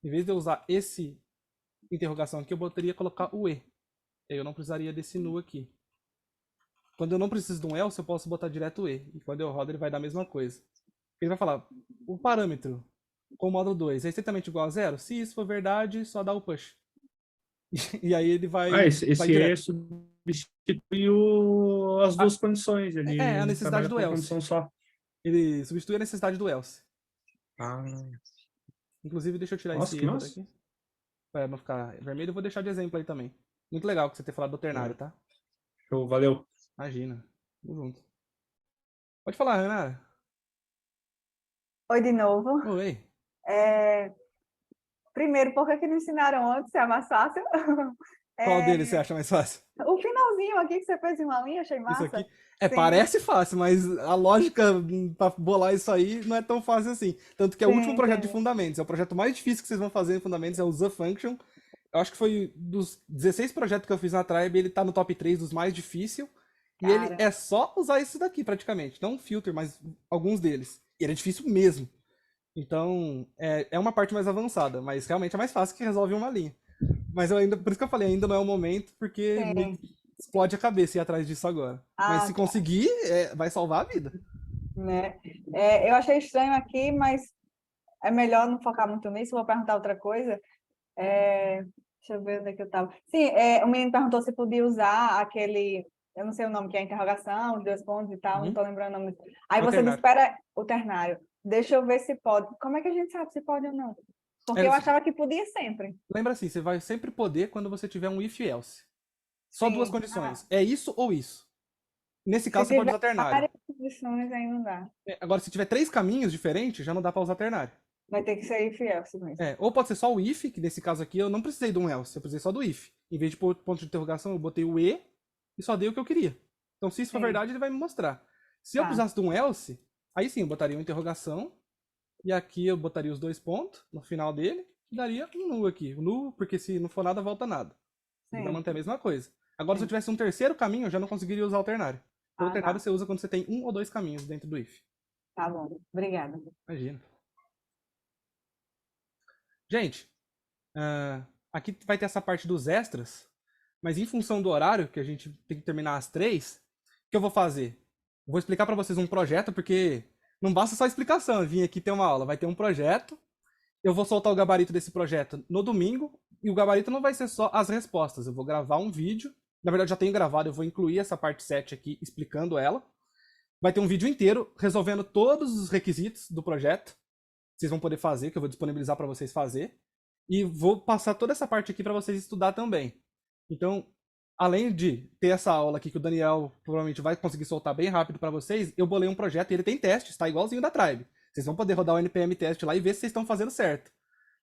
Em vez de eu usar esse interrogação aqui, eu poderia colocar o e. Eu não precisaria desse null aqui. Quando eu não preciso de um else, eu posso botar direto o e. E quando eu rodo, ele vai dar a mesma coisa. Ele vai falar, o parâmetro com o módulo 2 é estritamente igual a zero? Se isso for verdade, só dá o push. E aí ele vai, Ah, esse vai E direto. substitui as duas condições. Ele É, a necessidade trabalha do com uma else. condição só. Ele substitui a necessidade do else. Ah, Inclusive, deixa eu tirar nossa, esse que erro massa. daqui. Pra não ficar vermelho, eu vou deixar de exemplo aí também. Muito legal que você ter falado do ternário, tá? Show, valeu. Imagina. Tamo junto. Pode falar, Renara. Oi de novo. Oi. Primeiro, por que não ensinaram antes, se é mais fácil? Qual deles você acha mais fácil? O finalzinho aqui que você fez em uma linha, achei Isso massa. aqui? Sim. Parece fácil, mas a lógica pra bolar isso aí não é tão fácil assim. Tanto que é o Sim, último projeto de entendi. Fundamentos. É o projeto mais difícil que vocês vão fazer em Fundamentos, é o The Function. Eu acho que foi dos 16 projetos que eu fiz na Tribe, ele tá no top 3 dos mais difíceis. E ele Cara. é só usar isso daqui, praticamente. Não um filter, mas alguns deles. E ele é difícil mesmo. Então, é uma parte mais avançada, mas realmente é mais fácil que resolve uma linha. Mas eu ainda, por isso que eu falei, ainda não é o momento, porque Sim. meio que explode a cabeça ir atrás disso agora. Mas Ah, se tá. conseguir, vai salvar a vida. Né? Eu achei estranho aqui, mas é melhor não focar muito nisso. Vou perguntar outra coisa. Deixa eu ver onde é que eu estava. Sim, o menino perguntou se podia usar aquele, eu não sei o nome, que é interrogação, os 2 pontos e tal, não estou lembrando o nome. Aí O você disse, ternário. espera, o ternário. Deixa eu ver se pode. Como é que a gente sabe se pode ou não? Porque eu achava que podia sempre. Lembra assim, você vai sempre poder quando você tiver um if else. Só duas Sim. condições. É isso ou isso. Nesse Se caso, você pode tiver usar ternário. várias posições, aí não dá. Agora, se tiver 3 caminhos diferentes, já não dá pra usar ternário. Vai ter que ser if else mesmo. Ou pode ser só o if, que nesse caso aqui eu não precisei de um else, eu precisei só do if. Em vez de pôr ponto de interrogação, eu botei o e e só dei o que eu queria. Então, se isso for Sim. verdade, ele vai me mostrar. Se eu Tá. precisasse de um else, aí sim, eu botaria uma interrogação, e aqui eu botaria os 2 pontos no final dele, e daria um null aqui. O null, porque se não for nada, volta nada. Ele vai Sim. manter a mesma coisa. Agora, se eu tivesse um terceiro caminho, eu já não conseguiria usar o ternário. Então, o ternário Tá. você usa quando você tem 1 ou 2 caminhos dentro do if. Tá bom. Obrigada. Imagina. Gente, aqui vai ter essa parte dos extras, mas em função do horário, que a gente tem que terminar às 3, o que eu vou fazer? Vou explicar para vocês um projeto, porque não basta só explicação, eu vim aqui ter uma aula, vai ter um projeto, eu vou soltar o gabarito desse projeto no domingo, e o gabarito não vai ser só as respostas, eu vou gravar um vídeo, na verdade já tenho gravado, eu vou incluir essa parte 7 aqui, explicando ela. Vai ter um vídeo inteiro resolvendo todos os requisitos do projeto, vocês vão poder fazer, que eu vou disponibilizar para vocês fazer. E vou passar toda essa parte aqui para vocês estudar também. Então, além de ter essa aula aqui que o Daniel provavelmente vai conseguir soltar bem rápido para vocês, eu bolei um projeto e ele tem testes, tá? Igualzinho da Tribe. Vocês vão poder rodar o NPM test lá e ver se vocês estão fazendo certo,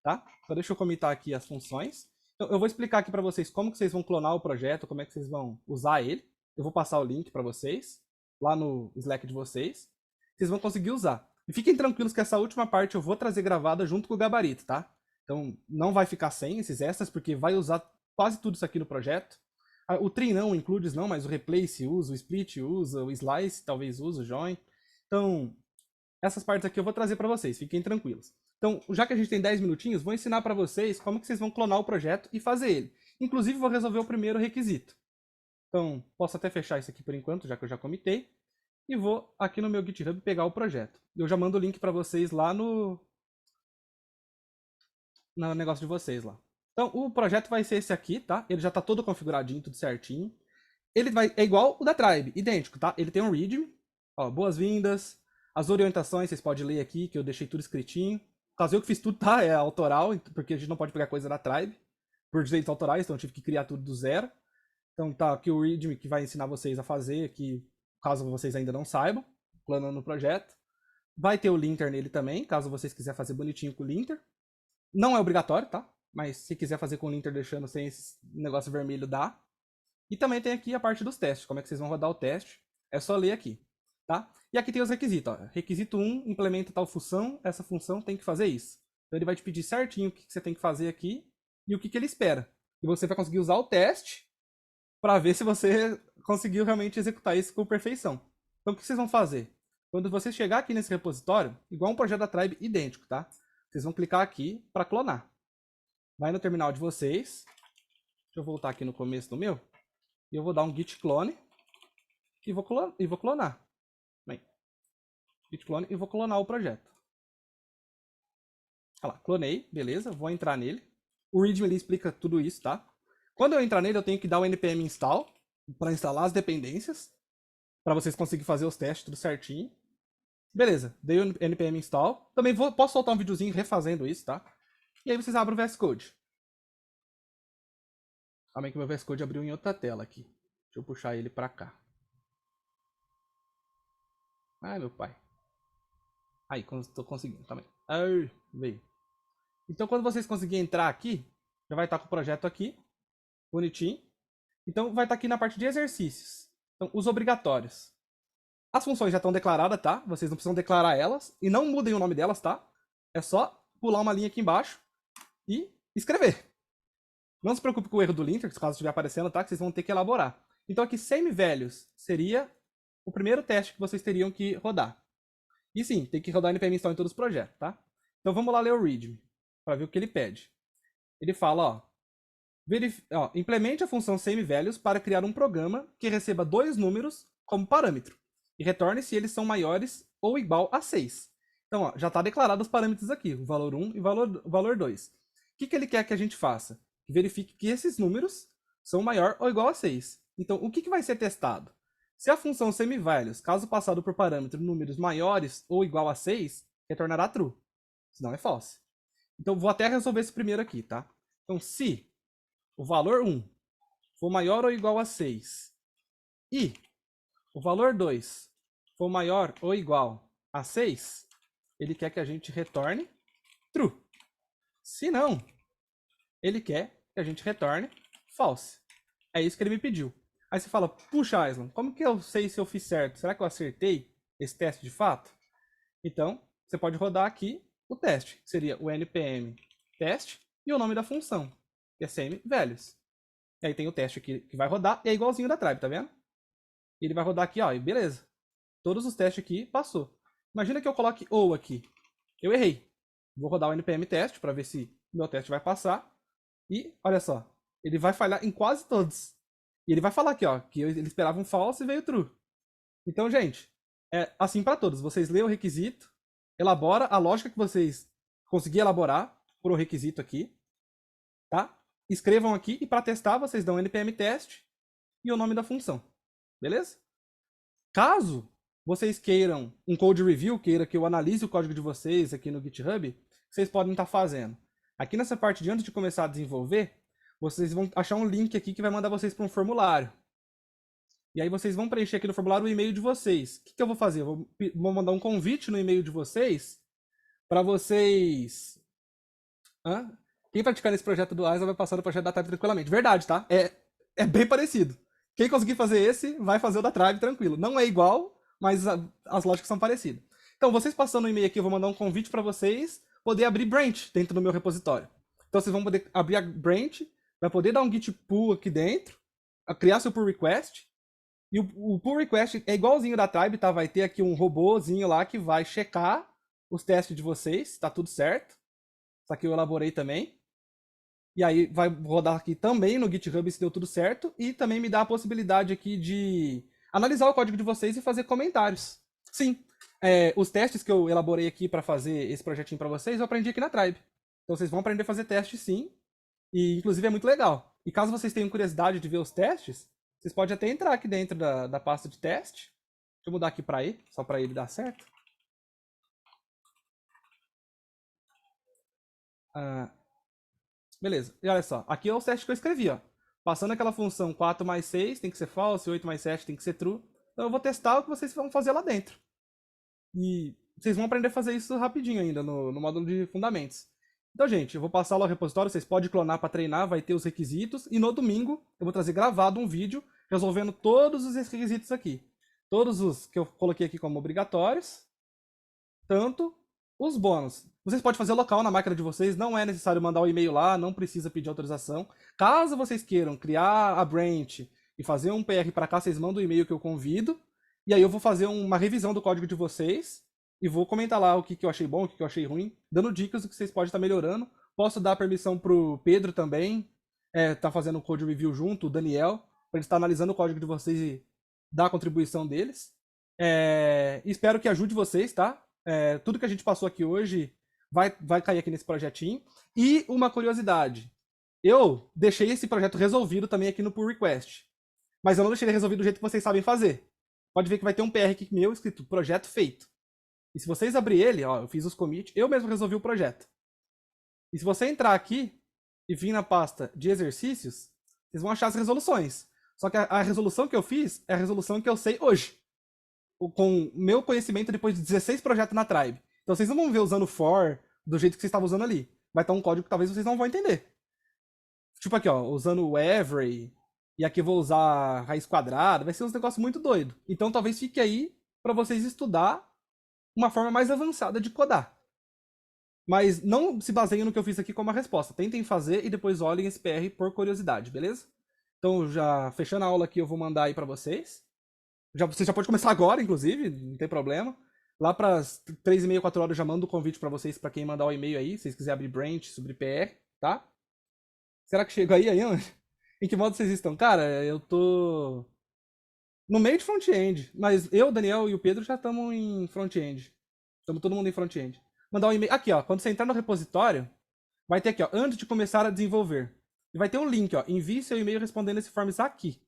tá? Então deixa eu comentar aqui as funções. Então, eu vou explicar aqui para vocês como que vocês vão clonar o projeto, como é que vocês vão usar ele. Eu vou passar o link para vocês, lá no Slack de vocês. Vocês vão conseguir usar. E fiquem tranquilos que essa última parte eu vou trazer gravada junto com o gabarito, tá? Então não vai ficar sem esses extras, porque vai usar quase tudo isso aqui no projeto. O tree não, o includes não, mas o replace usa, o split usa, o slice talvez usa, o join. Então, essas partes aqui eu vou trazer para vocês, fiquem tranquilos. Então, já que a gente tem 10 minutinhos, vou ensinar para vocês como que vocês vão clonar o projeto e fazer ele. Inclusive, vou resolver o primeiro requisito. Então, posso até fechar isso aqui por enquanto, já que eu já comitei. E vou aqui no meu GitHub pegar o projeto. Eu já mando o link para vocês lá no negócio de vocês lá. Então, o projeto vai ser esse aqui, tá? Ele já tá todo configuradinho, tudo certinho. Ele é igual o da Tribe, idêntico, tá? Ele tem um readme, ó, boas-vindas. As orientações, vocês podem ler aqui, que eu deixei tudo escritinho. Caso eu que fiz tudo, tá? É autoral, porque a gente não pode pegar coisa da Tribe, por direitos autorais, então eu tive que criar tudo do zero. Então tá aqui o readme que vai ensinar vocês a fazer, que caso vocês ainda não saibam, planando o projeto. Vai ter o linter nele também, caso vocês quiserem fazer bonitinho com o linter. Não é obrigatório, tá? Mas se quiser fazer com o linter deixando sem esse negócio vermelho, dá. E também tem aqui a parte dos testes, como é que vocês vão rodar o teste. É só ler aqui, tá? E aqui tem os requisitos, ó. Requisito 1, implementa tal função, essa função tem que fazer isso. Então ele vai te pedir certinho o que você tem que fazer aqui e o que ele espera. E você vai conseguir usar o teste para ver se você conseguiu realmente executar isso com perfeição. Então o que vocês vão fazer? Quando você chegar aqui nesse repositório, igual um projeto da Tribe idêntico, tá? Vocês vão clicar aqui para clonar. Vai no terminal de vocês. Deixa eu voltar aqui no começo do meu. E eu vou dar um git clone e vou clonar. Bem, git clone e vou clonar o projeto. Olha lá, clonei, beleza, vou entrar nele. O README ele explica tudo isso, tá? Quando eu entrar nele, eu tenho que dar o npm install para instalar as dependências, para vocês conseguirem fazer os testes tudo certinho. Beleza, dei o npm install. Também posso soltar um videozinho refazendo isso, tá? E aí vocês abrem o VS Code. Calma aí que meu VS Code abriu em outra tela aqui. Deixa eu puxar ele pra cá. Ai, meu pai. Aí, tô conseguindo também. Ai, veio. Então, quando vocês conseguirem entrar aqui, já vai estar com o projeto aqui. Bonitinho. Então, vai estar aqui na parte de exercícios. Então, os obrigatórios. As funções já estão declaradas, tá? Vocês não precisam declarar elas. E não mudem o nome delas, tá? É só pular uma linha aqui embaixo e escrever. Não se preocupe com o erro do linter, caso estiver aparecendo, tá? Que vocês vão ter que elaborar. Então aqui, semi-velhos seria o primeiro teste que vocês teriam que rodar. E sim, tem que rodar npm install em todos os projetos, tá? Então vamos lá ler o readme, para ver o que ele pede. Ele fala, implemente a função semi-velhos para criar um programa que receba 2 números como parâmetro e retorne se eles são maiores ou igual a 6. Então, ó, já está declarado os parâmetros aqui, o valor 1 e o valor 2. O que ele quer que a gente faça? Verifique que esses números são maior ou igual a 6. Então, o que vai ser testado? Se a função semi-values, caso passado por parâmetro números maiores ou igual a 6, retornará true. Senão é false. Então, vou até resolver esse primeiro aqui, tá? Então, se o valor 1 for maior ou igual a 6 e o valor 2 for maior ou igual a 6, ele quer que a gente retorne true. Se não, ele quer que a gente retorne false. É isso que ele me pediu. Aí você fala, puxa, Aislan, como que eu sei se eu fiz certo? Será que eu acertei esse teste de fato? Então, você pode rodar aqui o teste, que seria o npm teste e o nome da função, que é semi-values. E aí tem o teste aqui que vai rodar, e é igualzinho da Tribe, tá vendo? Ele vai rodar aqui, ó, e beleza. Todos os testes aqui passou. Imagina que eu coloque ou aqui. Eu errei. Vou rodar o npm teste para ver se meu teste vai passar. E, olha só, ele vai falhar em quase todos. E ele vai falar aqui, ó, que ele esperava um false e veio true. Então, gente, é assim para todos. Vocês lêem o requisito, elabora a lógica que vocês conseguiram elaborar por um requisito aqui, tá? Escrevam aqui e para testar vocês dão npm teste e o nome da função. Beleza? Caso vocês queiram um code review, queira que eu analise o código de vocês aqui no GitHub, vocês podem estar fazendo. Aqui nessa parte de antes de começar a desenvolver, vocês vão achar um link aqui que vai mandar vocês para um formulário. E aí vocês vão preencher aqui no formulário o e-mail de vocês. O que eu vou fazer? Eu vou mandar um convite no e-mail de vocês para vocês... Quem praticar nesse projeto do Aislan vai passar no projeto da Tribe tranquilamente. Verdade, tá? É bem parecido. Quem conseguir fazer esse, vai fazer o da Tribe tranquilo. Não é igual, mas as lógicas são parecidas. Então, vocês passando o e-mail aqui, eu vou mandar um convite para vocês poder abrir branch dentro do meu repositório. Então, vocês vão poder abrir a branch, vai poder dar um git pull aqui dentro, criar seu pull request. E o pull request é igualzinho da Tribe, tá? Vai ter aqui um robôzinho lá que vai checar os testes de vocês, tá tudo certo. Isso aqui eu elaborei também. E aí vai rodar aqui também no GitHub se deu tudo certo. E também me dá a possibilidade aqui de analisar o código de vocês e fazer comentários. Sim, os testes que eu elaborei aqui para fazer esse projetinho para vocês, eu aprendi aqui na Tribe. Então vocês vão aprender a fazer teste sim. E inclusive é muito legal. E caso vocês tenham curiosidade de ver os testes, vocês podem até entrar aqui dentro da pasta de teste. Deixa eu mudar aqui para E, só para ele dar certo. Beleza, e olha só, aqui é o teste que eu escrevi, ó. Passando aquela função 4 mais 6 tem que ser false, 8 mais 7 tem que ser true. Então eu vou testar o que vocês vão fazer lá dentro. E vocês vão aprender a fazer isso rapidinho ainda no módulo de fundamentos. Então, gente, eu vou passar lá o repositório, vocês podem clonar para treinar, vai ter os requisitos. E no domingo eu vou trazer gravado um vídeo resolvendo todos os requisitos aqui. Todos os que eu coloquei aqui como obrigatórios, tanto os bônus. Vocês podem fazer local na máquina de vocês, não é necessário mandar o e-mail lá, não precisa pedir autorização. Caso vocês queiram criar a branch e fazer um PR para cá, vocês mandam o e-mail que eu convido. E aí eu vou fazer uma revisão do código de vocês e vou comentar lá o que eu achei bom, o que eu achei ruim, dando dicas do que vocês podem estar melhorando. Posso dar permissão pro Pedro também, tá fazendo o code review junto, o Daniel, para ele estar analisando o código de vocês e dar a contribuição deles. Espero que ajude vocês, tá? Tudo que a gente passou aqui hoje vai cair aqui nesse projetinho. E uma curiosidade, eu deixei esse projeto resolvido também aqui no pull request, mas eu não deixei ele resolvido do jeito que vocês sabem fazer. Pode ver que vai ter um PR aqui meu escrito projeto feito. E se vocês abrir ele, ó, eu fiz os commits, eu mesmo resolvi o projeto. E se você entrar aqui e vir na pasta de exercícios, vocês vão achar as resoluções. Só que a resolução que eu fiz é a resolução que eu sei hoje. Com meu conhecimento depois de 16 projetos na Tribe. Então vocês não vão ver usando for do jeito que vocês estavam usando ali. Vai estar um código que talvez vocês não vão entender. Tipo aqui, ó, usando o every, e aqui eu vou usar raiz quadrada, vai ser uns negócios muito doido. Então talvez fique aí para vocês estudar uma forma mais avançada de codar. Mas não se baseiem no que eu fiz aqui como a resposta. Tentem fazer e depois olhem esse PR por curiosidade, beleza? Então, já fechando a aula aqui, eu vou mandar aí para vocês. Você já pode começar agora, inclusive, não tem problema. Lá para as 3h30, 4 horas, eu já mando o convite para vocês, para quem mandar o e-mail aí, se vocês quiserem abrir branch sobre PR, tá? Será que chegou aí ainda? Em que modo vocês estão? Cara, eu tô no meio de front-end, mas eu, o Daniel e o Pedro já estamos em front-end. Estamos todo mundo em front-end. Mandar um e-mail. Aqui, ó, quando você entrar no repositório, vai ter aqui, ó, antes de começar a desenvolver. E vai ter um link, ó, envie seu e-mail respondendo esse forms aqui.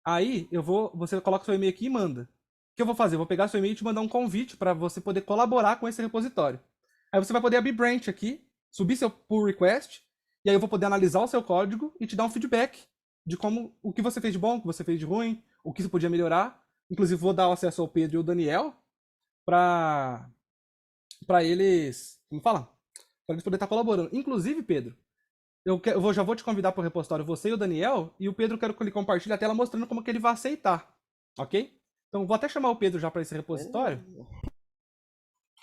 Aí, você coloca seu e-mail aqui e manda. O que eu vou fazer? Eu vou pegar seu e-mail e te mandar um convite para você poder colaborar com esse repositório. Aí você vai poder abrir branch aqui, subir seu pull request, e aí eu vou poder analisar o seu código e te dar um feedback de o que você fez de bom, o que você fez de ruim, o que você podia melhorar. Inclusive, vou dar o acesso ao Pedro e ao Daniel para eles, como fala? Para eles poderem estar colaborando. Inclusive, Pedro, já vou te convidar para o repositório, você e o Daniel, e o Pedro, quero que ele compartilhe a tela mostrando como que ele vai aceitar, ok? Então, vou até chamar o Pedro já para esse repositório.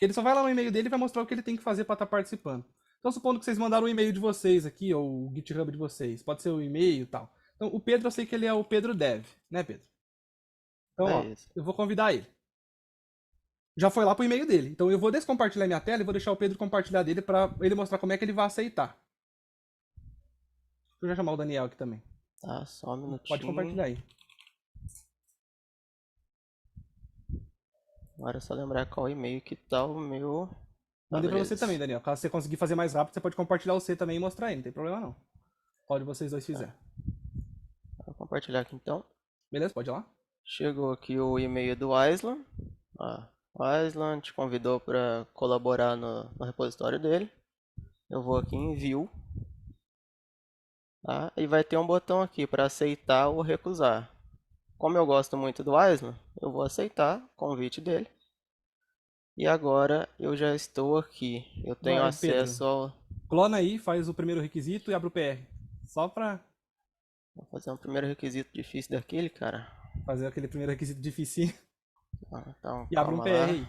Ele só vai lá no e-mail dele e vai mostrar o que ele tem que fazer para estar participando. Então, supondo que vocês mandaram o e-mail de vocês aqui, ou o GitHub de vocês, pode ser o e-mail e tal. Então, o Pedro, eu sei que ele é o Pedro Dev, né, Pedro? Então, ó, eu vou convidar ele. Já foi lá pro e-mail dele. Então, eu vou descompartilhar minha tela e vou deixar o Pedro compartilhar dele para ele mostrar como é que ele vai aceitar. Deixa eu já chamar o Daniel aqui também. Tá, só um minutinho. Pode compartilhar aí. Agora é só lembrar qual e-mail que tá o meu. Mandei pra você também, Daniel. Caso você conseguir fazer mais rápido, você pode compartilhar o C também e mostrar aí. Não tem problema não. Pode vocês dois fizerem. Vou compartilhar aqui então. Beleza, pode ir lá. Chegou aqui o e-mail do Island. O Island te convidou para colaborar no repositório dele. Eu vou aqui em View. Tá? E vai ter um botão aqui para aceitar ou recusar. Como eu gosto muito do Island, eu vou aceitar o convite dele. E agora eu já estou aqui. Eu tenho acesso ao... Clona aí, faz o primeiro requisito e abre o PR. Só pra... Vou fazer um primeiro requisito difícil daquele, cara. Fazer aquele primeiro requisito difícil. Então, e abre um PR aí.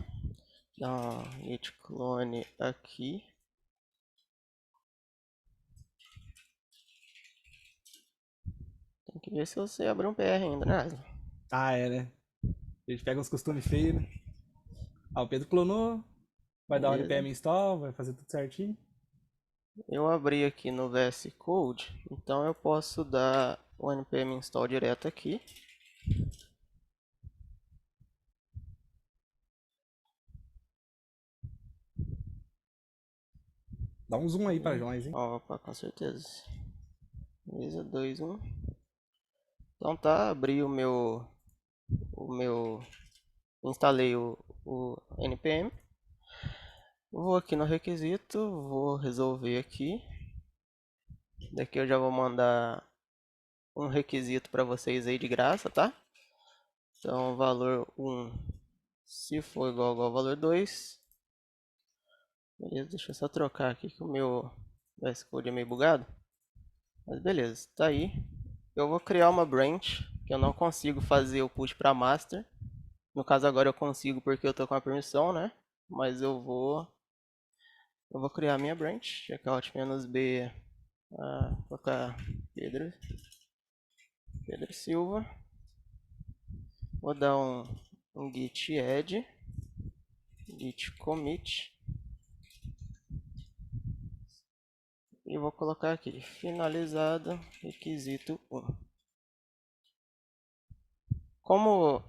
Dá um git clone aqui. Tem que ver se você abrir um PR ainda, né? Ah, né? A gente pega uns costumes feios, né? O Pedro clonou. Vai dar o npm install, vai fazer tudo certinho. Eu abri aqui no VS Code, então eu posso dar o npm install direto aqui. Dá um zoom aí para nós, hein? Opa, com certeza. Beleza, 2, 1. Então tá, abri o meu... Instalei o npm. Vou aqui no requisito, vou resolver aqui. Daqui eu já vou mandar um requisito para vocês aí de graça, tá? Então, valor 1, se for igual ao valor 2, Beleza, deixa eu só trocar aqui que o meu VS Code é meio bugado. Mas beleza, tá aí. Eu vou criar uma branch, que eu não consigo fazer o push para master. No caso agora eu consigo porque eu tô com a permissão, né? Mas eu vou criar a minha branch, checkout-b, colocar Pedro Silva. Vou dar um git add, git commit. E vou colocar aqui, finalizado, requisito 1. Como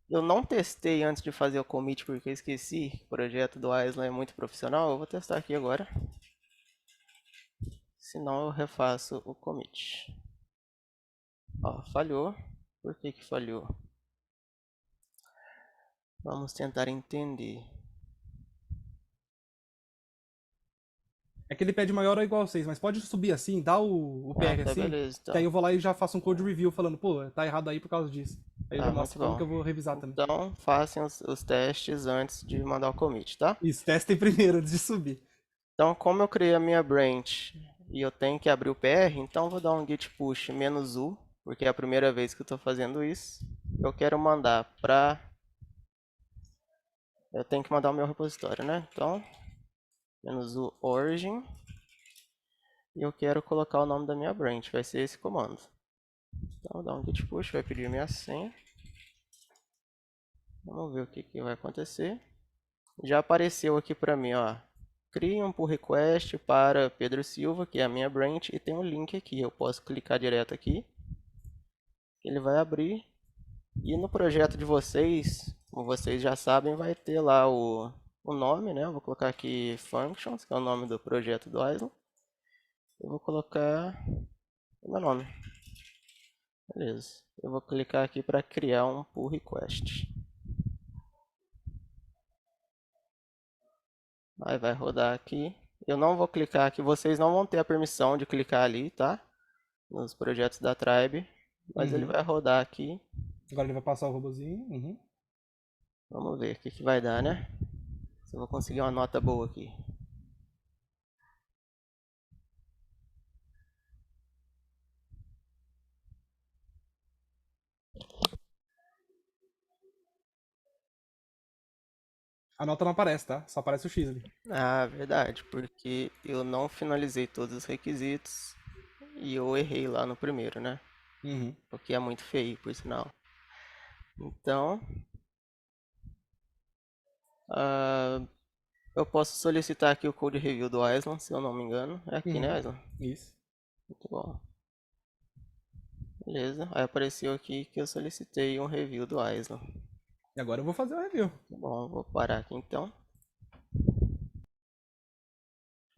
eu não testei antes de fazer o commit porque eu esqueci que o projeto do Island é muito profissional, eu vou testar aqui agora. Senão eu refaço o commit. Ó, falhou. Por que que falhou? Vamos tentar entender. É que ele pede maior ou igual a 6, mas pode subir assim, dá o PR Tá, assim, beleza, então. que aí eu vou lá e já faço um code review falando, pô, tá errado aí por causa disso. Aí eu já Muito mostro como bom. que eu vou revisar também. Então, façam os testes antes de mandar o commit, tá? Isso, testem primeiro antes de subir. Então, como eu criei a minha branch e eu tenho que abrir o PR, então eu vou dar um git push -u, porque é a primeira vez que eu estou fazendo isso. Eu quero mandar para... Eu tenho que mandar o meu repositório, né? Então, -u origin. E eu quero colocar o nome da minha branch, vai ser esse comando. Então, vou dar um git push, vai pedir minha senha. Vamos ver o que vai acontecer. Já apareceu aqui para mim, ó. Crie um pull request para Pedro Silva, que é a minha branch, e tem um link aqui. Eu posso clicar direto aqui. Ele vai abrir. E no projeto de vocês, como vocês já sabem, vai ter lá o nome, né? Eu vou colocar aqui Functions, que é o nome do projeto do Island. Eu vou colocar o meu nome. Beleza. Eu vou clicar aqui para criar um pull request. Aí vai rodar aqui. Eu não vou clicar aqui, vocês não vão ter a permissão de clicar ali, tá? Nos projetos da Tribe. Mas ele vai rodar aqui. Agora ele vai passar o robozinho. Vamos ver o que vai dar, né? Se eu vou conseguir uma nota boa aqui. A nota não aparece, tá? Só aparece o X ali. Ah, verdade, porque eu não finalizei todos os requisitos e eu errei lá no primeiro, né? O que é muito feio, por sinal. Então, eu posso solicitar aqui o code review do Island, se eu não me engano. É aqui, né, Island? Isso. Muito bom. Beleza, aí apareceu aqui que eu solicitei um review do Island. E agora eu vou fazer o review. Bom, vou parar aqui então.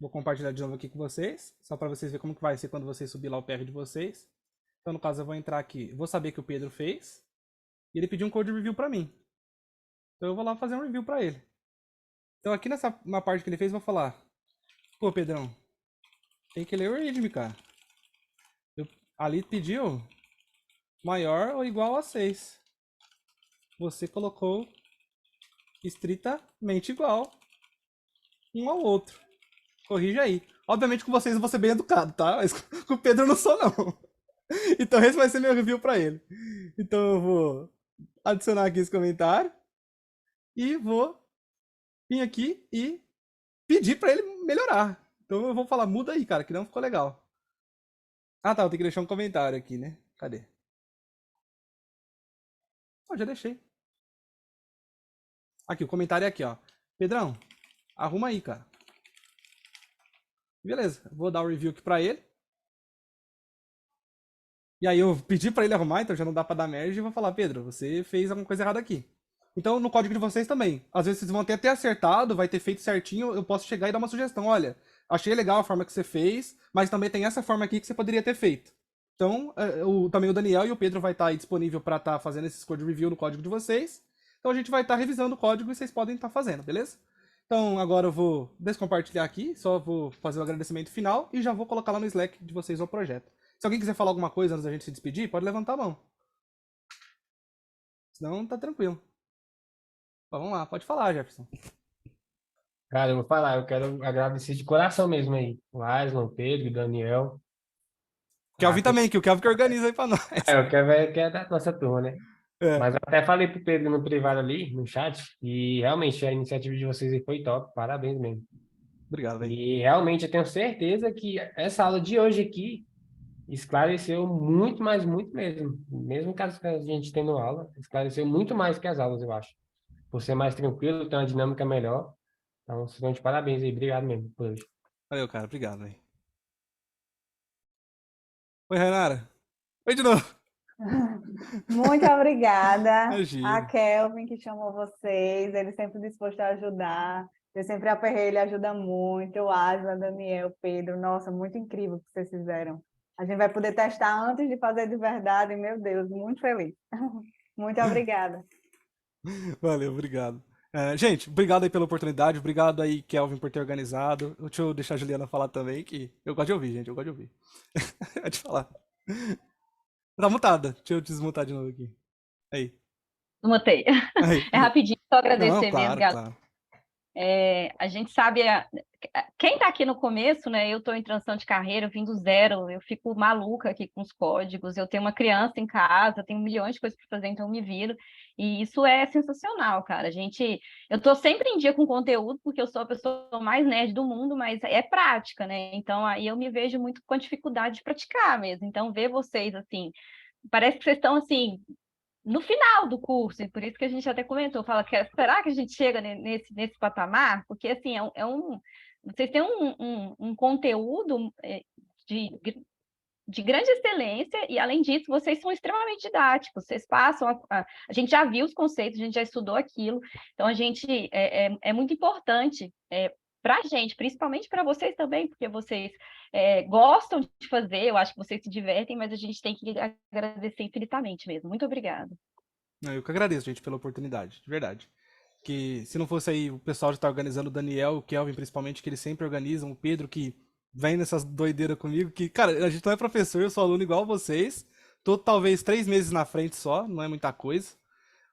Vou compartilhar de novo aqui com vocês, só para vocês verem como que vai ser quando vocês subir lá o PR de vocês. Então, no caso, eu vou entrar aqui, vou saber que o Pedro fez, e ele pediu um code review para mim. Então eu vou lá fazer um review para ele. Então aqui na parte que ele fez, eu vou falar, pô, Pedrão, tem que ler o readme, cara. Ali pediu maior ou igual a 6. Você colocou estritamente igual um ao outro. Corrija aí. Obviamente com vocês eu vou ser bem educado, tá? Mas com o Pedro eu não sou, não. Então esse vai ser meu review pra ele. Então eu vou adicionar aqui esse comentário. E vou vir aqui e pedir pra ele melhorar. Então eu vou falar, muda aí, cara, que não ficou legal. Ah, tá, eu tenho que deixar um comentário aqui, né? Cadê? Oh, já deixei. Aqui, o comentário é aqui, ó. Pedrão, arruma aí, cara. Beleza, vou dar o review aqui pra ele. E aí eu pedi pra ele arrumar, então já não dá pra dar merge e vou falar, Pedro, você fez alguma coisa errada aqui. Então no código de vocês também. Às vezes vocês vão ter até acertado, vai ter feito certinho, eu posso chegar e dar uma sugestão. Olha, achei legal a forma que você fez, mas também tem essa forma aqui que você poderia ter feito. Então, também o Daniel e o Pedro vai estar aí disponível para estar fazendo esses code review no código de vocês. Então a gente vai estar revisando o código e vocês podem estar fazendo, beleza? Então agora eu vou descompartilhar aqui, só vou fazer o agradecimento final e já vou colocar lá no Slack de vocês o projeto. Se alguém quiser falar alguma coisa antes da gente se despedir, pode levantar a mão. Senão tá tranquilo. Vamos lá, pode falar, Jefferson. Cara, eu vou falar, eu quero agradecer de coração mesmo aí. O Aslan, o Pedro, o Daniel. Kelvin também, que o Kelvin que organiza aí pra nós. Eu quero da nossa turma, né? É, Mas eu até falei pro Pedro no privado ali, no chat, e realmente a iniciativa de vocês aí foi top. Parabéns mesmo. obrigado, velho. E realmente eu tenho certeza que essa aula de hoje aqui esclareceu muito mais, muito mesmo. Mesmo que a gente tendo aula, esclareceu muito mais que as aulas, eu acho. Por ser mais tranquilo, ter uma dinâmica melhor. Então, vocês estão de parabéns aí. Obrigado mesmo por hoje. Valeu, cara. Obrigado, velho. Oi, Renara. Oi de novo. Muito obrigada a Imagina. Kelvin, que chamou vocês. Ele sempre disposto a ajudar. Eu sempre aperrei, ele ajuda muito. O Asla, Daniel, Pedro. Nossa, muito incrível o que vocês fizeram. A gente vai poder testar antes de fazer de verdade. Meu Deus, muito feliz. Muito obrigada. Valeu, obrigado. Gente, obrigado aí pela oportunidade. Obrigado aí, Kelvin, por ter organizado. Deixa eu deixar a Juliana falar também, que eu gosto de ouvir, gente. Eu gosto de ouvir. Pode falar. Tá mutada. Deixa eu desmutar de novo aqui. Aí. Mutei. Aí. É rapidinho, só Não, agradecer mesmo, claro, galera. claro. A gente sabe, quem está aqui no começo, né? Eu estou em transição de carreira, eu vim do zero, eu fico maluca aqui com os códigos. Eu tenho uma criança em casa, tenho milhões de coisas para fazer, então eu me viro. E isso é sensacional, cara. Eu estou sempre em dia com conteúdo, porque eu sou a pessoa mais nerd do mundo, mas é prática, né? Então aí eu me vejo muito com a dificuldade de praticar mesmo. Então ver vocês assim, parece que vocês estão assim no final do curso, e por isso que a gente até comentou, fala que será que a gente chega nesse patamar? Porque assim, vocês têm um conteúdo de, de grande excelência, e além disso, vocês são extremamente didáticos, vocês passam, a gente já viu os conceitos, a gente já estudou aquilo, então é muito importante para a gente, principalmente para vocês também, porque vocês gostam de fazer, eu acho que vocês se divertem, mas a gente tem que agradecer infinitamente mesmo. Muito obrigada. Eu que agradeço, gente, pela oportunidade, de verdade. Que se não fosse aí o pessoal de estar organizando, o Daniel, o Kelvin, principalmente, que eles sempre organizam, o Pedro, que vem nessas doideiras comigo, que, cara, a gente não é professor, eu sou aluno igual vocês. Tô talvez 3 meses na frente só, não é muita coisa.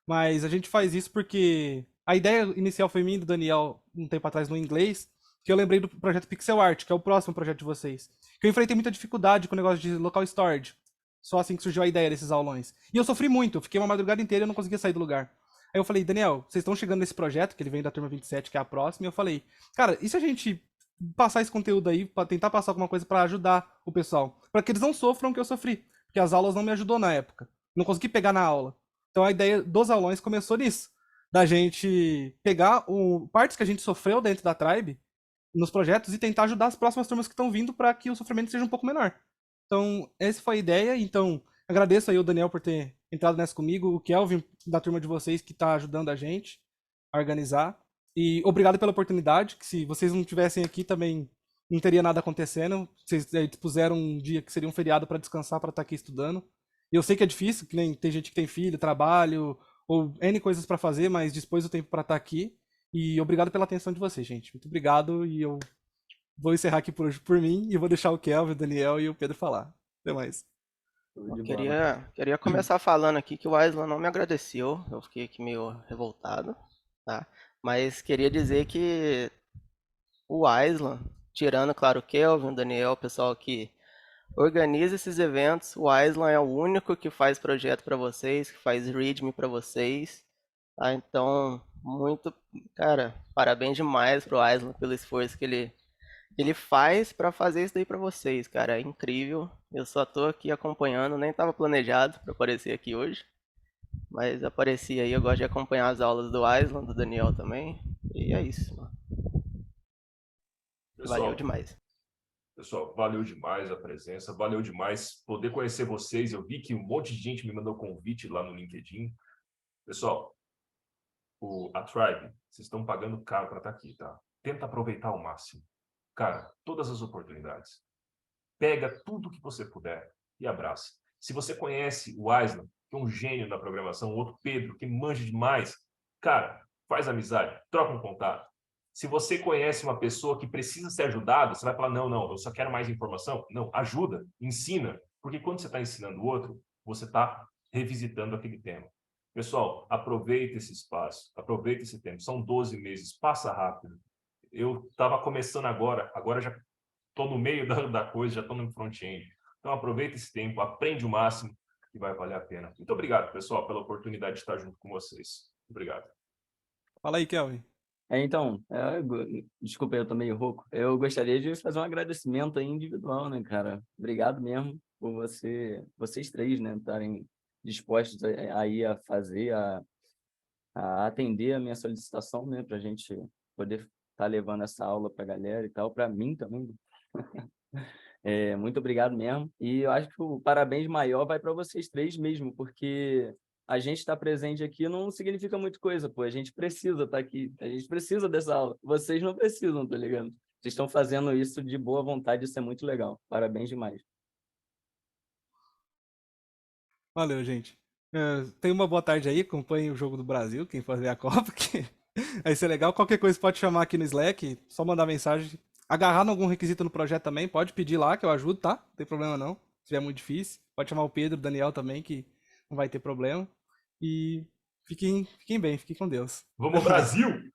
Mas a gente faz isso porque a ideia inicial foi minha e do Daniel um tempo atrás no inglês, que eu lembrei do projeto Pixel Art, que é o próximo projeto de vocês. Que eu enfrentei muita dificuldade com o negócio de local storage. Só assim que surgiu a ideia desses aulões. E eu sofri muito, eu fiquei uma madrugada inteira e eu não conseguia sair do lugar. Aí eu falei, Daniel, vocês estão chegando nesse projeto, que ele vem da turma 27, que é a próxima, e eu falei, cara, e se a gente passar esse conteúdo aí, pra tentar passar alguma coisa pra ajudar o pessoal? Pra que eles não sofram o que eu sofri. Porque as aulas não me ajudou na época. Não consegui pegar na aula. Então a ideia dos aulões começou nisso. Da gente pegar partes que a gente sofreu dentro da Tribe, nos projetos, e tentar ajudar as próximas turmas que estão vindo para que o sofrimento seja um pouco menor. Então, essa foi a ideia. Então, agradeço aí o Daniel por ter entrado nessa comigo, o Kelvin da turma de vocês que está ajudando a gente a organizar. E obrigado pela oportunidade, que se vocês não estivessem aqui também não teria nada acontecendo. Vocês dispuseram um dia que seria um feriado para descansar, para estar aqui estudando. E eu sei que é difícil, que nem tem gente que tem filho, trabalho, ou N coisas para fazer, mas dispôs o tempo para estar aqui. E obrigado pela atenção de vocês, gente. Muito obrigado, e eu vou encerrar aqui por hoje por mim, e vou deixar o Kelvin, o Daniel e o Pedro falar. Até mais. Eu queria começar falando aqui que o Aislan não me agradeceu, eu fiquei aqui meio revoltado, tá? Mas queria dizer que o Aislan, tirando, claro, o Kelvin, o Daniel, o pessoal que organiza esses eventos, o Aislan é o único que faz projeto para vocês, que faz readme para vocês, tá? Então, cara, parabéns demais pro Aislan pelo esforço que ele faz para fazer isso daí para vocês, cara, é incrível. Eu só tô aqui acompanhando, nem tava planejado para aparecer aqui hoje, mas apareci aí. Eu gosto de acompanhar as aulas do Aislan, do Daniel também, e é isso, mano. Valeu demais. Pessoal, valeu demais a presença, valeu demais poder conhecer vocês. Eu vi que um monte de gente me mandou convite lá no LinkedIn. Pessoal, a Tribe, vocês estão pagando caro para estar aqui, tá? Tenta aproveitar ao máximo. Cara, todas as oportunidades. Pega tudo que você puder e abraça. Se você conhece o Aislan, que é um gênio na programação, o outro Pedro, que manja demais, cara, faz amizade, troca um contato. Se você conhece uma pessoa que precisa ser ajudada, você vai falar, não, eu só quero mais informação. Não, ajuda, ensina. Porque quando você está ensinando o outro, você está revisitando aquele tema. Pessoal, aproveita esse espaço, aproveita esse tempo. São 12 meses, passa rápido. eu estava começando agora já estou no meio da coisa, já estou no front-end. Então aproveita esse tempo, aprende o máximo, que vai valer a pena. Muito obrigado, pessoal, pela oportunidade de estar junto com vocês. Obrigado. Fala aí, Kelvin. Então, desculpa, eu tô meio rouco. Eu gostaria de fazer um agradecimento aí individual, né, cara? Obrigado mesmo por vocês três, né, estarem dispostos aí a fazer, a atender a minha solicitação, né, pra gente poder estar levando essa aula pra galera e tal, pra mim também. Muito obrigado mesmo. E eu acho que o parabéns maior vai para vocês três mesmo, porque a gente estar presente aqui não significa muita coisa, pô. A gente precisa estar aqui, a gente precisa dessa aula. Vocês não precisam, tá ligado? Vocês estão fazendo isso de boa vontade, isso é muito legal. Parabéns demais. Valeu, gente. Tenha uma boa tarde aí, acompanhe o Jogo do Brasil, quem for ver a Copa, que vai ser legal. Qualquer coisa pode chamar aqui no Slack, só mandar mensagem. Agarrar em algum requisito no projeto também, pode pedir lá que eu ajudo, tá? Não tem problema não, se tiver muito difícil. Pode chamar o Pedro, o Daniel também, que não vai ter problema. E fiquem bem, fiquem com Deus. Vamos, Brasil!